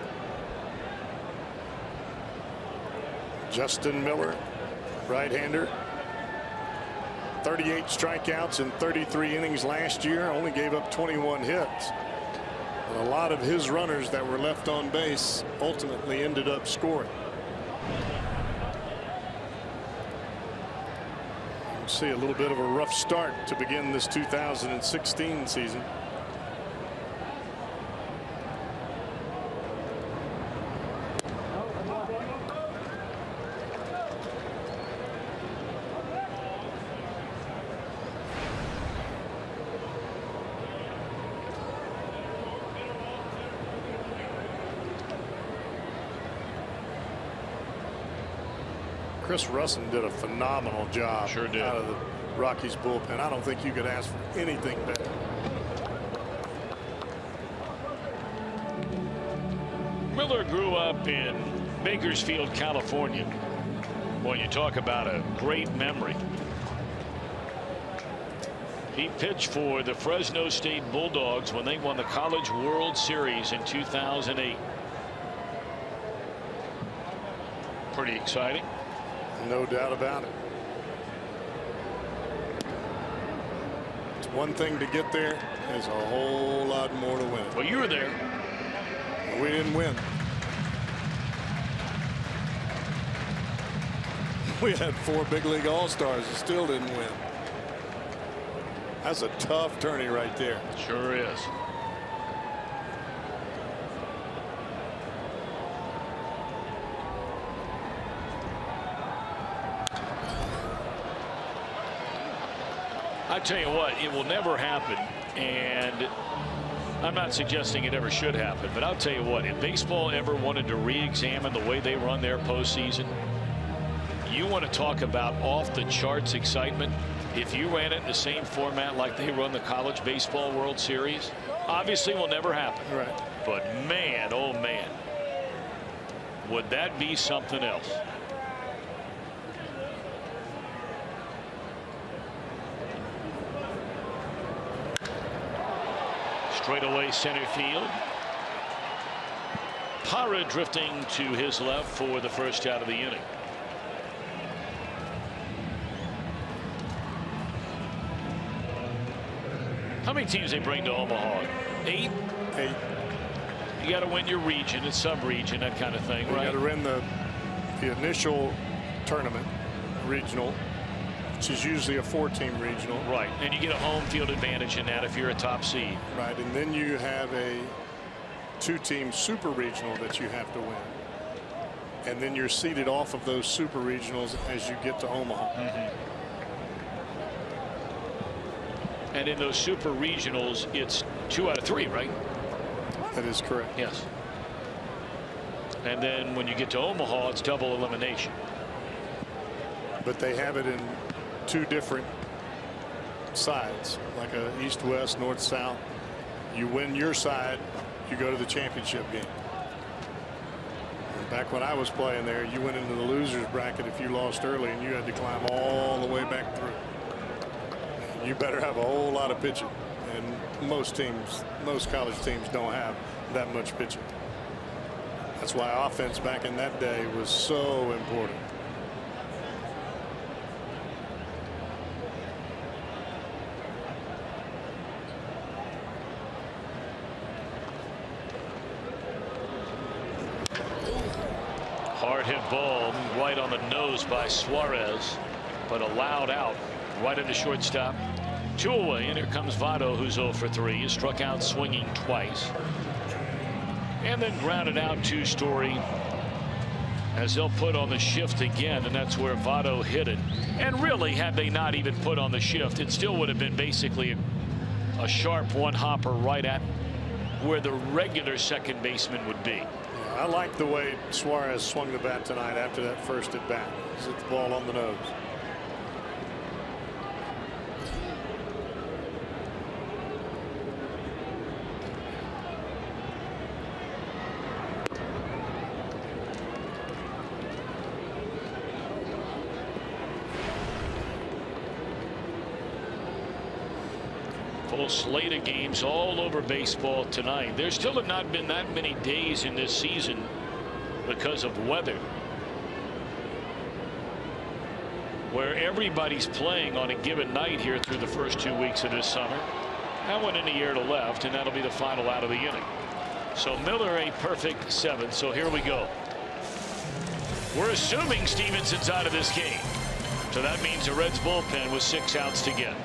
Justin Miller, right-hander, 38 strikeouts in 33 innings last year, only gave up 21 hits. And a lot of his runners that were left on base ultimately ended up scoring. We'll see a little bit of a rough start to begin this 2016 season. Chris Russin did a phenomenal job. Sure did. Out of the Rockies bullpen. I don't think you could ask for anything better. Miller grew up in Bakersfield, California. Boy, you talk about a great memory. He pitched for the Fresno State Bulldogs when they won the College World Series in 2008. Pretty exciting. No doubt about it. It's one thing to get there. There's a whole lot more to win. Well, you were there. We didn't win. We had 4 big league all-stars and still didn't win. That's a tough tourney right there. Sure is. I tell you what, it will never happen, and I'm not suggesting it ever should happen, but I'll tell you what, if baseball ever wanted to re-examine the way they run their postseason, you want to talk about off-the-charts excitement. If you ran it in the same format like they run the College Baseball World Series, obviously will never happen. Right. But man, oh man, would that be something else? Straightaway center field. Parra drifting to his left for the first out of the inning. How many teams they bring to Omaha? 8? 8. You got to win your region and sub-region, that kind of thing, right? You got to win the initial tournament, regional, which is usually a 4-team regional. Right, and you get a home field advantage in that if you're a top seed. Right, and then you have a 2-team super regional that you have to win. And then you're seeded off of those super regionals as you get to Omaha. Mm-hmm. And in those super regionals, it's 2 out of 3, right? That is correct. Yes. And then when you get to Omaha, it's double elimination. But they have it in 2 different sides, like a east-west, north-south. You win your side, you go to the championship game. And back when I was playing there, you went into the losers bracket if you lost early, and you had to climb all the way back through. You better have a whole lot of pitching, and most teams, most college teams don't have that much pitching. That's why offense back in that day was so important. Hard hit ball right on the nose by Suarez, but allowed out right into shortstop. 2 away, and here comes Votto, who's 0 for 3. He struck out swinging twice, and then grounded out to Story as they'll put on the shift again, and that's where Votto hit it. And really, had they not even put on the shift, it still would have been basically a sharp one-hopper right at where the regular second baseman would be. Yeah, I like the way Suarez swung the bat tonight after that first at bat. He's hit the ball on the nose. Full slate of games all over baseball tonight. There still have not been that many days in this season because of weather where everybody's playing on a given night here through the first 2 weeks of this summer. That went in the air to left, and that'll be the final out of the inning. So Miller a perfect 7. So here we go. We're assuming Stephenson's out of this game, so that means the Reds bullpen with 6 outs to get.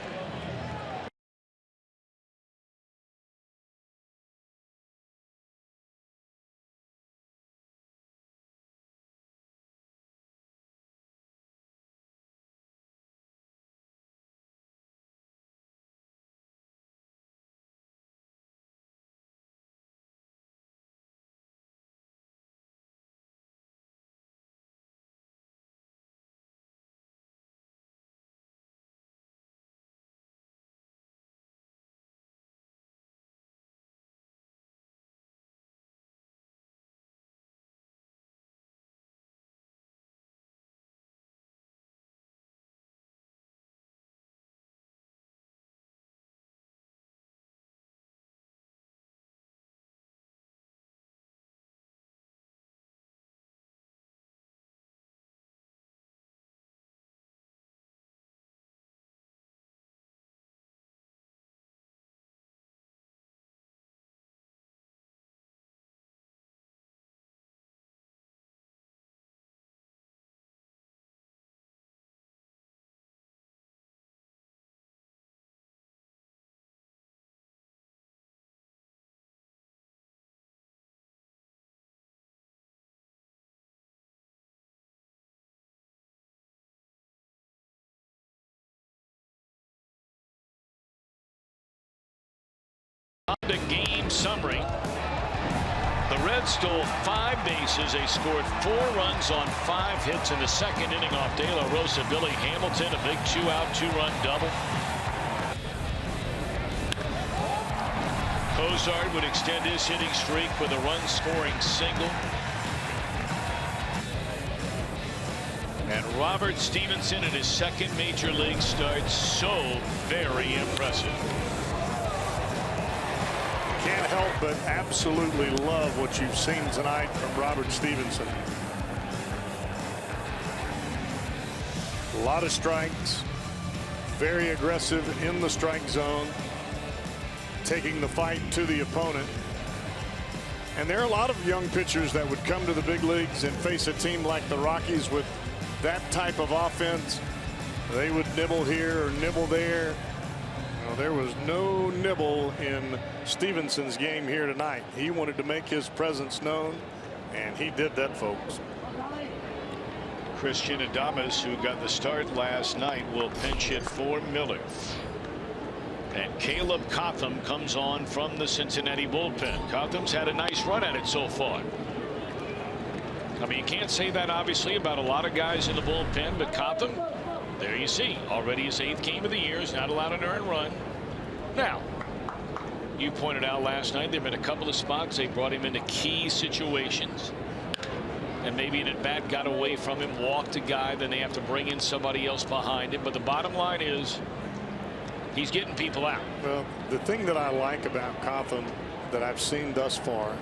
The game summary. The Reds stole 5 bases. They scored 4 runs on 5 hits in the second inning off De La Rosa. Billy Hamilton, a big 2-out, 2-run double. Cozart would extend his hitting streak with a run-scoring single. And Robert Stephenson in his second major league start, so very impressive. Can't help but absolutely love what you've seen tonight from Robert Stephenson. A lot of strikes, very aggressive in the strike zone, taking the fight to the opponent. And there are a lot of young pitchers that would come to the big leagues and face a team like the Rockies with that type of offense. They would nibble here or nibble there. There was no nibble in Stephenson's game here tonight. He wanted to make his presence known, and he did that, folks. Christian Adames, who got the start last night, will pinch hit for Miller. And Caleb Cotham comes on from the Cincinnati bullpen. Cotham's had a nice run at it so far. I mean, you can't say that obviously about a lot of guys in the bullpen, but Cotham, there you see, already his 8th game of the year, is not allowed an earned run. Now, you pointed out last night there have been a couple of spots they brought him into key situations, and maybe an at-bat got away from him, walked a guy, then they have to bring in somebody else behind him. But the bottom line is he's getting people out. Well, the thing that I like about Cotham that I've seen thus far,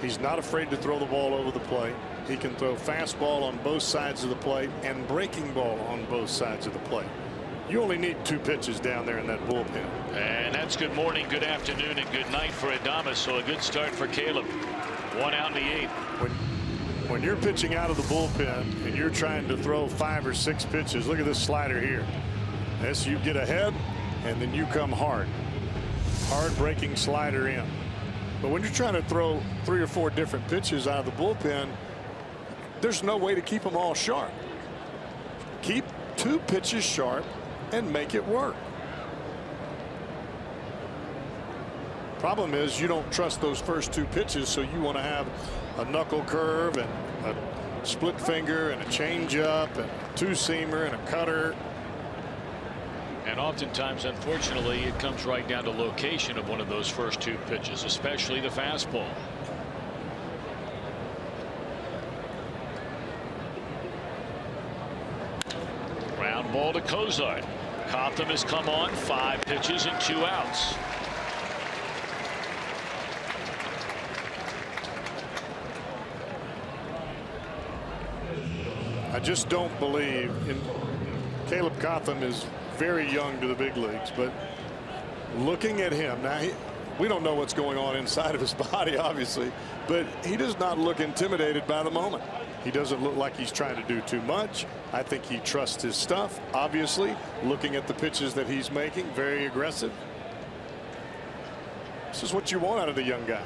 he's not afraid to throw the ball over the plate. He can throw fastball on both sides of the plate and breaking ball on both sides of the plate. You only need 2 pitches down there in that bullpen. And that's good morning, good afternoon, and good night for Adames. So a good start for Caleb. 1 out in the 8th. When you're pitching out of the bullpen and you're trying to throw 5 or 6 pitches, look at this slider here. As you get ahead and then you come hard breaking slider in. But when you're trying to throw 3 or 4 different pitches out of the bullpen, there's no way to keep them all sharp. Keep 2 pitches sharp and make it work. Problem is you don't trust those first 2 pitches, so you want to have a knuckle curve and a split finger and a changeup and a 2-seamer and a cutter. And oftentimes, unfortunately, it comes right down to location of one of those first 2 pitches, especially the fastball. Ground ball to Cozart. Cotham has come on, 5 pitches and 2 outs. I just don't believe in Caleb Cotham. Is very young to the big leagues, but looking at him now, we don't know what's going on inside of his body, obviously, but he does not look intimidated by the moment. He doesn't look like he's trying to do too much. I think he trusts his stuff, obviously, looking at the pitches that he's making, very aggressive. This is what you want out of the young guys.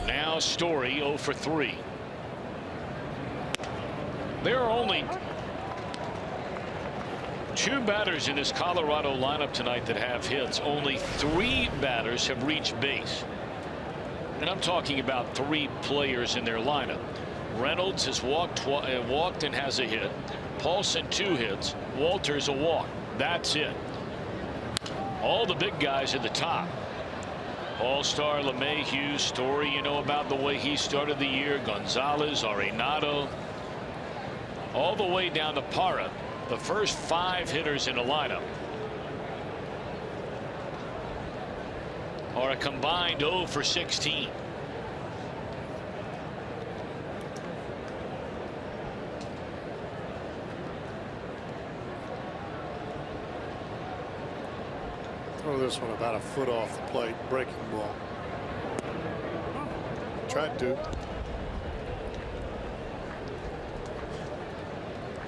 Now Story 0 for 3. There are only 2 batters in this Colorado lineup tonight that have hits. Only 3 batters have reached base. And I'm talking about 3 players in their lineup. Reynolds has walked and has a hit. Paulson 2 hits. Walters a walk. That's it. All the big guys at the top. All-star LeMahieu, Story, you know about the way he started the year. Gonzalez, Arenado. All the way down to Parra, the first 5 hitters in the lineup are a combined 0 for 16. Throw this one about a foot off the plate, breaking ball. Tried to.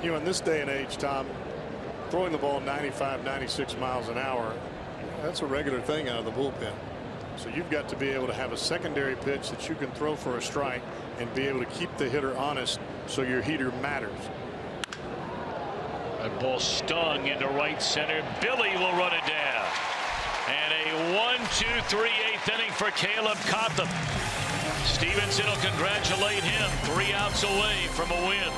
You know, in this day and age, Tom, throwing the ball 95, 96 miles an hour, that's a regular thing out of the bullpen. So you've got to be able to have a secondary pitch that you can throw for a strike and be able to keep the hitter honest so your heater matters. That ball stung into right center. Billy will run it down. And a 1-2-3 8th inning for Caleb Cotham. Stephenson will congratulate him. 3 outs away from a win.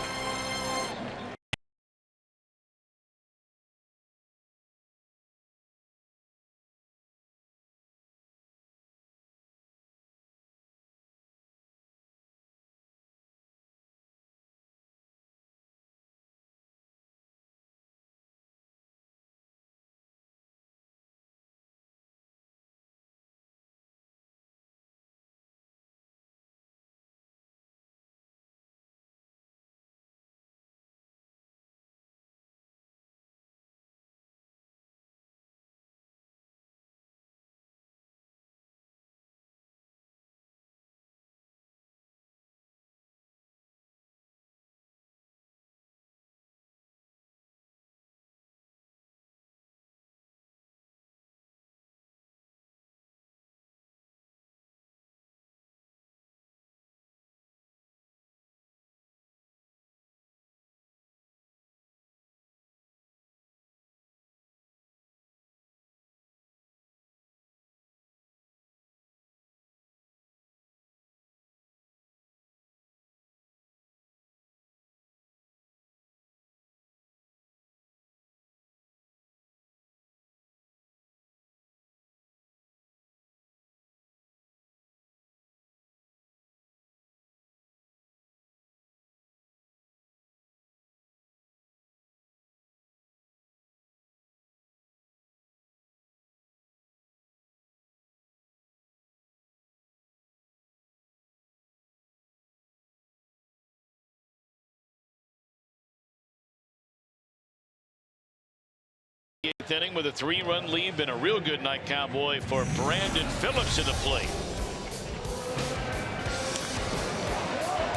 Eighth inning with a 3-run lead. Been a real good night, Cowboy, for Brandon Phillips at the plate.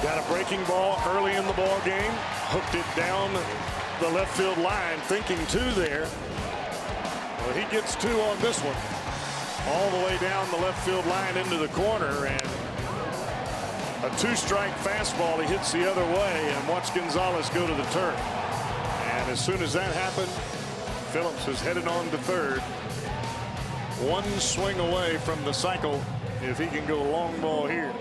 Got a breaking ball early in the ball game. Hooked it down the left field line, thinking 2 there. Well, he gets 2 on this one. All the way down the left field line into the corner, and a 2-strike fastball he hits the other way, and watch Gonzalez go to the turf. And as soon as that happened, Phillips is headed on to third. 1 swing away from the cycle if he can go long ball here.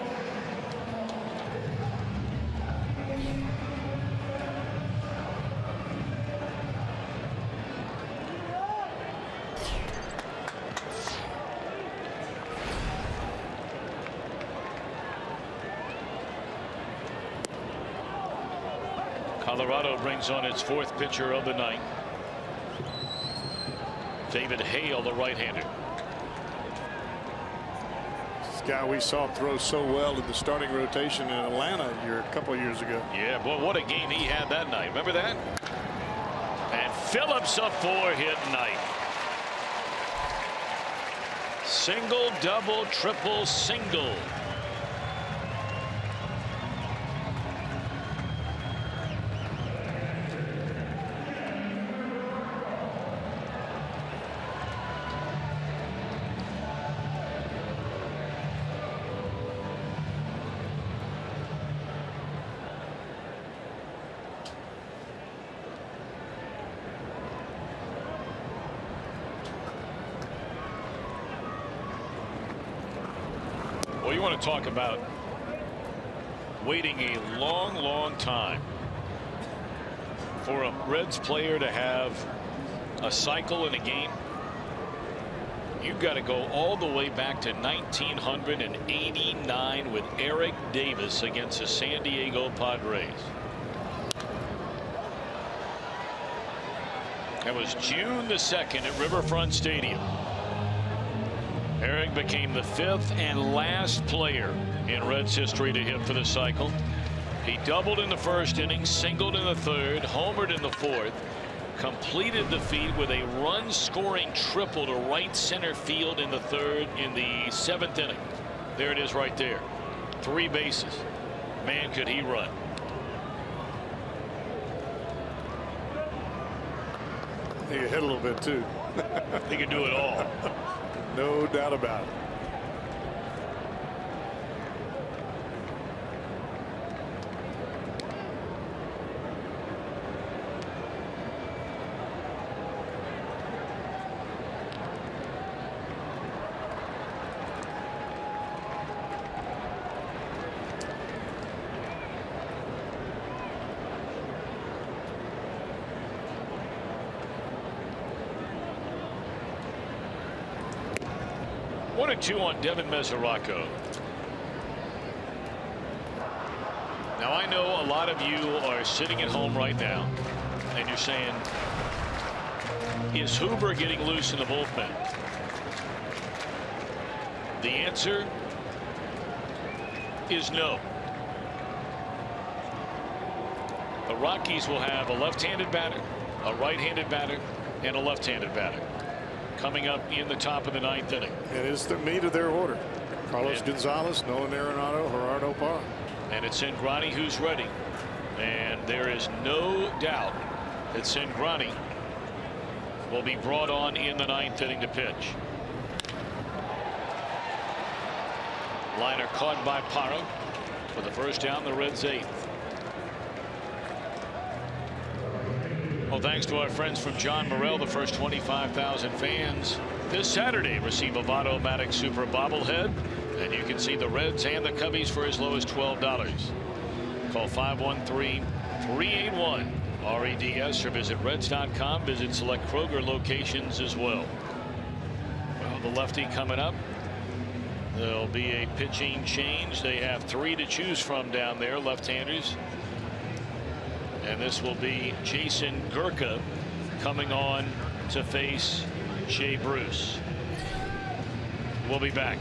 Colorado brings on its 4th pitcher of the night. David Hale, the right-hander. This guy we saw throw so well in the starting rotation in Atlanta a couple years ago. Yeah, boy, what a game he had that night. Remember that? And Phillips a 4-hit night. Single, double, triple, single. Well, you want to talk about waiting a long time for a Reds player to have a cycle in a game. You've got to go all the way back to 1989 with Eric Davis against the San Diego Padres. That was June the 2nd at Riverfront Stadium. Eric became the 5th and last player in Reds history to hit for the cycle. He doubled in the 1st inning, singled in the 3rd, homered in the 4th, completed the feat with a run-scoring triple to right center field in the 7th inning. There it is right there. 3 bases. Man, could he run. He could hit a little bit too. He could do it all. No doubt about it. One and 2 on Devin Mesoraco. Now I know a lot of you are sitting at home right now and you're saying, is Hoover getting loose in the bullpen? The answer is no. The Rockies will have a left-handed batter, a right-handed batter, and a left-handed batter coming up in the top of the 9th inning. It is the meat of their order. Carlos Gonzalez, Nolan Arenado, Gerardo Parra. And it's Cingrani who's ready. And there is no doubt that Cingrani will be brought on in the 9th inning to pitch. Liner caught by Parra for the first down, the Reds 8th. Well, thanks to our friends from John Morrell, the first 25,000 fans this Saturday receive a Votto-Matic Super bobblehead, and you can see the Reds and the Cubbies for as low as $12. Call 513-381-REDS or visit Reds.com. Visit select Kroger locations as well. Well, the lefty coming up. There'll be a pitching change. They have 3 to choose from down there, left-handers. And this will be Jason Gurka coming on to face Shea Bruce. We'll be back.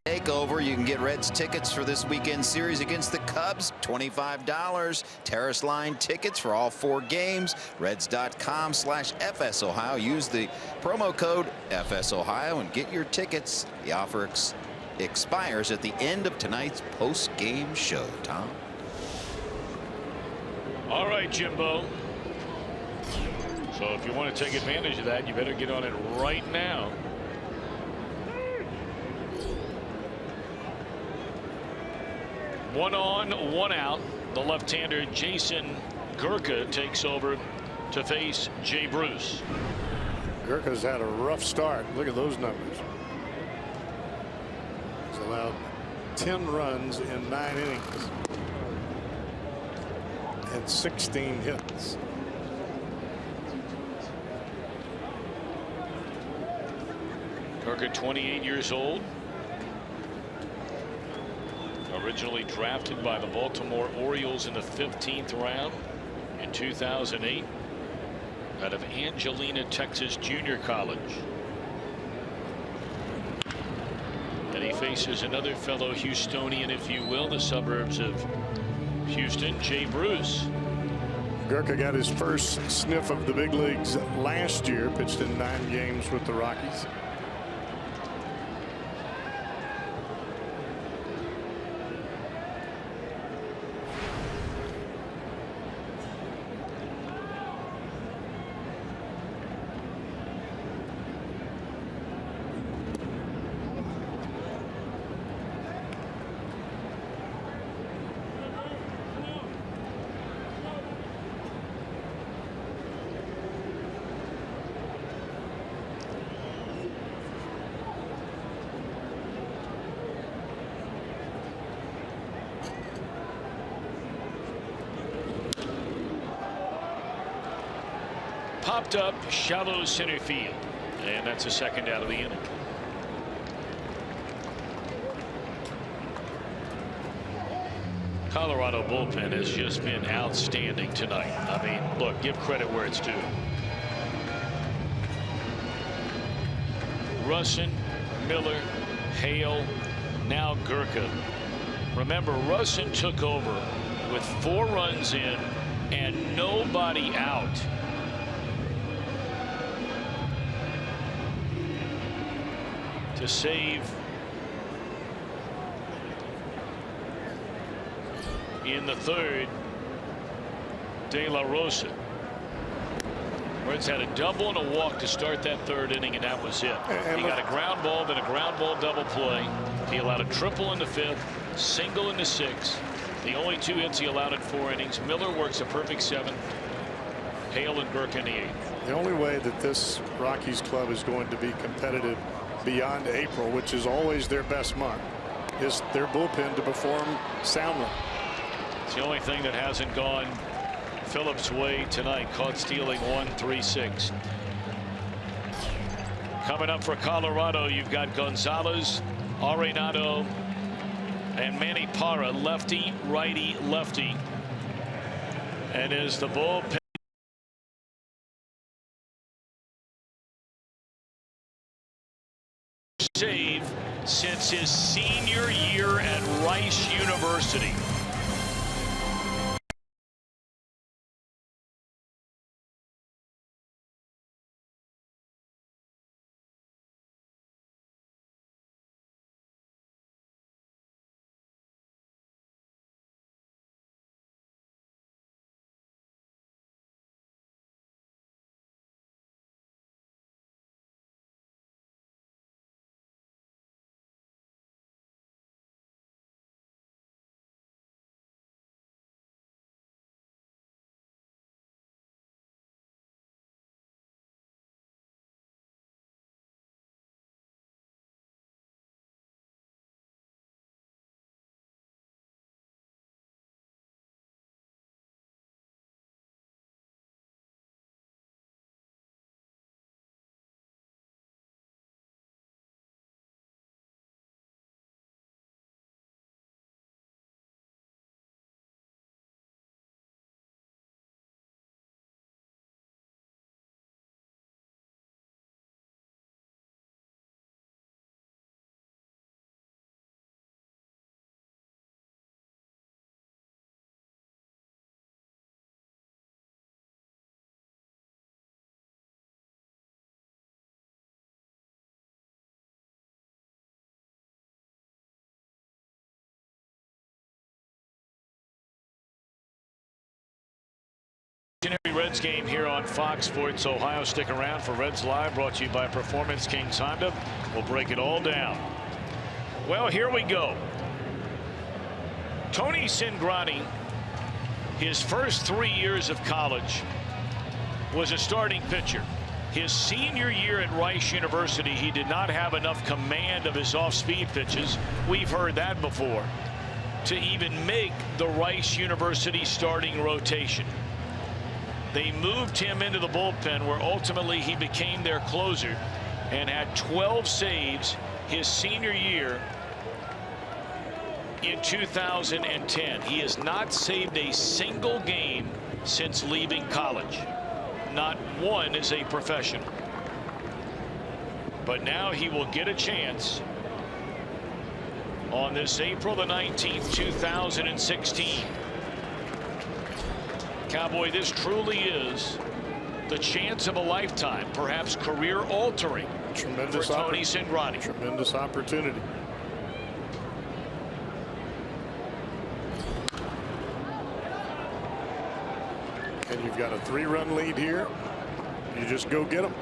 Takeover. You can get Reds tickets for this weekend series against the Cubs, $25. Terrace Line tickets for all 4 games. Reds.com/FSOhio. Use the promo code FSOhio and get your tickets. The offer expires at the end of tonight's post-game show. Tom. All right, Jimbo. So if you want to take advantage of that, you better get on it right now. One on, one out. The left-hander Jason Gurka takes over to face Jay Bruce. Gurka's had a rough start. Look at those numbers. He's allowed 10 runs in 9 innings and 16 hits. Gurka, 28 years old. Originally drafted by the Baltimore Orioles in the 15th round in 2008 out of Angelina, Texas Junior College. And he faces another fellow Houstonian, if you will, the suburbs of Houston, Jay Bruce. Gurka got his first sniff of the big leagues last year, pitched in 9 games with the Rockies. Popped up shallow center field, and that's a second out of the inning. Colorado bullpen has just been outstanding tonight. I mean, look, give credit where it's due. Russin, Miller, Hale, now Gurka. Remember, Russin took over with 4 runs in and nobody out. To save in the 3rd, De La Rosa. Reds had a double and a walk to start that 3rd inning, and that was it. He got a ground ball, then a ground ball double play. He allowed a triple in the 5th, single in the 6th. The only 2 hits he allowed in 4 innings. Miller works a perfect 7th. Hale and Gurka in the 8th. The only way that this Rockies club is going to be competitive beyond April, which is always their best month, is their bullpen to perform soundly. It's the only thing that hasn't gone Phillips' way tonight. Caught stealing 1-3-6. Coming up for Colorado, you've got Gonzalez, Arenado, and Manny Parra, lefty, righty, lefty. And is the bullpen save since his senior year at Rice University. Reds game here on Fox Sports Ohio. Stick around for Reds Live, brought to you by Performance Kings Honda. We'll break it all down. Well, here we go. Tony Cingrani, his first 3 years of college, was a starting pitcher. His senior year at Rice University, he did not have enough command of his off-speed pitches. We've heard that before, to even make the Rice University starting rotation. They moved him into the bullpen, where ultimately he became their closer and had 12 saves his senior year in 2010. He has not saved a single game since leaving college. Not one as a professional. But now he will get a chance on this April the 19th, 2016. Cowboy, this truly is the chance of a lifetime, perhaps career altering for Tony Cingrani. Tremendous opportunity. And you've got a 3-run lead here. You just go get them.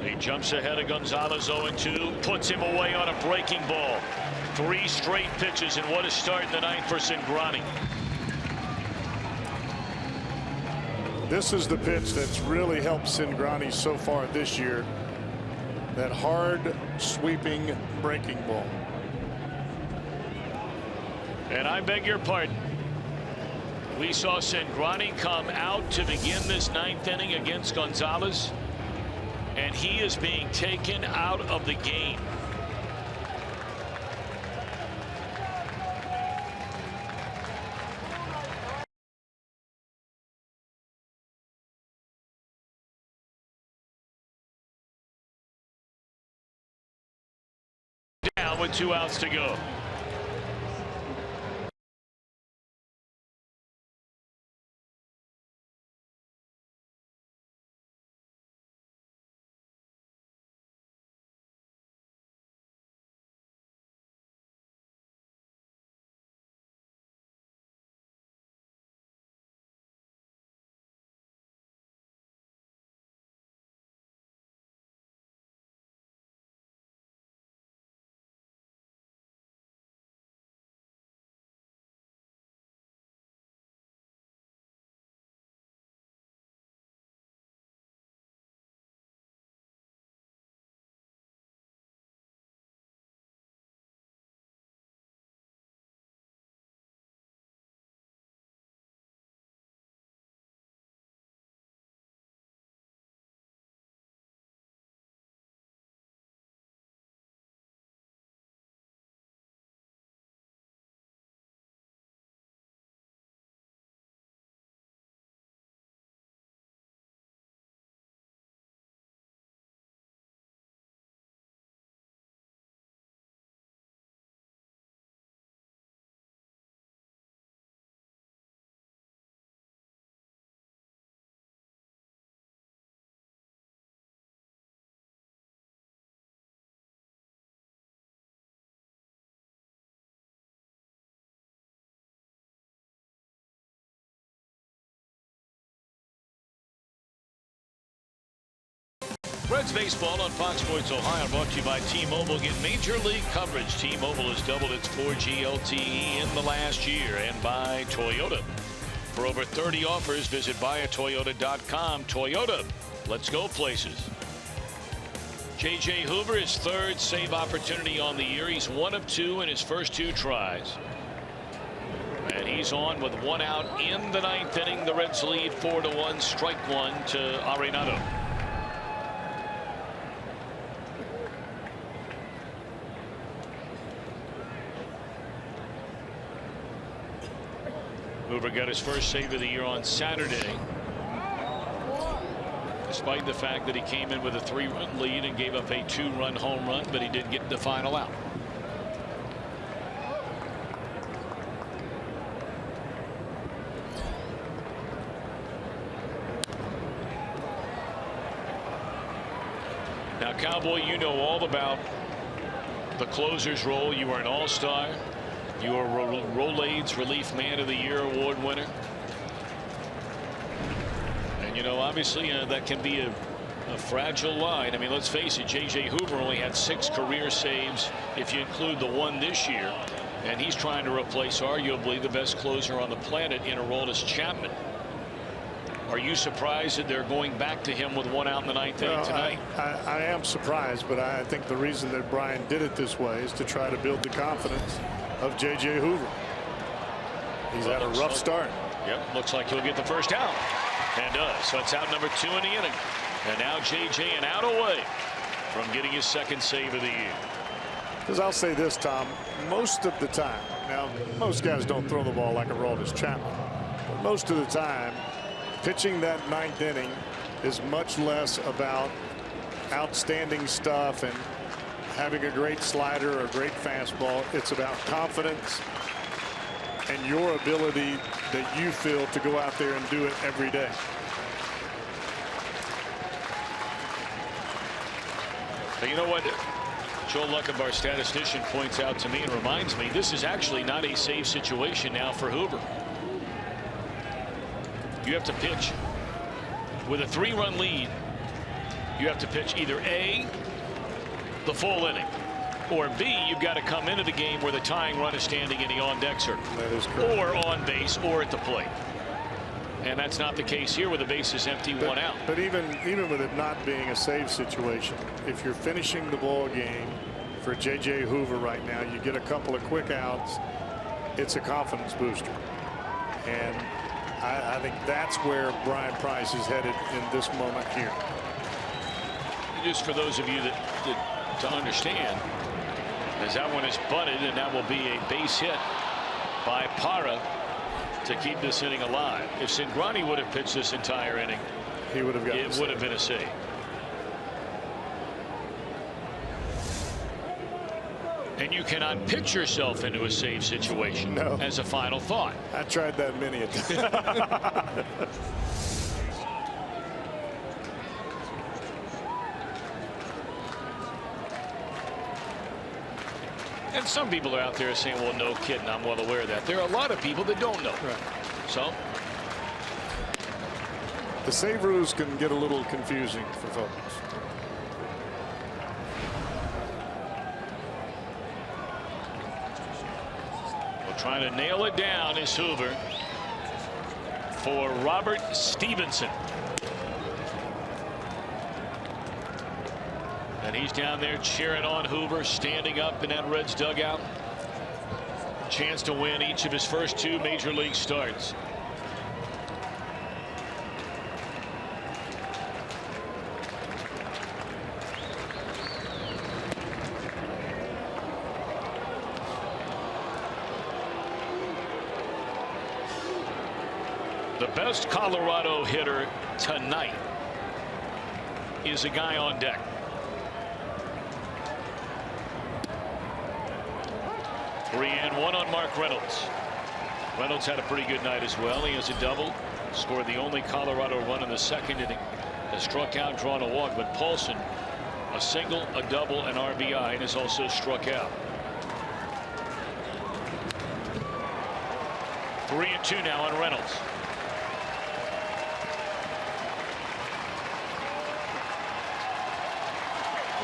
He jumps ahead of Gonzalez, 0-2, puts him away on a breaking ball. 3 straight pitches in what is starting the ninth for Cingrani. This is the pitch that's really helped Cingrani so far this year. That hard sweeping breaking ball. And I beg your pardon. We saw Cingrani come out to begin this 9th inning against Gonzalez, and he is being taken out of the game. Down with 2 outs to go. Reds baseball on Fox Sports Ohio, brought to you by T-Mobile. Get major league coverage. T-Mobile has doubled its 4G LTE in the last year. And by Toyota. For over 30 offers, visit buyatoyota.com. Toyota, let's go places. J.J. Hoover, his 3rd save opportunity on the year. He's 1 of 2 in his first 2 tries. And he's on with 1 out in the 9th inning. The Reds lead 4-1, strike 1 to Arenado. Hoover got his first save of the year on Saturday, despite the fact that he came in with a 3-run lead and gave up a 2-run home run, but he did get the final out. Now, Cowboy, you know all about the closer's role. You were an all-star. You were Rolaids Relief Man of the Year award winner. And, you know, obviously that can be a fragile line. I mean, let's face it, J.J. Hoover only had 6 career saves if you include the one this year. And he's trying to replace arguably the best closer on the planet in Aroldis Chapman. Are you surprised that they're going back to him with 1 out in the 9th inning tonight? I am surprised, but I think the reason that Brian did it this way is to try to build the confidence of J.J. Hoover. He's had a rough start. Yep, looks like he'll get the first out. And does. So it's out number 2 in the inning. And now J.J. an out away from getting his 2nd save of the year. Because I'll say this, Tom, most of the time, now most guys don't throw the ball like Aroldis Chapman, but most of the time, pitching that 9th inning is much less about outstanding stuff and having a great slider or a great fastball. It's about confidence and your ability that you feel to go out there and do it every day. But you know what? Joe Luckham, our statistician, points out to me and reminds me this is actually not a save situation now for Hoover. You have to pitch with a 3-run lead. You have to pitch either A, the full inning, or B, you've got to come into the game where the tying run is standing in the on-deck circle. That is correct. Or on base or at the plate. And that's not the case here with the bases empty, 1 out. But even with it not being a save situation, if you're finishing the ball game for J.J. Hoover right now, you get a couple of quick outs, it's a confidence booster. And I think that's where Brian Price is headed in this moment here. Just for those of you that to understand, as that one is bunted, and that will be a base hit by Parra to keep this inning alive. If Cingrani would have pitched this entire inning, he would have gotten it would have been a save. And you cannot pitch yourself into a save situation. No. As a final thought. I tried that many a time. And some people are out there saying, well, no kidding, I'm well aware of that. There are a lot of people that don't know. Right. So the save rules can get a little confusing for folks. well, trying to nail it down is Hoover for Robert Stephenson. And he's down there cheering on Hoover, standing up in that Reds dugout. Chance to win each of his first 2 major league starts. The best Colorado hitter tonight is a guy on deck. Three and one on Mark Reynolds. Reynolds had a pretty good night as well. He has a double, scored the only Colorado run in the 2nd inning, has struck out, drawn a walk. But Paulson, a single, a double, an RBI, and has also struck out. 3-2 now on Reynolds.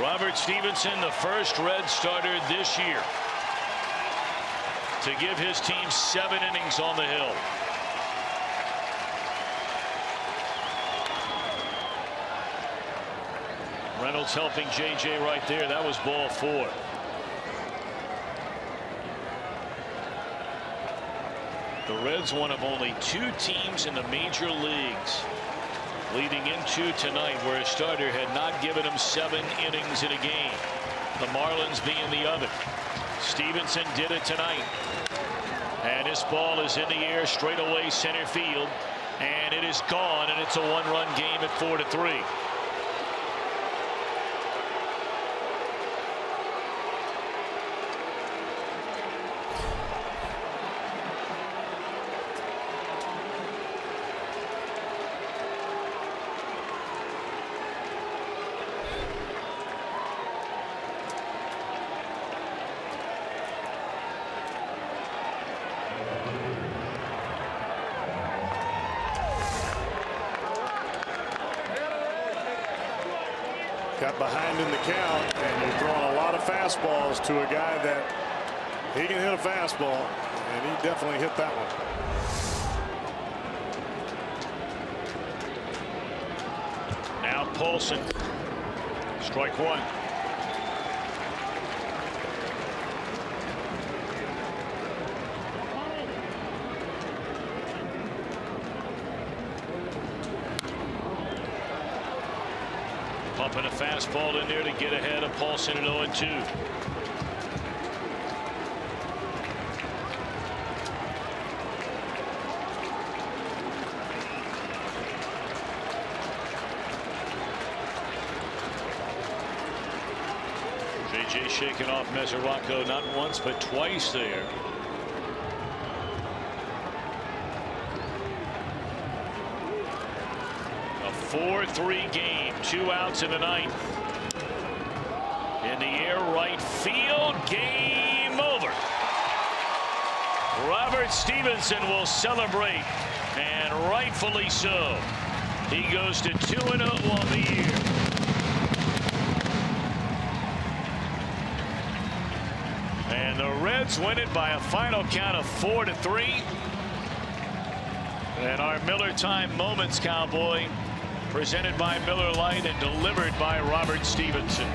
Robert Stephenson, the first Red starter this year to give his team 7 innings on the hill. Reynolds helping J.J. right there. That was ball 4. The Reds, one of only 2 teams in the major leagues leading into tonight where a starter had not given him 7 innings in a game. The Marlins being the other. Stephenson did it tonight. And this ball is in the air straight away center field. And it is gone, and it's a 1-run game at 4-3. got behind in the count, and you're throwing a lot of fastballs to a guy that he can hit a fastball, and he definitely hit that one. Now Paulson, strike one. Pumping a fastball in there to get ahead of Paulson at 0-2. JJ shaking off Mesoraco not once but twice there. A 4-3 game, 2 outs in the ninth. In the air, right field, game over. Robert Stephenson will celebrate, and rightfully so. He goes to 2-0 on the year. And the Reds win it by a final count of 4-3. And our Miller Time Moments, Cowboy, presented by Miller Lite and delivered by Robert Stephenson.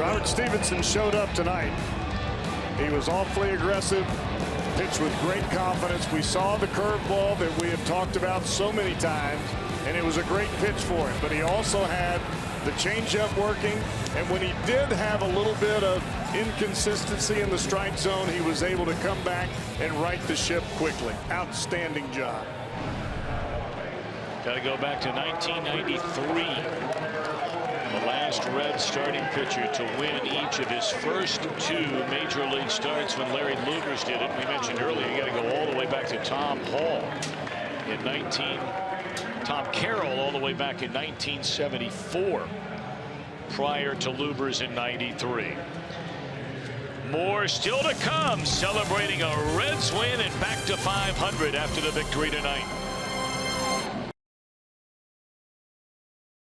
Robert Stephenson showed up tonight. He was awfully aggressive, pitched with great confidence. We saw the curveball that we have talked about so many times, and it was a great pitch for him. But he also had the changeup working, and when he did have a little bit of inconsistency in the strike zone, he was able to come back and right the ship quickly. Outstanding job. Got to go back to 1993. The last Reds starting pitcher to win each of his first 2 major league starts when Larry Lugers did it. We mentioned earlier you got to go all the way back to Tom Hall in Tom Carroll all the way back in 1974 prior to Lubers in 93. More still to come, celebrating a Reds win and back to 500 after the victory tonight.